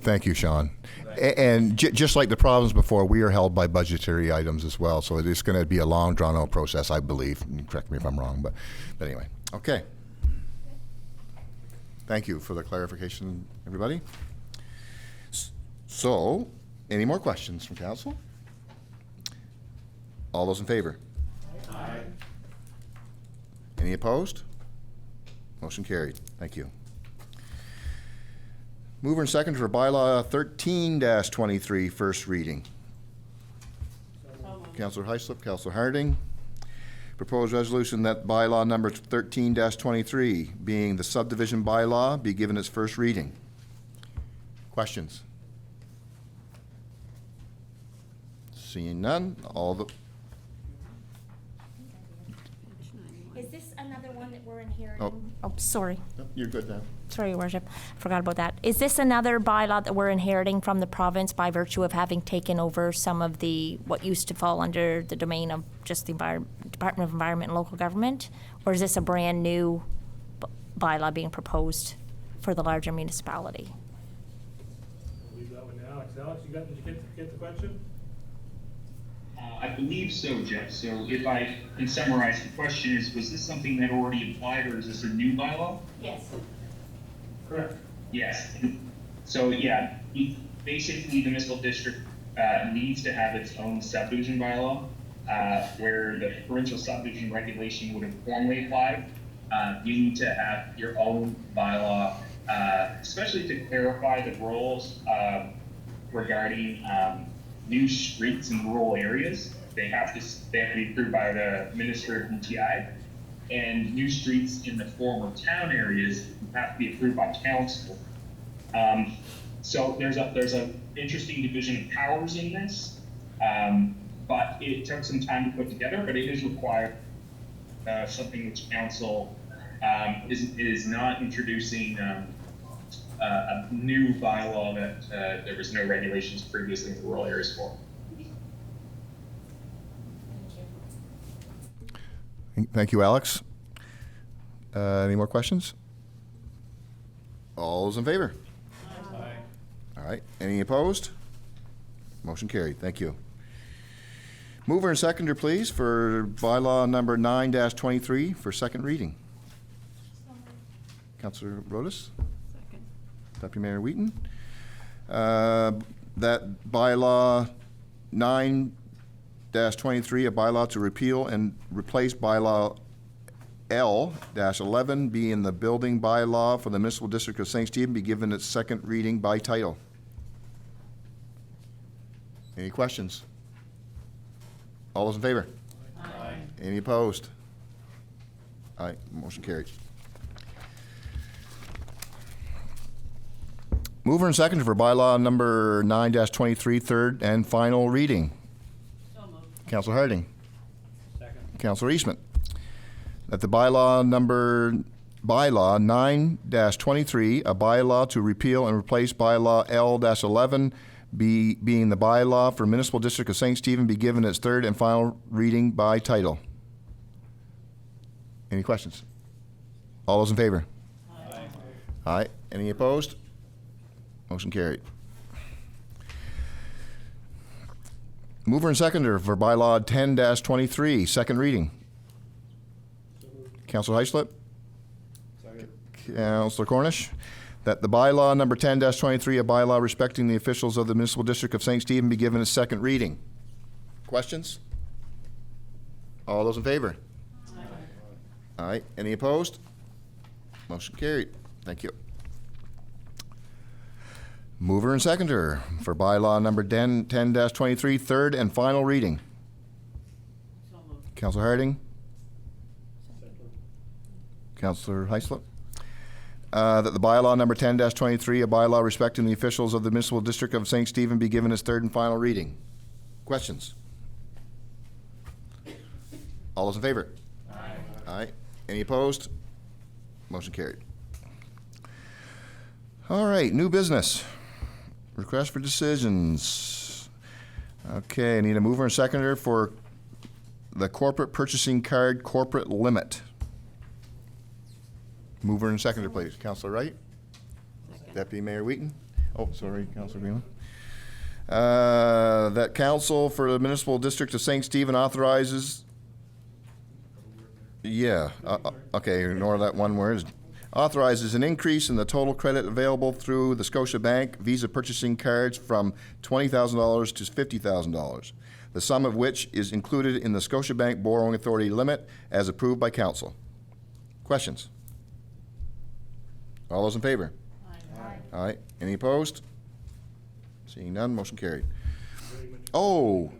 Thank you, Sean. And just like the problems before, we are held by budgetary items as well, so it is going to be a long, drawn-out process, I believe. Correct me if I'm wrong, but anyway. Okay. Thank you for the clarification, everybody. So, any more questions from council? All those in favor? Aye. Any opposed? Motion carried. Thank you. Mover and second for bylaw 13-23, first reading. Councillor Heislip, Councillor Harding. Proposed resolution that bylaw number 13-23, being the subdivision bylaw, be given its first reading. Questions? Seeing none, Is this another one that we're inheriting? Oh. Sorry. You're good now. Sorry, Your Worship. Forgot about that. Is this another bylaw that we're inheriting from the province by virtue of having taken over some of what used to fall under the domain of just the Department of Environment and Local Government? Or is this a brand new bylaw being proposed for the larger municipality? I'll leave that one to Alex. Alex, did you get the question? I believe so, Jeff. So if I can summarize, the question is, was this something that already applied, or is this a new bylaw? Yes. Correct. Yes. So yeah, basically the municipal district needs to have its own subdivision bylaw, where the provincial subdivision regulation would have formally applied. You need to have your own bylaw, especially to clarify the rules regarding new streets in rural areas. They have to be approved by the Minister of UTI, and new streets in the former town areas have to be approved by council. So there's a interesting division of powers in this, but it took some time to put together, but it is required, something which council is not introducing a new bylaw that there was no regulations previously in the rural areas for. Thank you, Alex. Any more questions? All those in favor? Aye. All right. Any opposed? Motion carried. Thank you. Mover and seconder, please, for bylaw number 9-23 for second reading. Councillor Rodas? Second. Deputy Mayor Wheaton. That bylaw 9 9-23, a bylaw to repeal and replace bylaw L-11, being the building bylaw for the municipal district of St. Stephen, be given its second reading by title. Any questions? All those in favor? Aye. Any opposed? Aye, motion carried. Mover and seconder for bylaw number 9-23, third and final reading. So moved. Councilor Harding. Second. Councilor Eastman. That the bylaw 9-23, a bylaw to repeal and replace bylaw L-11, being the bylaw for municipal district of St. Stephen, be given its third and final reading by title. Any questions? All those in favor? Aye. Aye. Any opposed? Motion carried. Mover and seconder for bylaw 10-23, second reading. Councilor Heislip? Second. Councilor Cornish? That the bylaw number 10-23, a bylaw respecting the officials of the municipal district of St. Stephen, be given its second reading. Questions? All those in favor? Aye. Aye. Any opposed? Motion carried. Thank you. Mover and seconder for bylaw number 10-23, third and final reading. So moved. Councilor Harding? Councilor Heislip? That the bylaw number 10-23, a bylaw respecting the officials of the municipal district of St. Stephen, be given its third and final reading. Questions? All those in favor? Aye. Aye. Any opposed? Motion carried. All right, new business. Request for decisions. Okay, I need a mover and seconder for the corporate purchasing card corporate limit. Mover and seconder, please. Councilor Wright? Second. Deputy Mayor Wheaton? Oh, sorry, Councilor Greenland. That council for the municipal district of St. Stephen authorizes, okay, ignore that one word. Authorizes an increase in the total credit available through the Scotiabank Visa purchasing cards from $20,000 to $50,000, the sum of which is included in the Scotiabank borrowing authority limit as approved by council. Questions? All those in favor? Aye. Aye. Any opposed? Seeing none, motion carried. Oh,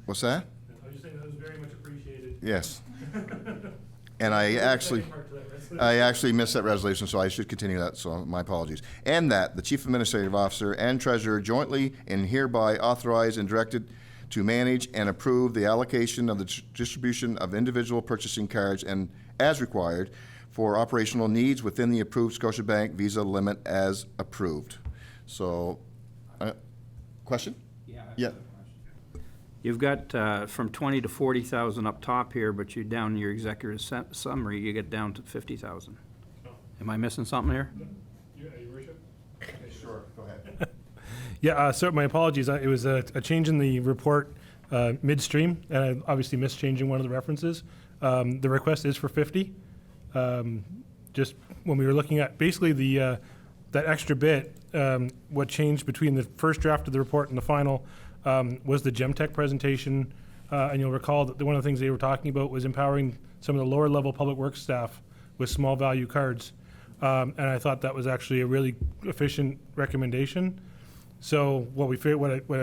what's that? I was just saying that was very much appreciated. Yes. And I actually missed that resolution, so I should continue that, so my apologies. And that the Chief Administrative Officer and Treasurer jointly and hereby authorized and directed to manage and approve the allocation of the distribution of individual purchasing cards and, as required, for operational needs within the approved Scotiabank Visa limit as approved. So, question? Yeah. You've got from 20 to 40,000 up top here, but you're down in your executive summary, you get down to 50,000. Am I missing something here? Your worship? Sure, go ahead. Yeah, so my apologies. It was a change in the report midstream, and I obviously missed changing one of the references. The request is for 50. Just when we were looking at basically the that extra bit, what changed between the first draft of the report and the final was the Gemtech presentation. And you'll recall that one of the things they were talking about was empowering some of the lower level public works staff with small value cards. And I thought that was actually a really efficient recommendation. So what I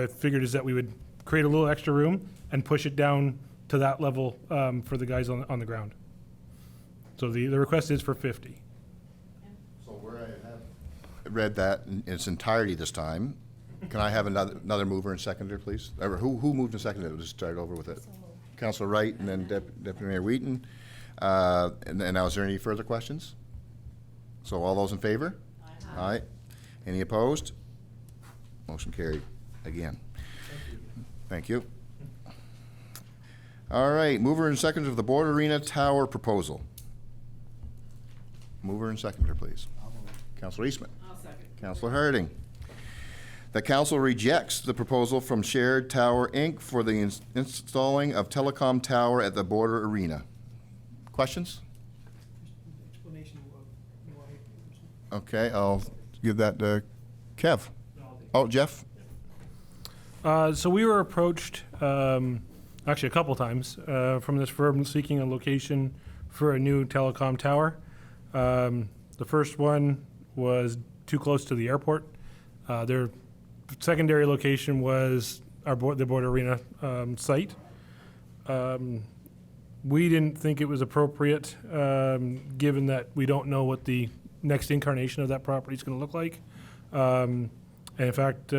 figured is that we would create a little extra room and push it down to that level for the guys on the ground. So the request is for 50. So where I have read that in its entirety this time, can I have another mover and seconder, please? Or who moved and seconded it? We'll just start over with it. Councilor Wright and then Deputy Mayor Wheaton. And now, is there any further questions? So all those in favor? Aye. Aye. Any opposed? Motion carried again. Thank you. All right, mover and seconder of the Board Arena Tower proposal. Mover and seconder, please. Councilor Eastman. I'll second. Councilor Harding. The council rejects the proposal from Shared Tower, Inc. for the installing of telecom tower at the Border Arena. Questions? Explanation of why. Okay, I'll give that to Kev. Oh, Jeff? So we were approached actually a couple times, from this firm seeking a location for a new telecom tower. The first one was too close to the airport. Their secondary location was the Board Arena site. We didn't think it was appropriate, given that we don't know what the next incarnation of that property is going to look like. And in fact,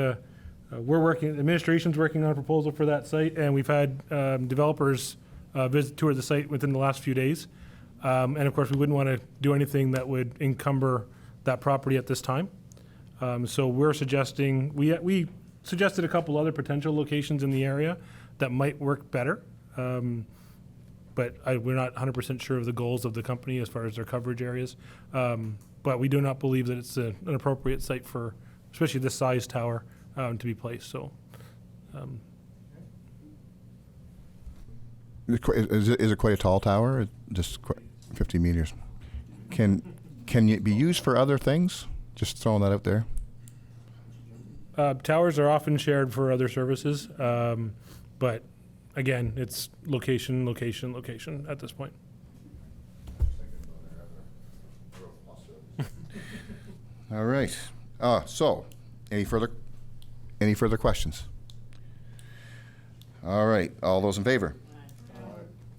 administration's working on a proposal for that site, and we've had developers tour the site within the last few days. And of course, we wouldn't want to do anything that would encumber that property at this time. So we're suggesting, we suggested a couple other potential locations in the area that might work better. But we're not 100% sure of the goals of the company as far as their coverage areas. But we do not believe that it's an appropriate site for, especially this size tower, to be placed. So, Is it quite a tall tower? Just 50 meters. Can it be used for other things? Just throwing that out there. Towers are often shared for other services, but again, it's location, location, location at this point. All right. So, any further questions? All right. All those in favor?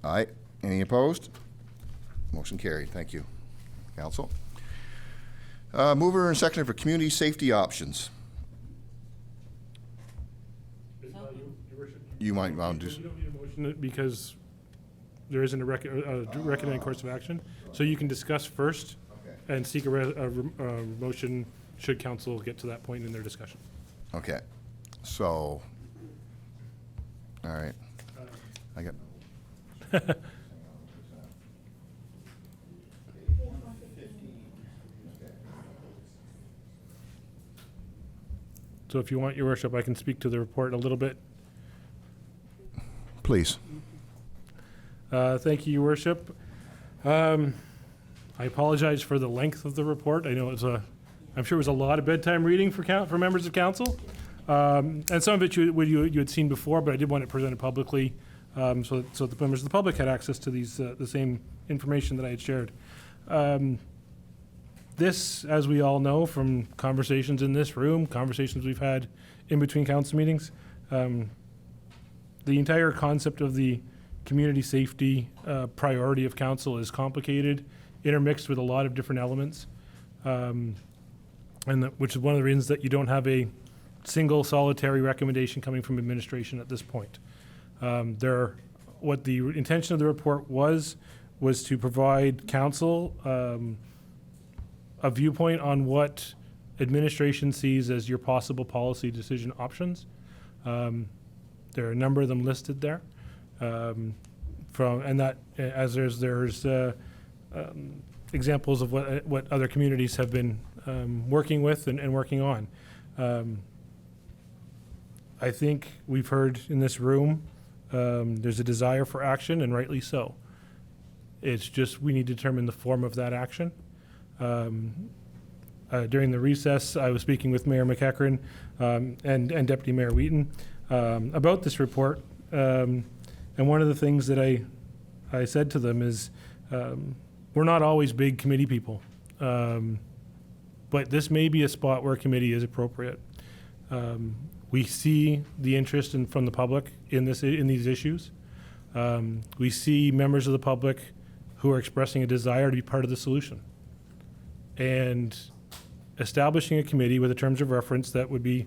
Aye. Any opposed? Motion carried. Thank you, Council. Mover and seconder for community safety options. You might want to. You don't need a motion because there isn't a recommended course of action. So you can discuss first and seek a motion should council get to that point in their discussion. Okay. So, all right. I got. So if you want, Your Worship, I can speak to the report a little bit. Please. Thank you, Your Worship. I apologize for the length of the report. I know I'm sure it was a lot of bedtime reading for members of council. And some of it you had seen before, but I did want it presented publicly so the members of the public had access to the same information that I had shared. This, as we all know from conversations in this room, conversations we've had in between council meetings, the entire concept of the community safety priority of council is complicated, intermixed with a lot of different elements, which is one of the reasons that you don't have a single solitary recommendation coming from administration at this point. What the intention of the report was to provide council a viewpoint on what administration sees as your possible policy decision options. There are a number of them listed there. There's examples of what other communities have been working with and working on. I think we've heard in this room there's a desire for action, and rightly so. It's just we need to determine the form of that action. During the recess, I was speaking with Mayor McEachran and Deputy Mayor Wheaton about this report. And one of the things that I said to them is we're not always big committee people, but this may be a spot where a committee is appropriate. We see the interest from the public in these issues. We see members of the public who are expressing a desire to be part of the solution. And establishing a committee with the terms of reference that would be,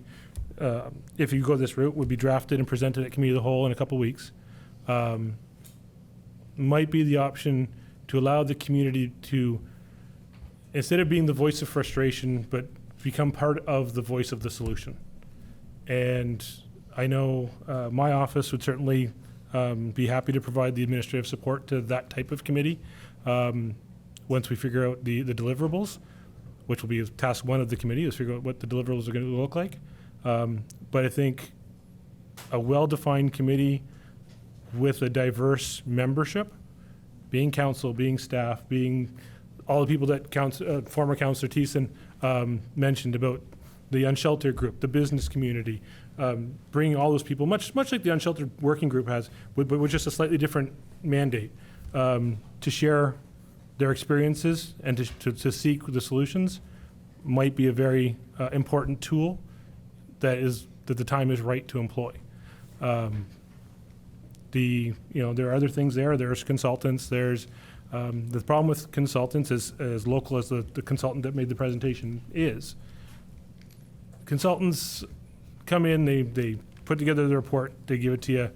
if you go this route, would be drafted and presented at committee of the whole in a couple weeks, might be the option to allow the community to, instead of being the voice of frustration, but become part of the voice of the solution. And I know my office would certainly be happy to provide the administrative support to that type of committee once we figure out the deliverables, which will be task one of the committee, is figure out what the deliverables are going to look like. But I think a well-defined committee with a diverse membership, being council, being staff, being all the people that former Councillor Thiessen mentioned about the Unsheltered group, the business community, bringing all those people, much like the Unsheltered working group has, but with just a slightly different mandate, to share their experiences and to seek the solutions might be a very important tool that the time is right to employ. There are other things there. There's consultants. There's the problem with consultants is as local as the consultant that made the presentation is. Consultants come in, they put together the report, they give it to you.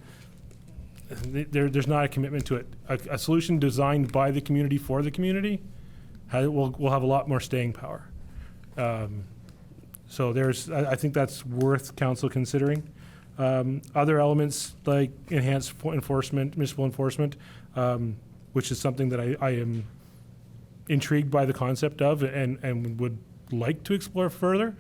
There's not a commitment to it. A solution designed by the community for the community will have a lot more staying power. So I think that's worth council considering. Other elements like enhanced enforcement, municipal enforcement, which is something that I am intrigued by the concept of and would like to explore further,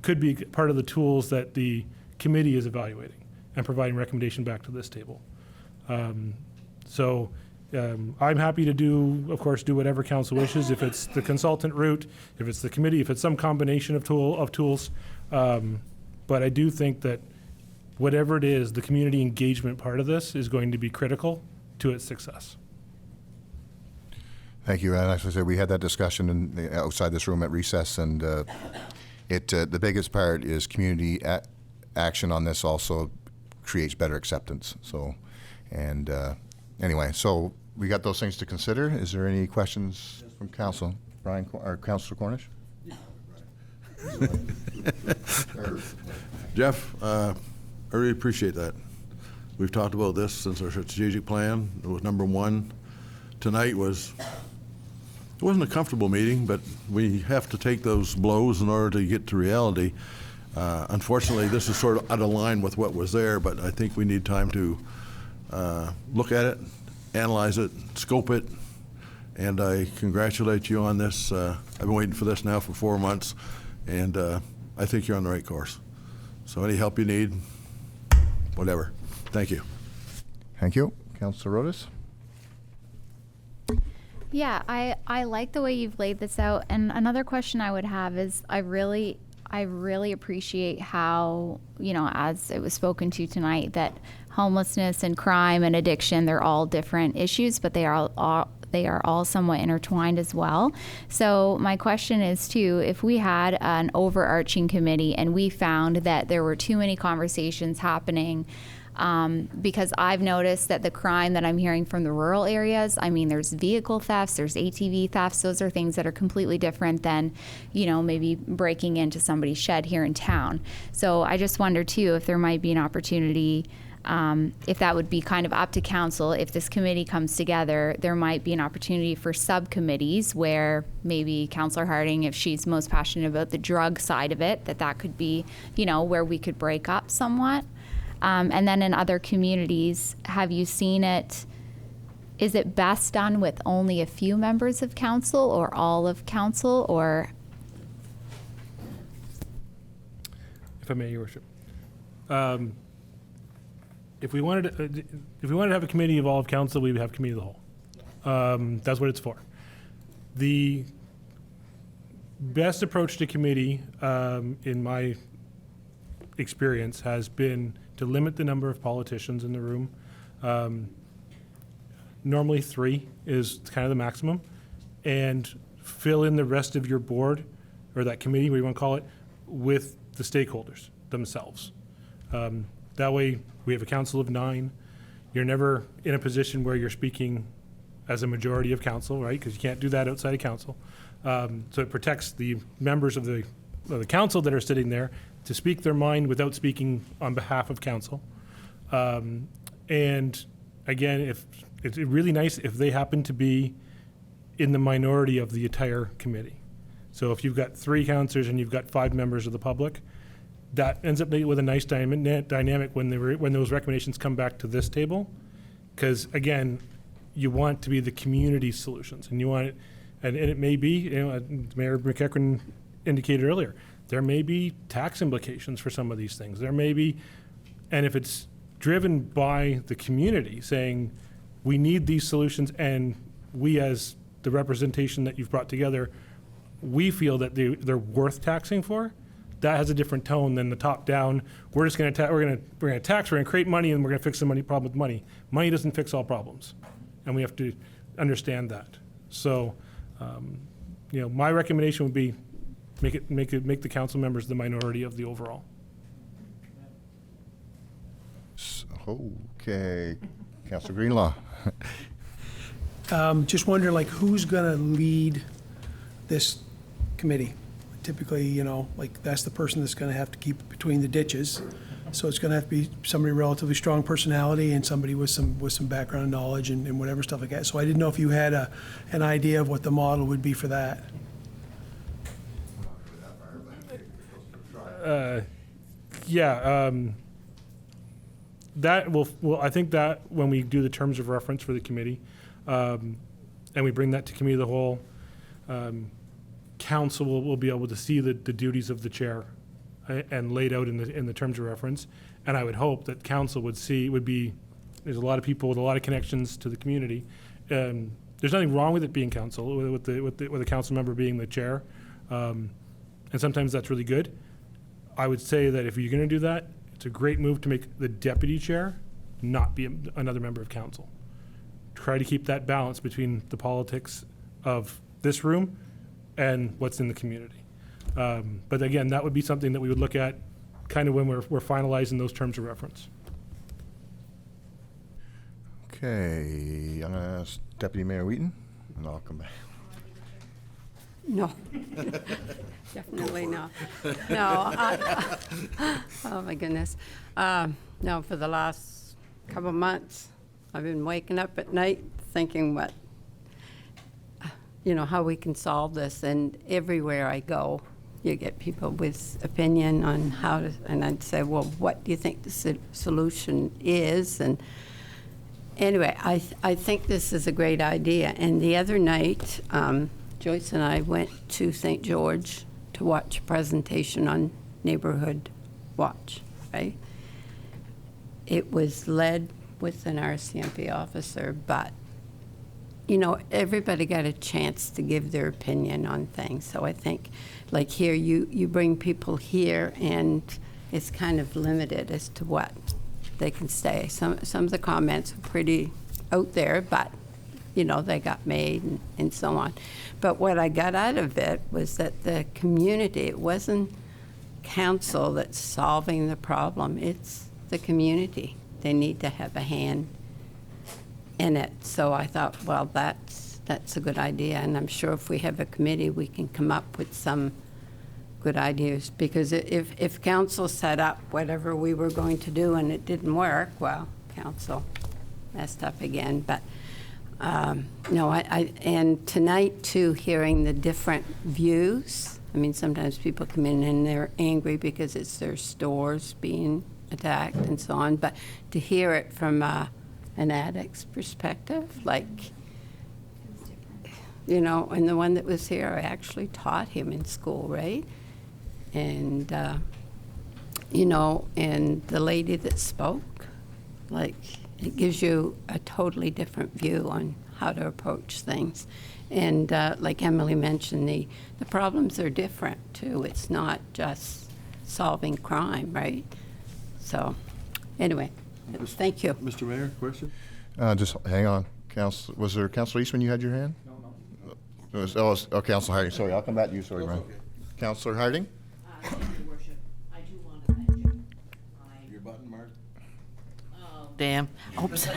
could be part of the tools that the committee is evaluating and providing recommendation back to this table. I'm happy to do whatever council wishes, if it's the consultant route, if it's the committee, if it's some combination of tools. But I do think that whatever it is, the community engagement part of this is going to be critical to its success. Thank you. And as I said, we had that discussion outside this room at recess, and the biggest part is community action on this also creates better acceptance. Anyway, so we got those things to consider. Is there any questions from council? Brian or Councillor Cornish? Jeff, I really appreciate that. We've talked about this since our strategic plan. It was number one. Tonight it wasn't a comfortable meeting, but we have to take those blows in order to get to reality. Unfortunately, this is sort of out of line with what was there, but I think we need time to look at it, analyze it, scope it, and I congratulate you on this. I've been waiting for this now for 4 months, and I think you're on the right course. So any help you need, whatever. Thank you. Thank you. Councillor Rodas? Yeah, I like the way you've laid this out. And another question I would have is I really appreciate how, as it was spoken to tonight, that homelessness and crime and addiction, they're all different issues, but they are all somewhat intertwined as well. So my question is too, if we had an overarching committee and we found that there were too many conversations happening, because I've noticed that the crime that I'm hearing from the rural areas, there's vehicle thefts, there's ATV thefts, those are things that are completely different than, maybe breaking into somebody's shed here in town. So I just wonder too, if there might be an opportunity, if that would be kind of up to council, if this committee comes together, there might be an opportunity for subcommittees where maybe Councillor Harding, if she's most passionate about the drug side of it, that could be, where we could break up somewhat. And then in other communities, have you seen it? Is it best done with only a few members of council or all of council, or? If I may, Your Worship. If we wanted to have a committee of all of council, we would have committee of the whole. That's what it's for. The best approach to committee, in my experience, has been to limit the number of politicians in the room. Normally 3 is kind of the maximum, and fill in the rest of your board, or that committee, what you want to call it, with the stakeholders themselves. That way, we have a council of 9. You're never in a position where you're speaking as a majority of council, right? Because you can't do that outside of council. So it protects the members of the council that are sitting there to speak their mind without speaking on behalf of council. And again, if it's really nice if they happen to be in the minority of the entire committee. So if you've got 3 councillors and you've got 5 members of the public, that ends up with a nice dynamic when those recommendations come back to this table. Because again, you want to be the community solutions, and you want it, and it may be, Mayor McEachran indicated earlier, there may be tax implications for some of these things. There may be, and if it's driven by the community saying, we need these solutions, and we as the representation that you've brought together, we feel that they're worth taxing for, that has a different tone than the top-down. We're just going to we're going to tax, we're going to create money, and we're going to fix the problem with money. Money doesn't fix all problems, and we have to understand that. So, my recommendation would be make the council members the minority of the overall. Okay, Councilor Greenlaw. Just wondering, like, who's going to lead this committee? Typically, like, that's the person that's going to have to keep it between the ditches. So it's going to have to be somebody relatively strong personality and somebody with some background knowledge and whatever stuff like that. So I didn't know if you had an idea of what the model would be for that. That will, I think that when we do the terms of reference for the committee, and we bring that to committee of the whole, council will be able to see the duties of the chair and laid out in the terms of reference. And I would hope that council there's a lot of people with a lot of connections to the community. There's nothing wrong with it being council, with a council member being the chair. And sometimes that's really good. I would say that if you're going to do that, it's a great move to make the deputy chair not be another member of council. Try to keep that balance between the politics of this room and what's in the community. But again, that would be something that we would look at kind of when we're finalizing those terms of reference. Okay, I'm going to ask Deputy Mayor Wheaton, and I'll come back. No, definitely not. No, oh my goodness. No, for the last couple months, I've been waking up at night thinking how we can solve this. And everywhere I go, you get people with opinion on how to, and I'd say, well, what do you think the solution is? And anyway, I think this is a great idea. And the other night, Joyce and I went to St. George to watch a presentation on Neighborhood Watch, right? It was led with an RCMP officer, but, everybody got a chance to give their opinion on things. So I think, like here, you bring people here, and it's kind of limited as to what they can say. Some of the comments are pretty out there, but they got made and so on. But what I got out of it was that the community, it wasn't council that's solving the problem, it's the community. They need to have a hand in it. So I thought, well, that's a good idea. And I'm sure if we have a committee, we can come up with some good ideas. Because if council set up whatever we were going to do and it didn't work, well, council messed up again. But no, and tonight too, hearing the different views. I mean, sometimes people come in and they're angry because it's their stores being attacked and so on. But to hear it from an addict's perspective, like, and the one that was here, I actually taught him in school, right? And, and the lady that spoke, like, it gives you a totally different view on how to approach things. And like Emily mentioned, the problems are different, too. It's not just solving crime, right? So, anyway, thank you. Mr. Mayor, question? Just hang on. Was there Councilor Eastman, you had your hand? No. Councilor Harding. Sorry, I'll come back to you. Sorry, Brian. Okay. Councilor Harding? Thank you, Worship. I do want to thank you. Your button, Mark? Damn. Oops.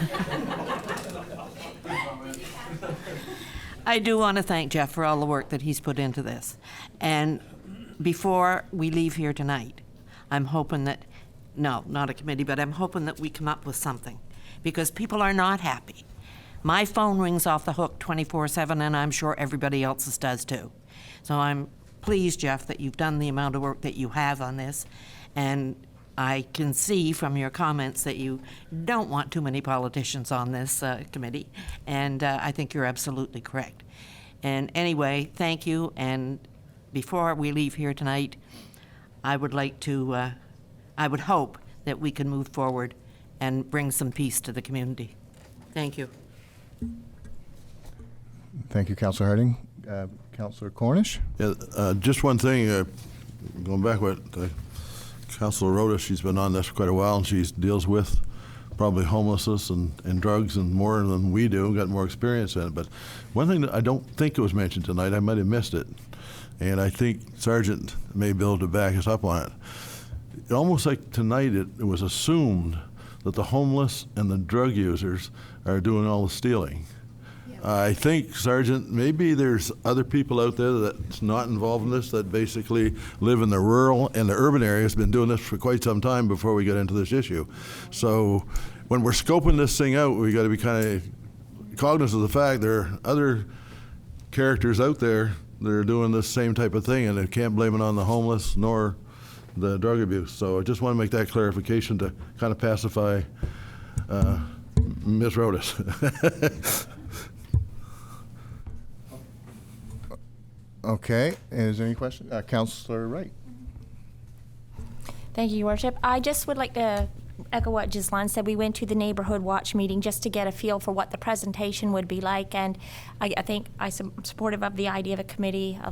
I do want to thank Jeff for all the work that he's put into this. And before we leave here tonight, I'm hoping that, no, not a committee, but I'm hoping that we come up with something, because people are not happy. My phone rings off the hook 24/7, and I'm sure everybody else's does too. So I'm pleased, Jeff, that you've done the amount of work that you have on this. And I can see from your comments that you don't want too many politicians on this committee, and I think you're absolutely correct. And anyway, thank you, and before we leave here tonight, I would hope that we can move forward and bring some peace to the community. Thank you. Thank you, Councilor Harding. Councilor Cornish? Yeah, just one thing. going back what Councilor Rhoda, she's been on this for quite a while, and she deals with probably homelessness and drugs and more than we do, got more experience in it. But one thing that I don't think it was mentioned tonight, I might have missed it, and I think Sergeant may be able to back us up on it. It almost like tonight it was assumed that the homeless and the drug users are doing all the stealing. I think, Sergeant, maybe there's other people out there that's not involved in this that basically live in the rural and the urban areas, been doing this for quite some time before we get into this issue. So when we're scoping this thing out, we got to be kind of cognizant of the fact there are other characters out there that are doing this same type of thing, and they can't blame it on the homeless nor the drug abuse. So I just want to make that clarification to kind of pacify Ms. Rodas. Okay, is there any question? Councillor Wright. Thank you, Your Worship. I just would like to echo what Ghislaine said. We went to the neighborhood watch meeting just to get a feel for what the presentation would be like, and I think I'm supportive of the idea of a committee. I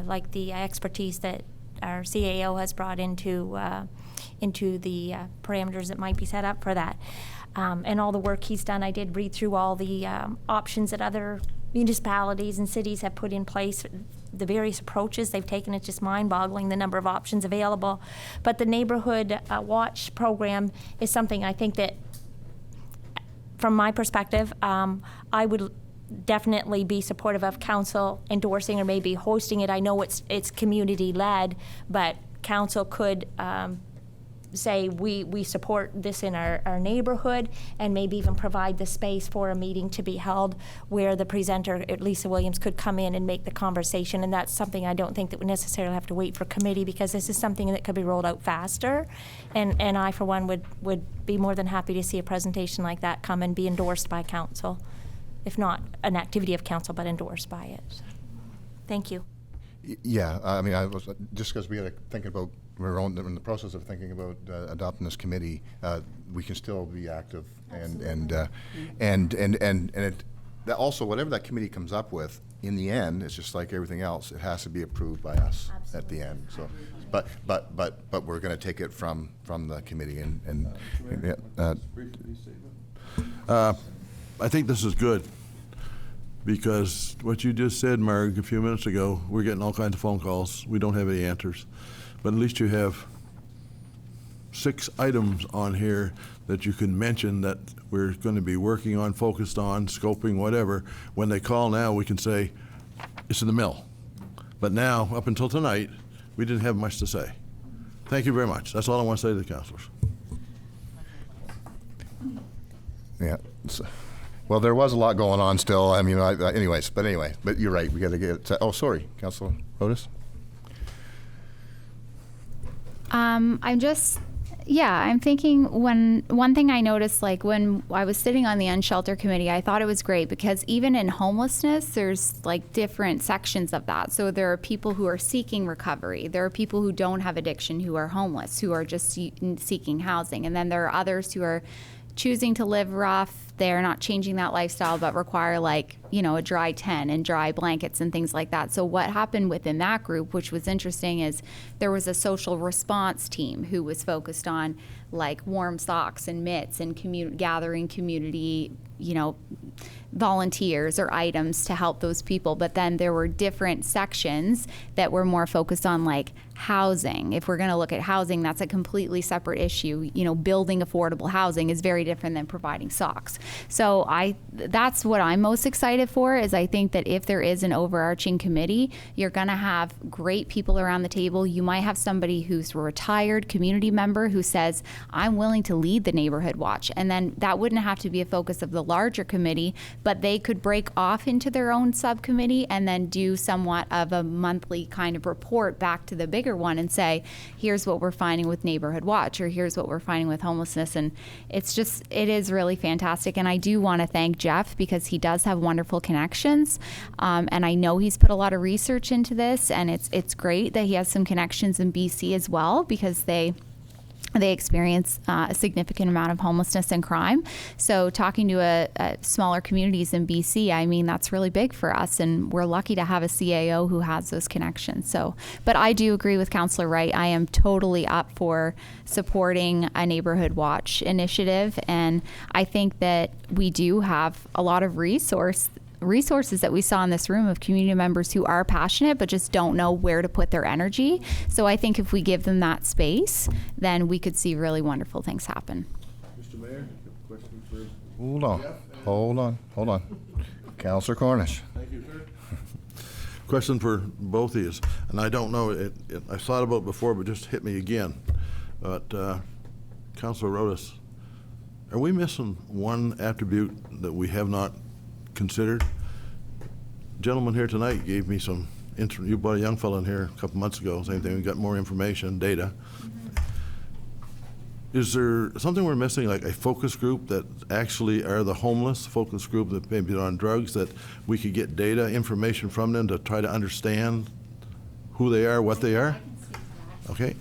like the expertise that our CAO has brought into the parameters that might be set up for that, and all the work he's done. I did read through all the options that other municipalities and cities have put in place, the various approaches they've taken. It's just mind-boggling, the number of options available. But the neighborhood watch program is something I think that, from my perspective, I would definitely be supportive of council endorsing or maybe hosting it. I know it's community-led, but council could say we support this in our neighborhood, and maybe even provide the space for a meeting to be held where the presenter, Lisa Williams, could come in and make the conversation. And that's something I don't think that we necessarily have to wait for committee, because this is something that could be rolled out faster. And I, for one, would be more than happy to see a presentation like that come and be endorsed by council, if not an activity of council, but endorsed by it. Thank you. Yeah, I mean, I was just because we had to think about, we're in the process of thinking about adopting this committee. We can still be active, and it, that also, whatever that committee comes up with, in the end, it's just like everything else. It has to be approved by us at the end. So, but we're going to take it from the committee I think this is good, because what you just said, Marg, a few minutes ago, we're getting all kinds of phone calls. We don't have any answers. But at least you have 6 items on here that you can mention that we're going to be working on, focused on, scoping, whatever. When they call now, we can say, it's in the mill. But now, up until tonight, we didn't have much to say. Thank you very much. That's all I want to say to the councilors. Yeah. Well, there was a lot going on still. I mean, anyways, but you're right. We got to get. Oh, sorry, Councilor Rodas. I'm thinking one thing I noticed, like when I was sitting on the Unsheltered committee, I thought it was great because even in homelessness, there's like different sections of that. So there are people who are seeking recovery. There are people who don't have addiction who are homeless, who are just seeking housing. And then there are others who are choosing to live rough. They're not changing that lifestyle, but require a dry tent and dry blankets and things like that. So what happened within that group, which was interesting, is there was a social response team who was focused on like warm socks and mitts and gathering community, volunteers or items to help those people. But then there were different sections that were more focused on like housing. If we're going to look at housing, that's a completely separate issue. Building affordable housing is very different than providing socks. So that's what I'm most excited for, is I think that if there is an overarching committee, you're going to have great people around the table. You might have somebody who's a retired community member who says, I'm willing to lead the neighborhood watch. And then that wouldn't have to be a focus of the larger committee, but they could break off into their own subcommittee and then do somewhat of a monthly kind of report back to the bigger one and say, here's what we're finding with neighborhood watch, or here's what we're finding with homelessness. And it is really fantastic. And I do want to thank Jeff, because he does have wonderful connections. And I know he's put a lot of research into this, and it's great that he has some connections in BC as well, because they they experience a significant amount of homelessness and crime. So talking to a smaller communities in BC, I mean, that's really big for us, and we're lucky to have a CAO who has those connections. So, but I do agree with Councillor Wright. I am totally up for supporting a neighborhood watch initiative, and I think that we do have a lot of resources that we saw in this room of community members who are passionate but just don't know where to put their energy. So I think if we give them that space, then we could see really wonderful things happen. Mr. Mayor, question for Hold on. Councillor Cornish. Thank you, sir. Question for both of you, and I don't know, I thought about it before, but just hit me again. But Councillor Rodas, are we missing one attribute that we have not considered? Gentleman here tonight gave me some, you brought a young fellow in here a couple months ago, same thing, we got more information, data. Is there something we're missing, like a focus group that actually are the homeless, focus group that maybe are on drugs, that we could get data, information from them to try to understand who they are, what they are? Okay.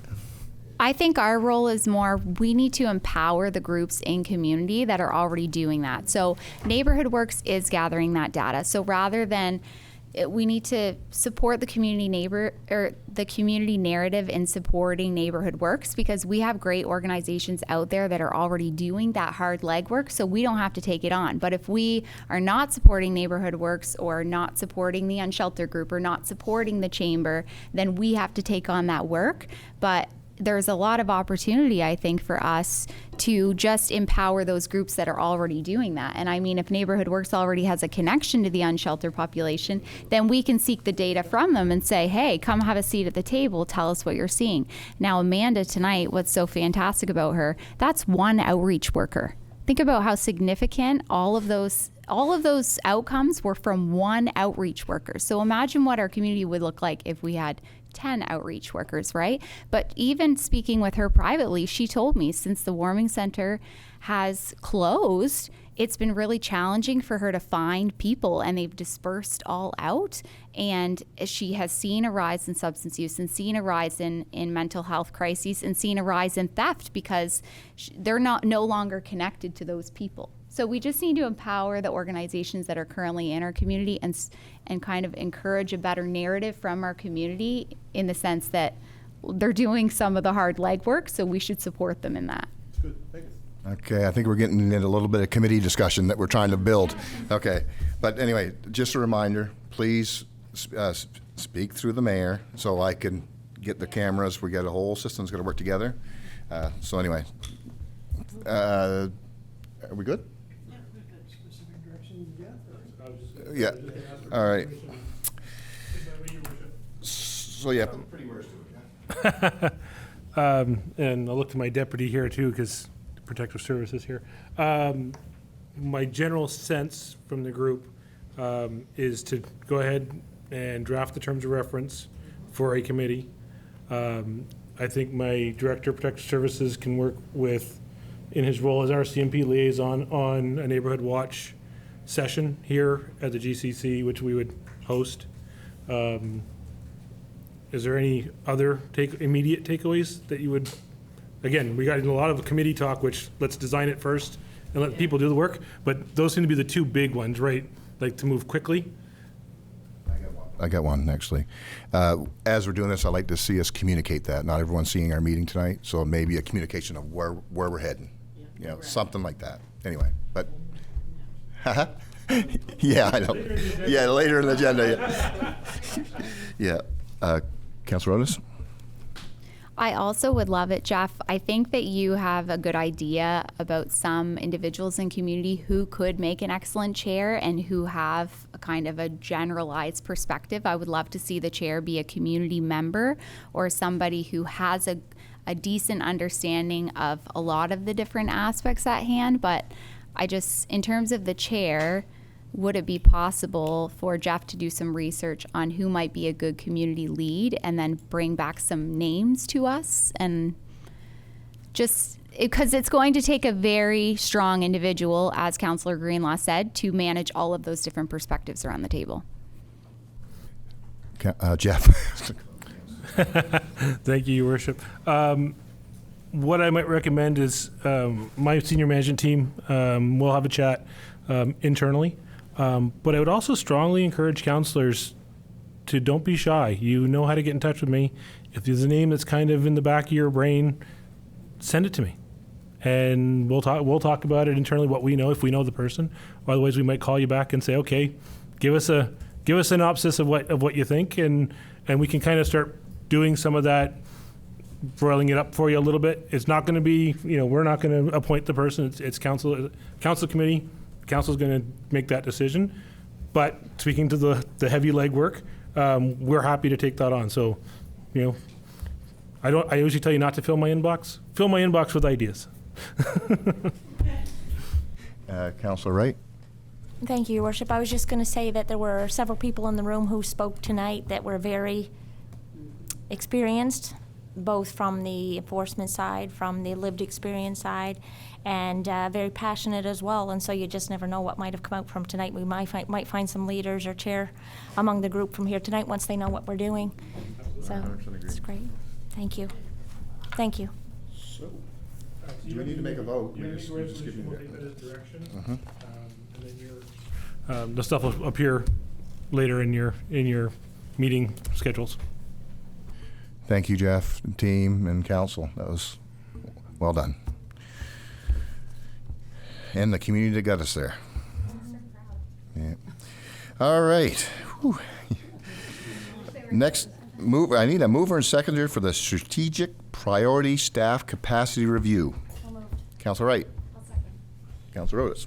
I think our role is more, we need to empower the groups in community that are already doing that. So Neighborhood Works is gathering that data. So rather than, we need to support the community narrative in supporting Neighborhood Works, because we have great organizations out there that are already doing that hard legwork, so we don't have to take it on. But if we are not supporting Neighborhood Works, or not supporting the Unsheltered group, or not supporting the Chamber, then we have to take on that work. But there's a lot of opportunity, I think, for us to just empower those groups that are already doing that. And I mean, if Neighborhood Works already has a connection to the unsheltered population, then we can seek the data from them and say, hey, come have a seat at the table, tell us what you're seeing. Now, Amanda tonight, what's so fantastic about her, that's one outreach worker. Think about how significant all of those outcomes were from one outreach worker. So imagine what our community would look like if we had 10 outreach workers, right? But even speaking with her privately, she told me since the warming center has closed, it's been really challenging for her to find people, and they've dispersed all out. And she has seen a rise in substance use, and seen a rise in mental health crises, and seen a rise in theft, because they're no longer connected to those people. So we just need to empower the organizations that are currently in our community, and kind of encourage a better narrative from our community, in the sense that they're doing some of the hard legwork, so we should support them in that. Good, thank you. Okay, I think we're getting into a little bit of committee discussion that we're trying to build. Okay, but anyway, just a reminder, please speak through the mayor so I can get the cameras. We got a whole system's going to work together. So anyway, are we good? Yeah. All right. So yeah. And I'll look to my deputy here too, because Protective Services here. My general sense from the group is to go ahead and draft the terms of reference for a committee. I think my Director of Protective Services can work with, in his role as RCMP liaison, on a neighborhood watch session here at the GCC, which we would host. Is there any other immediate takeaways that you would, again, we got a lot of committee talk, which let's design it first and let people do the work, but those seem to be the two big ones, right? Like to move quickly. I got one, actually. As we're doing this, I'd like to see us communicate that. Not everyone's seeing our meeting tonight, so maybe a communication of where we're heading. You know, something like that. Anyway, but yeah, I know. Yeah, later in the agenda. Yeah. Councilor Otis? I also would love it, Jeff. I think that you have a good idea about some individuals in community who could make an excellent chair and who have a kind of a generalized perspective. I would love to see the chair be a community member, or somebody who has a decent understanding of a lot of the different aspects at hand. But I just, in terms of the chair, would it be possible for Jeff to do some research on who might be a good community lead, and then bring back some names to us? And just because it's going to take a very strong individual, as Councillor Greenlaw said, to manage all of those different perspectives around the table. Jeff? Thank you, Your Worship. what I might recommend is my senior management team will have a chat internally. But I would also strongly encourage councillors to don't be shy. You know how to get in touch with me. If there's a name that's kind of in the back of your brain, send it to me. And we'll talk about it internally, what we know, if we know the person. Otherwise, we might call you back and say, okay, give us a synopsis of what you think, and we can kind of start doing some of that, broiling it up for you a little bit. It's not going to be, we're not going to appoint the person. It's council committee. Council's going to make that decision. But speaking to the heavy legwork, we're happy to take that on. So, I usually tell you not to fill my inbox. Fill my inbox with ideas. Councillor Wright? Thank you, Your Worship. I was just going to say that there were several people in the room who spoke tonight that were very experienced, both from the enforcement side, from the lived experience side, and very passionate as well. And so you just never know what might have come out from tonight. We might find some leaders or chair among the group from here tonight once they know what we're doing. So it's great. Thank you. Thank you. Do we need to make a vote? The stuff will appear later in your meeting schedules. Thank you, Jeff, and team, and council. That was well done. And the community that got us there. Yeah. All right. Whew. Next, I need a mover and seconder for the Strategic Priority Staff Capacity Review. Councilor Wright. Councilor Otis.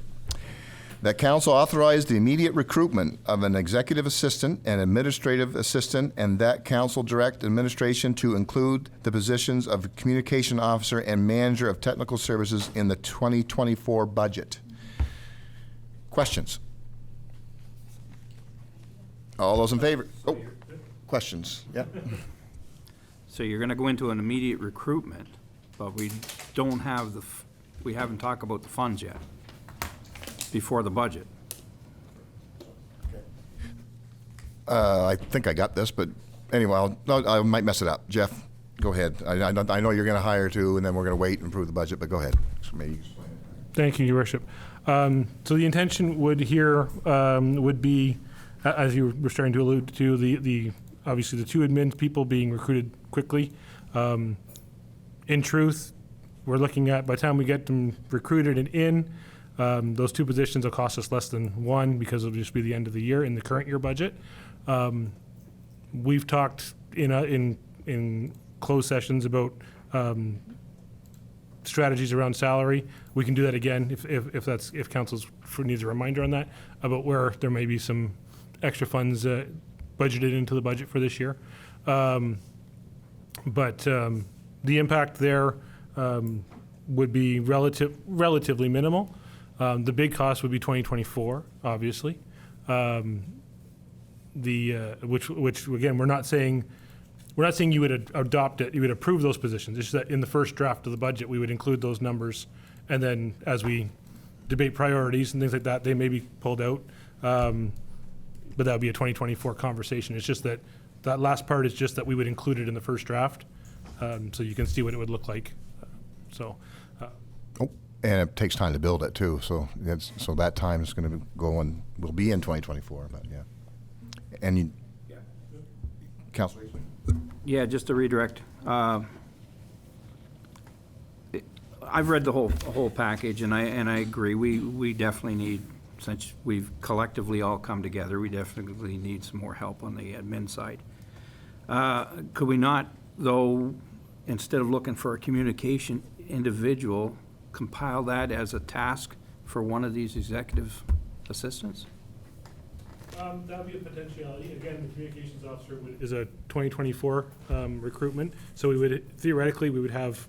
That council authorized the immediate recruitment of an executive assistant and administrative assistant, and that council direct administration to include the positions of communication officer and manager of technical services in the 2024 budget. Questions? All those in favor? Oh, questions? Yeah. So you're going to go into an immediate recruitment, but we don't have we haven't talked about the funds yet before the budget. I think I got this, but anyway, I might mess it up. Jeff, go ahead. I know you're going to hire two, and then we're going to wait and approve the budget, but go ahead. So maybe. Thank you, Your Worship. So the intention would be, as you were starting to allude to, the obviously the two admin people being recruited quickly. In truth, we're looking at, by the time we get them recruited and in, those two positions will cost us less than one because it'll just be the end of the year in the current year budget. We've talked in closed sessions about strategies around salary. We can do that again if council needs a reminder on that, about where there may be some extra funds budgeted into the budget for this year. But the impact there would be relatively minimal. The big cost would be 2024, obviously. Which again, we're not saying you would adopt it, you would approve those positions. It's just that in the first draft of the budget, we would include those numbers, and then as we debate priorities and things like that, they may be pulled out. But that would be a 2024 conversation. It's just that last part is just that we would include it in the first draft, so you can see what it would look like. And it takes time to build it too, so that time is going to go and will be in 2024. But yeah, and you, Councilor. Yeah, just to redirect. I've read the whole package, and I agree. We definitely need, since we've collectively all come together, we definitely need some more help on the admin side. Could we not, though, instead of looking for a communication individual, compile that as a task for one of these executive assistants? That would be a potentiality. Again, the communications officer is a 2024 recruitment, so we would theoretically have,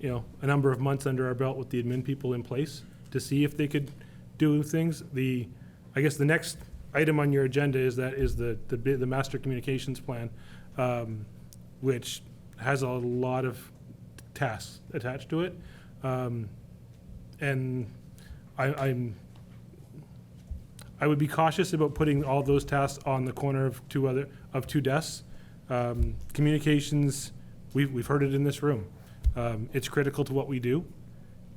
a number of months under our belt with the admin people in place to see if they could do things. I guess the next item on your agenda is the master communications plan, which has a lot of tasks attached to it, and I would be cautious about putting all those tasks on the corner of two desks. Communications, we've heard it in this room. It's critical to what we do,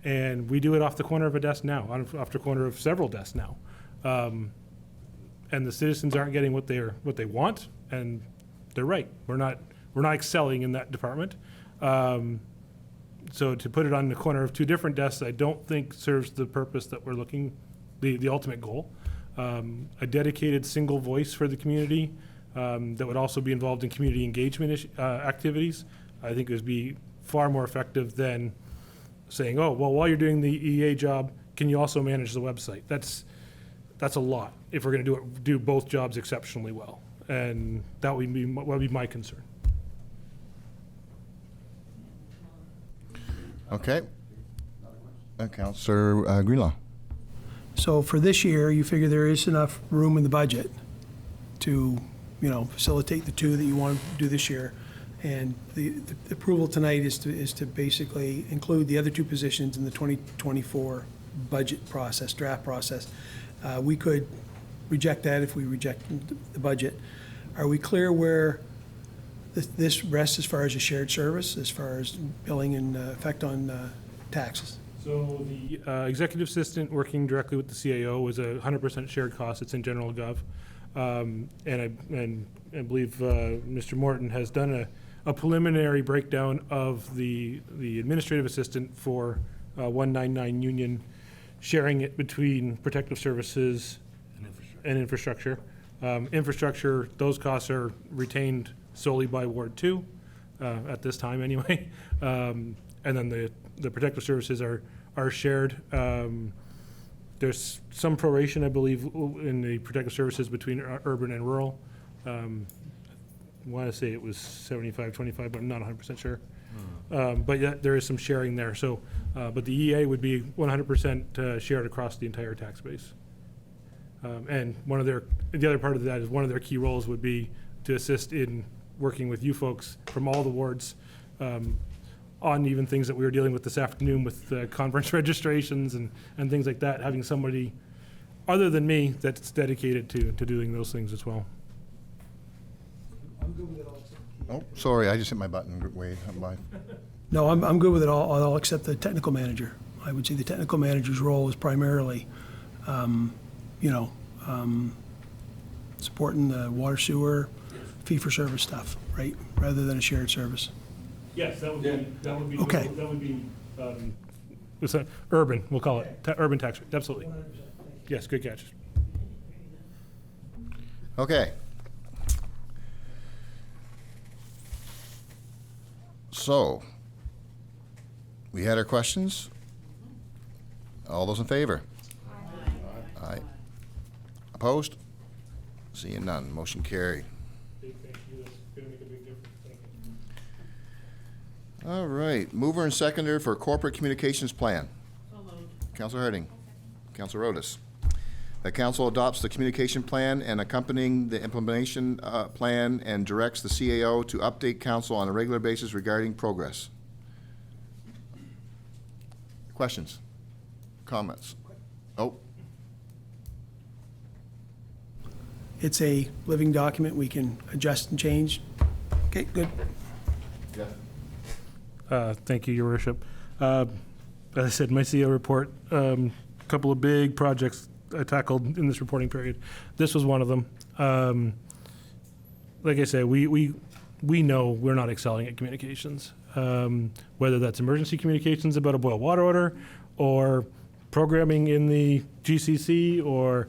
and we do it off the corner of a desk now, off the corner of several desks now. And the citizens aren't getting what they want, and they're right. We're not excelling in that department. So to put it on the corner of two different desks, I don't think serves the purpose that we're looking, the ultimate goal. A dedicated single voice for the community that would also be involved in community engagement activities, I think would be far more effective than saying, oh, well, while you're doing the EA job, can you also manage the website? That's a lot if we're going to do both jobs exceptionally well. And that would be my concern. Okay. Councillor Greenlaw. So for this year, you figure there is enough room in the budget to, facilitate the two that you want to do this year. And the approval tonight is to basically include the other two positions in the 2024 budget process, draft process. We could reject that if we reject the budget. Are we clear where this rests as far as a shared service, as far as billing and effect on taxes? So the executive assistant working directly with the CAO is a 100% shared cost. It's in general gov. And I believe Mr. Morton has done a preliminary breakdown of the administrative assistant for 199 Union, sharing it between protective services and infrastructure. Infrastructure, those costs are retained solely by Ward 2 at this time anyway. And then the protective services are shared. There's some proration, I believe, in the protective services between urban and rural. I want to say it was 75-25, but I'm not 100% sure. But yet there is some sharing there. So, but the EA would be 100% shared across the entire tax base. And the other part of that is one of their key roles would be to assist in working with you folks from all the wards on even things that we were dealing with this afternoon with conference registrations and things like that, having somebody other than me that's dedicated to doing those things as well. I'm good with it all. Oh, sorry, I just hit my button way by. No, I'm good with it all except the technical manager. I would say the technical manager's role is primarily, supporting the water sewer, fee-for-service stuff, right, rather than a shared service. Yes, that would be Okay. That would be what's that? Urban, we'll call it urban tax rate. Absolutely. Yes, good catch. Okay. So, we had our questions. All those in favor? Aye. Opposed? Seeing none, motion carried. Big thank you. That's going to make a big difference. Thank you. All right, mover and seconder for corporate communications plan. Councilor Harding. Councilor Rodas. The council adopts the communication plan and accompanying the implementation plan and directs the CAO to update council on a regular basis regarding progress. Questions? Comments? Oh. It's a living document. We can adjust and change. Okay, good. Thank you, Your Worship. As I said, my CEO report, a couple of big projects I tackled in this reporting period. This was one of them. Like I say, we know we're not excelling at communications, whether that's emergency communications about a boil water order, or programming in the GCC, or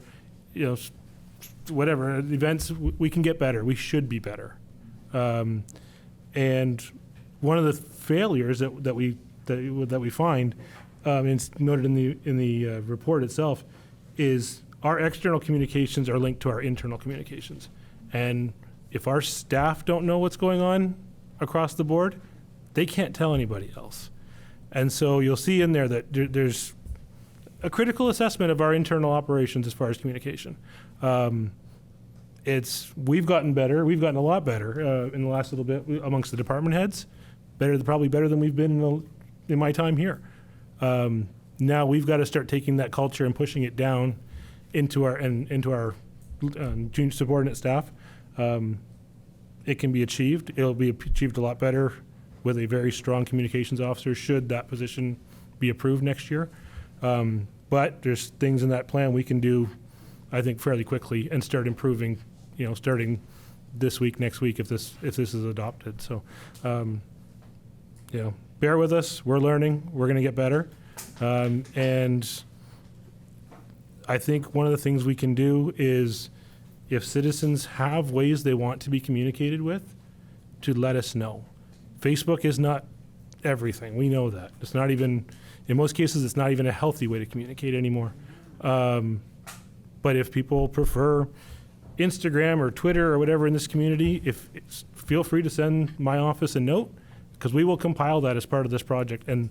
whatever events. We can get better. We should be better. And one of the failures that we find, and it's noted in the report itself, is our external communications are linked to our internal communications. And if our staff don't know what's going on across the board, they can't tell anybody else. And so you'll see in there that there's a critical assessment of our internal operations as far as communication. We've gotten better. We've gotten a lot better in the last little bit amongst the department heads. Probably better than we've been in my time here. Now we've got to start taking that culture and pushing it down into our junior subordinate staff. It can be achieved. It'll be achieved a lot better with a very strong communications officer should that position be approved next year. But there's things in that plan we can do, I think, fairly quickly and start improving, starting this week, next week, if this is adopted. So, bear with us. We're learning. We're going to get better. And I think one of the things we can do is, if citizens have ways they want to be communicated with, to let us know. Facebook is not everything. We know that. It's not even, in most cases, it's not even a healthy way to communicate anymore. But if people prefer Instagram or Twitter or whatever in this community, feel free to send my office a note, because we will compile that as part of this project. And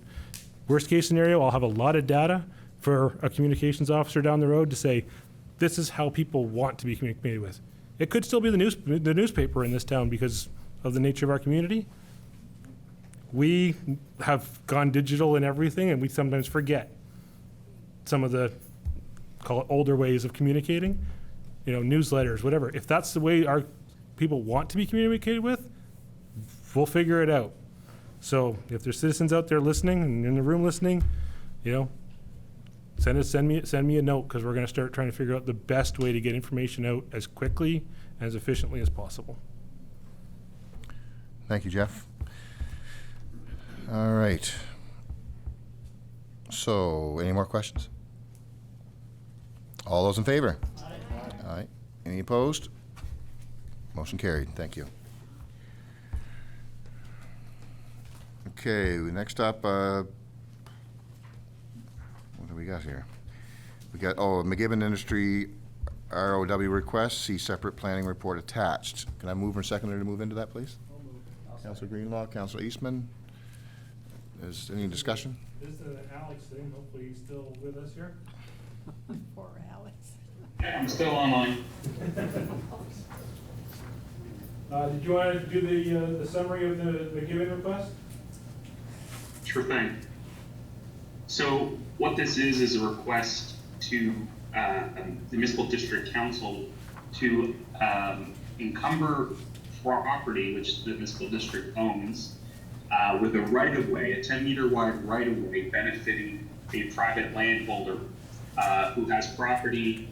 worst case scenario, I'll have a lot of data for a communications officer down the road to say, this is how people want to be communicated with. It could still be the newspaper in this town because of the nature of our community. We have gone digital in everything, and we sometimes forget some of the, call it, older ways of communicating, newsletters, whatever. If that's the way our people want to be communicated with, we'll figure it out. So if there's citizens out there listening and in the room listening, send me a note, because we're going to start trying to figure out the best way to get information out as quickly and as efficiently as possible. Thank you, Jeff. All right. So, any more questions? All those in favor? Aye. Aye. Any opposed? Motion carried. Thank you. Okay, next up, what do we got here? We got, McGibbon Industry ROW request, see separate planning report attached. Can I move or seconder to move into that, please? Councilor Greenlaw, Councilor Eastman. Is any discussion? This is an Alex thing. Hopefully he's still with us here. Poor Alex. Yeah, I'm still online. Did you want to do the summary of the McGibbon request? Sure thing. So what this is a request to the Municipal District Council to encumber property which the Municipal District owns with a right-of-way, a 10-meter wide right-of-way benefiting a private landholder who has property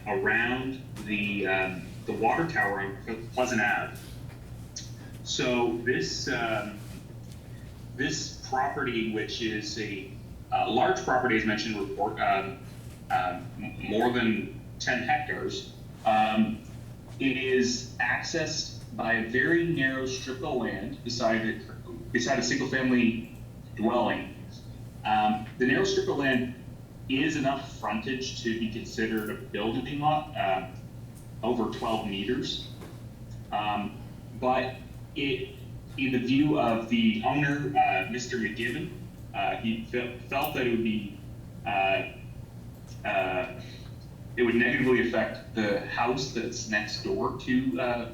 around the water tower on Pleasant Ave. So this property, which is a large property, as mentioned in the report, more than 10 hectares, it is accessed by a very narrow strip of land beside a single-family dwelling. The narrow strip of land is enough frontage to be considered a building lot, over 12 meters. But in the view of the owner, Mr. McGibbon, he felt that it would be it would negatively affect the house that's next door to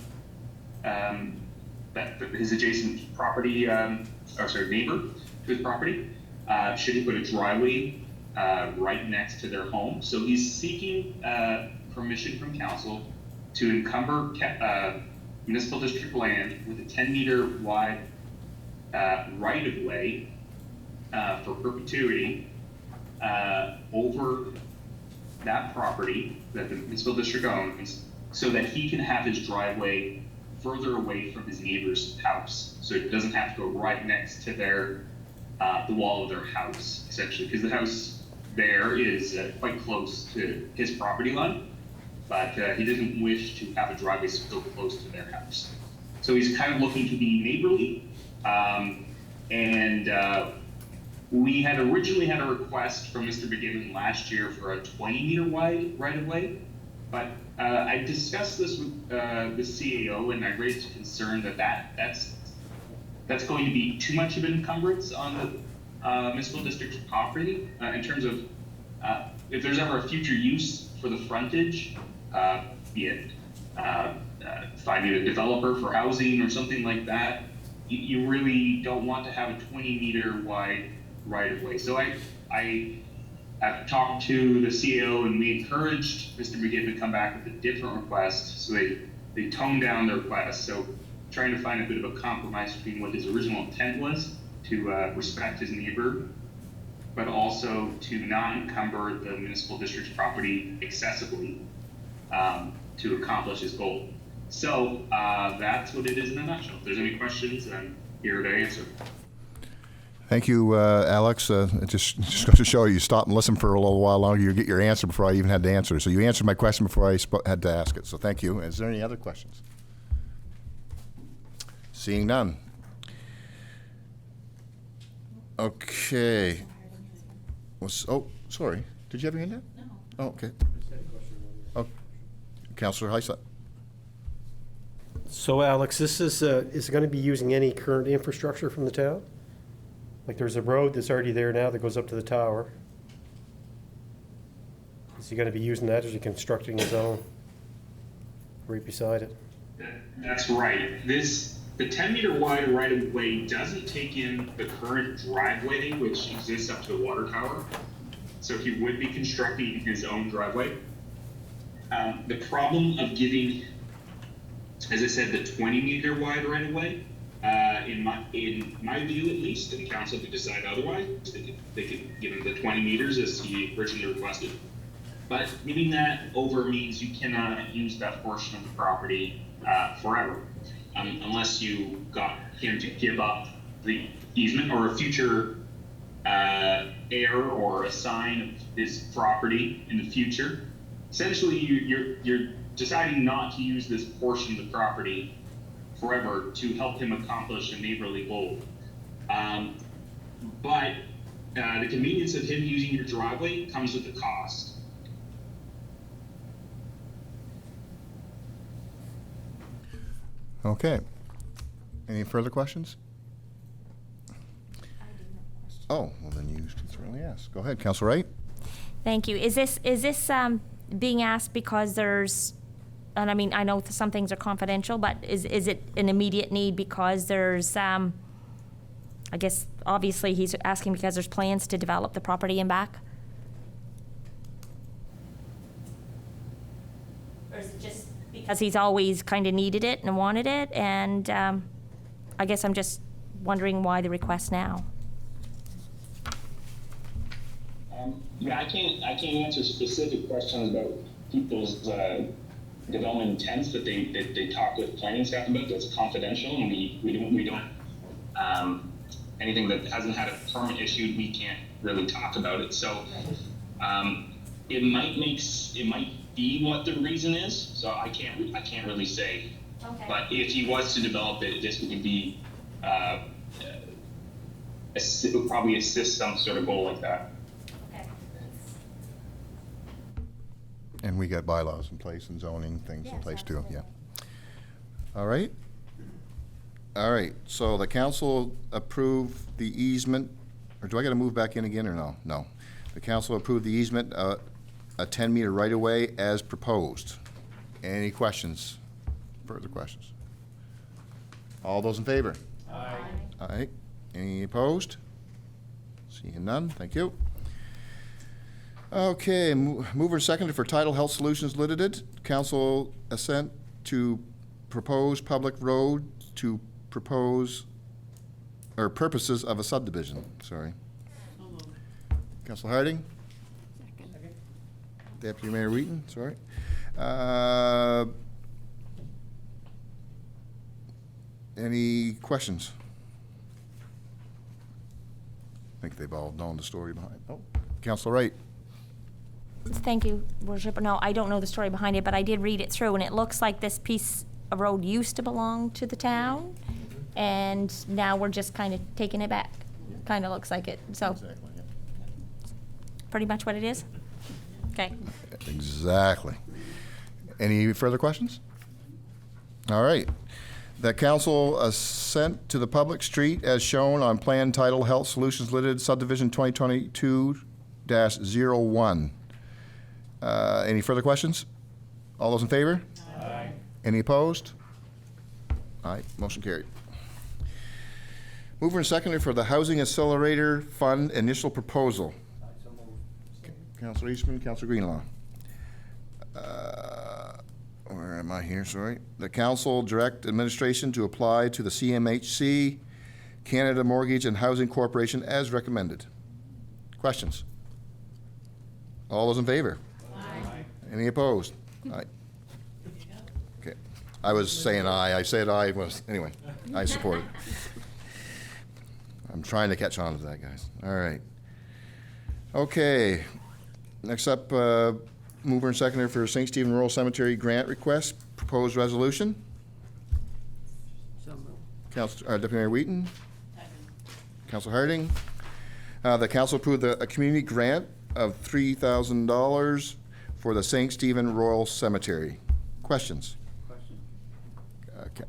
his adjacent property, neighbor to his property, should he put a driveway right next to their home. So he's seeking permission from council to encumber municipal district land with a 10-meter wide right-of-way for perpetuity over that property that the municipal district owns, so that he can have his driveway further away from his neighbor's house, so it doesn't have to go right next to their the wall of their house, essentially, because the house there is quite close to his property line, but he doesn't wish to have a driveway so close to their house. So he's kind of looking to be neighborly, and we had originally had a request from Mr. McGibbon last year for a 20-meter wide right-of-way, but I discussed this with the CAO, and I raised a concern that that's going to be too much of an encumbrance on the municipal district's property in terms of if there's ever a future use for the frontage, be it finding a developer for housing or something like that, you really don't want to have a 20-meter wide right-of-way. So I have talked to the CAO, and we encouraged Mr. McGibbon to come back with a different request. So they toned down the request. So trying to find a bit of a compromise between what his original intent was to respect his neighbor, but also to not encumber the municipal district's property excessively to accomplish his goal. So that's what it is in a nutshell. If there's any questions, I'm here to answer. Thank you, Alex. It just goes to show you stop and listen for a little while longer, you get your answer before I even had to answer. So you answered my question before I had to ask it. So thank you. Is there any other questions? Seeing none. Okay. Oh, sorry. Did you have your hand up? No. Oh, okay. Oh, Councillor Heisler. So Alex, this is it going to be using any current infrastructure from the town? Like there's a road that's already there now that goes up to the tower. Is he going to be using that, or is he constructing his own right beside it? That's right. The 10-meter wide right-of-way doesn't take in the current driveway, which exists up to the water tower. So he would be constructing his own driveway. The problem of giving, as I said, the 20-meter wide right-of-way, in my view at least, and council could decide otherwise, they could give him the 20 meters as he originally requested. But giving that over means you cannot use that portion of the property forever. Unless you got him to give up the easement or a future heir or assign of his property in the future. Essentially, you're deciding not to use this portion of the property forever to help him accomplish a neighborly goal. But the convenience of him using your driveway comes with a cost. Okay. Any further questions? Oh, well then you can certainly ask. Go ahead, Councilor Wright. Thank you. Is this being asked because there's, and I mean, I know some things are confidential, but is it an immediate need because there's, I guess, obviously he's asking because there's plans to develop the property in back? Or is it just because he's always kind of needed it and wanted it, and I guess I'm just wondering why the request now. Yeah, I can't answer specific questions about people's development intents that they talk with planning staff about. That's confidential, and we don't anything that hasn't had a permit issued, we can't really talk about it. So it might be what the reason is. So I can't really say. Okay. But if he was to develop it, this would be it would probably assist some sort of goal like that. And we got bylaws in place and zoning things in place too, yeah. All right. All right, so the council approved the easement, or do I gotta move back in again or no? No. The council approved the easement, a 10-meter right-of-way as proposed. Any questions? Further questions? All those in favor? Aye. Aye. Any opposed? Seeing none, thank you. Okay, mover seconded for Title Health Solutions Limited. Council assent to propose public road to propose, or purposes of a subdivision, sorry. Councilor Harding? Second. Deputy Mayor Wheaton, sorry. Any questions? I think they've all known the story behind. Oh, Councilor Wright. Thank you, Worship. No, I don't know the story behind it, but I did read it through, and it looks like this piece of road used to belong to the town, and now we're just kind of taking it back. Kind of looks like it. So, exactly, yeah. Pretty much what it is? Okay. Exactly. Any further questions? All right. The council assent to the public street as shown on Plan Title Health Solutions Limited Subdivision 2022-01. Any further questions? All those in favor? Aye. Any opposed? Aye, motion carried. Mover and seconder for the Housing Accelerator Fund initial proposal. Councilor Eastman, Councilor Greenlaw. Where am I here? Sorry. The council direct administration to apply to the CMHC, Canada Mortgage and Housing Corporation as recommended. Questions? All those in favor? Aye. Any opposed? Aye. Okay. I was saying aye. I said aye. Anyway, I support it. I'm trying to catch on to that, guys. All right. Okay. Next up, mover and seconder for St. Stephen Rural Cemetery grant request, proposed resolution. So moved. Deputy Mayor Wheaton. Councilor Harding. The council approved a community grant of $3,000 for the St. Stephen Rural Cemetery. Questions? Okay.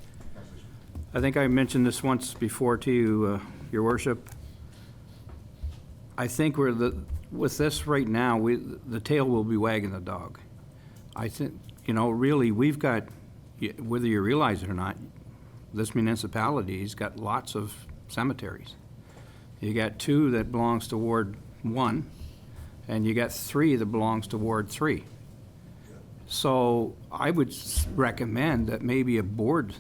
I think I mentioned this once before to you, Your Worship. I think with this right now, the tail will be wagging the dog. I think, really, we've got, whether you realize it or not, this municipality's got lots of cemeteries. You got 2 that belongs to Ward 1, and you got 3 that belongs to Ward 3. So I would recommend that maybe a board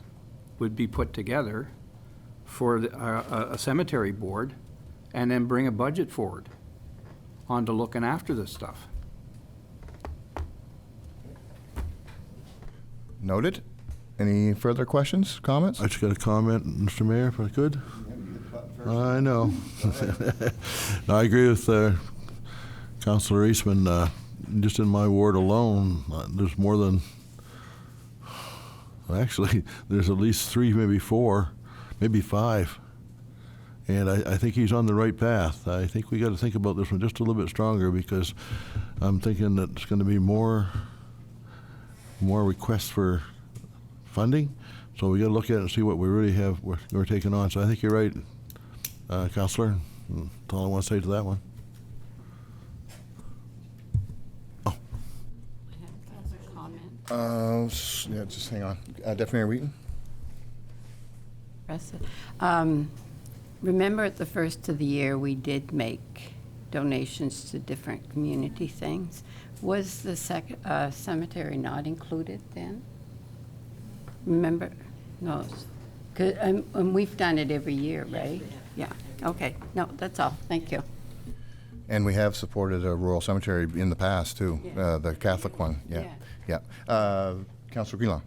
would be put together for a cemetery board, and then bring a budget forward onto looking after this stuff. Noted. Any further questions, comments? I just got a comment, Mr. Mayor, if I could. I know. No, I agree with Councilor Eastman. Just in my ward alone, there's more than, actually, there's at least 3, maybe 4, maybe 5. And I think he's on the right path. I think we got to think about this one just a little bit stronger, because I'm thinking that it's going to be more requests for funding. So we got to look at it and see what we really have, we're taking on. So I think you're right, Councillor. That's all I want to say to that one. Yeah, just hang on. Deputy Mayor Wheaton. Remember at the first of the year, we did make donations to different community things. Was the cemetery not included then? Remember? No. And we've done it every year, right? Yeah. Okay. No, that's all. Thank you. And we have supported a rural cemetery in the past, too, the Catholic one. Yeah. Councilor Greenlaw.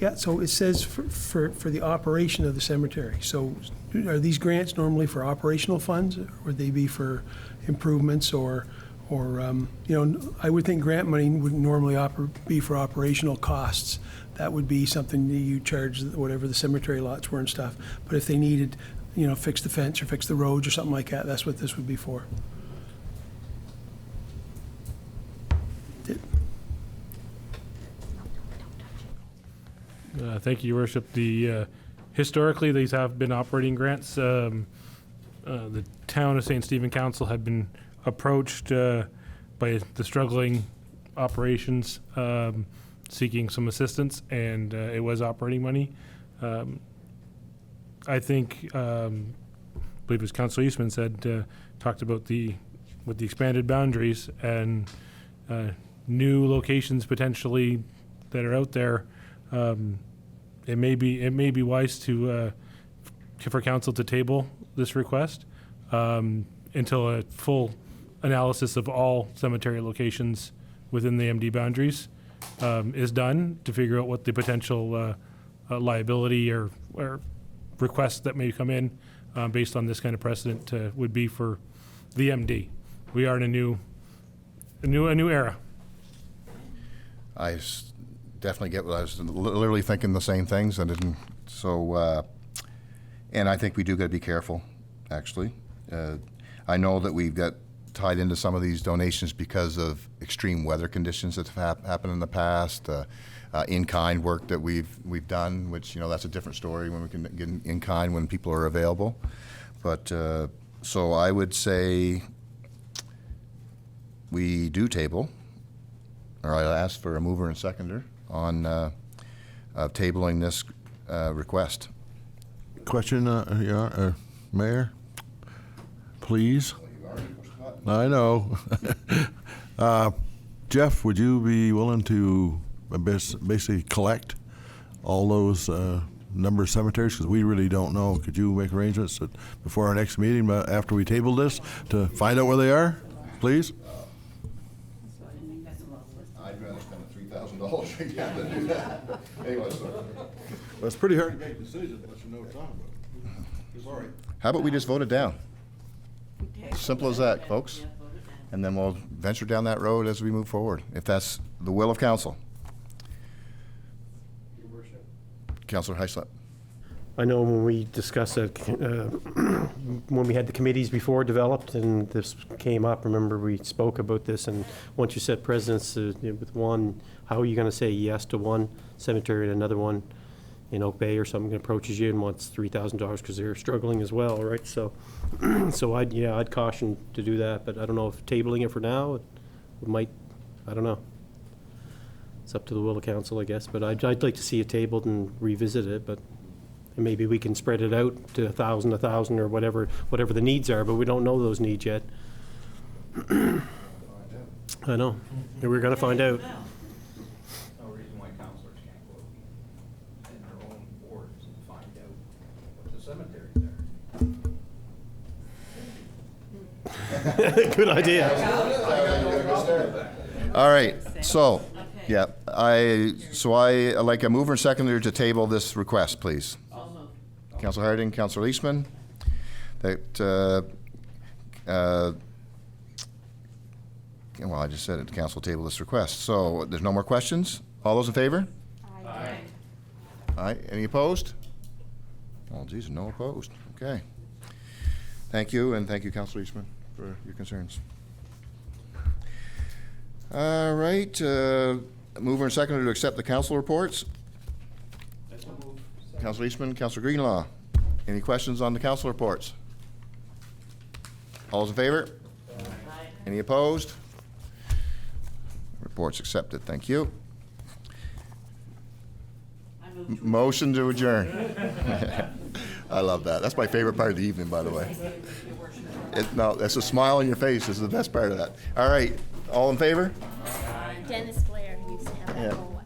Yeah, so it says for the operation of the cemetery. So are these grants normally for operational funds, or would they be for improvements, or I would think grant money would normally be for operational costs. That would be something that you charge whatever the cemetery lots were and stuff. But if they needed, fix the fence or fix the roads or something like that, that's what this would be for. Thank you, Your Worship. Historically, these have been operating grants. The town of St. Stephen Council had been approached by the struggling operations seeking some assistance, and it was operating money. I think, I believe as Councilor Eastman said, talked about with the expanded boundaries and new locations potentially that are out there. It may be wise for council to table this request until a full analysis of all cemetery locations within the MD boundaries is done, to figure out what the potential liability or requests that may come in based on this kind of precedent would be for the MD. We are in a new era. Definitely get what I was literally thinking the same things, and didn't. So, and I think we do got to be careful. Actually, I know that we've got tied into some of these donations because of extreme weather conditions that have happened in the past. In-kind work that we've done, which that's a different story when we can get in-kind when people are available. But so I would say we do table, or I'll ask for a mover and seconder on tabling this request. Question, Mayor, please. I know. Jeff, would you be willing to basically collect all those number of cemeteries? Because we really don't know. Could you make arrangements before our next meeting, after we table this, to find out where they are, please? I'd rather spend $3,000 right now than do that. Anyway, so. Well, it's pretty hard to make decisions unless you know what you're talking about. Sorry. How about we just vote it down? Simple as that, folks. And then we'll venture down that road as we move forward, if that's the will of council. Your Worship. Councillor Heislip. I know when we discussed it, when we had the committees before developed and this came up, remember we spoke about this, and once you set precedents with one, how are you going to say yes to one cemetery and another one in Oak Bay or something approaches you and wants $3,000 because they're struggling as well, right? So, I'd caution to do that, but I don't know if tabling it for now, it might, I don't know. It's up to the will of council, I guess, but I'd like to see it tabled and revisit it, but maybe we can spread it out to 1,000, or whatever the needs are, but we don't know those needs yet. I know, and we're gonna find out. No reason why councilors can't go in their own wards and find out what the cemeteries are. Good idea. All right, so, yeah, I like a mover and seconder to table this request, please. Councillor Harding, Councillor Leisman, that, well, I just said it, council table this request. So there's no more questions? All those in favor? Aye. Aye. Any opposed? Oh, geez, no opposed. Okay. Thank you, and thank you, Councillor Eastman, for your concerns. All right, mover and seconder to accept the council reports. Councillor Eastman, Councillor Greenlaw. Any questions on the council reports? All those in favor? Aye. Any opposed? Reports accepted. Thank you. Motion to adjourn. I love that. That's my favorite part of the evening, by the way. No, that's a smile on your face is the best part of that. All right, all in favor? Dennis Blair used to have that whole one.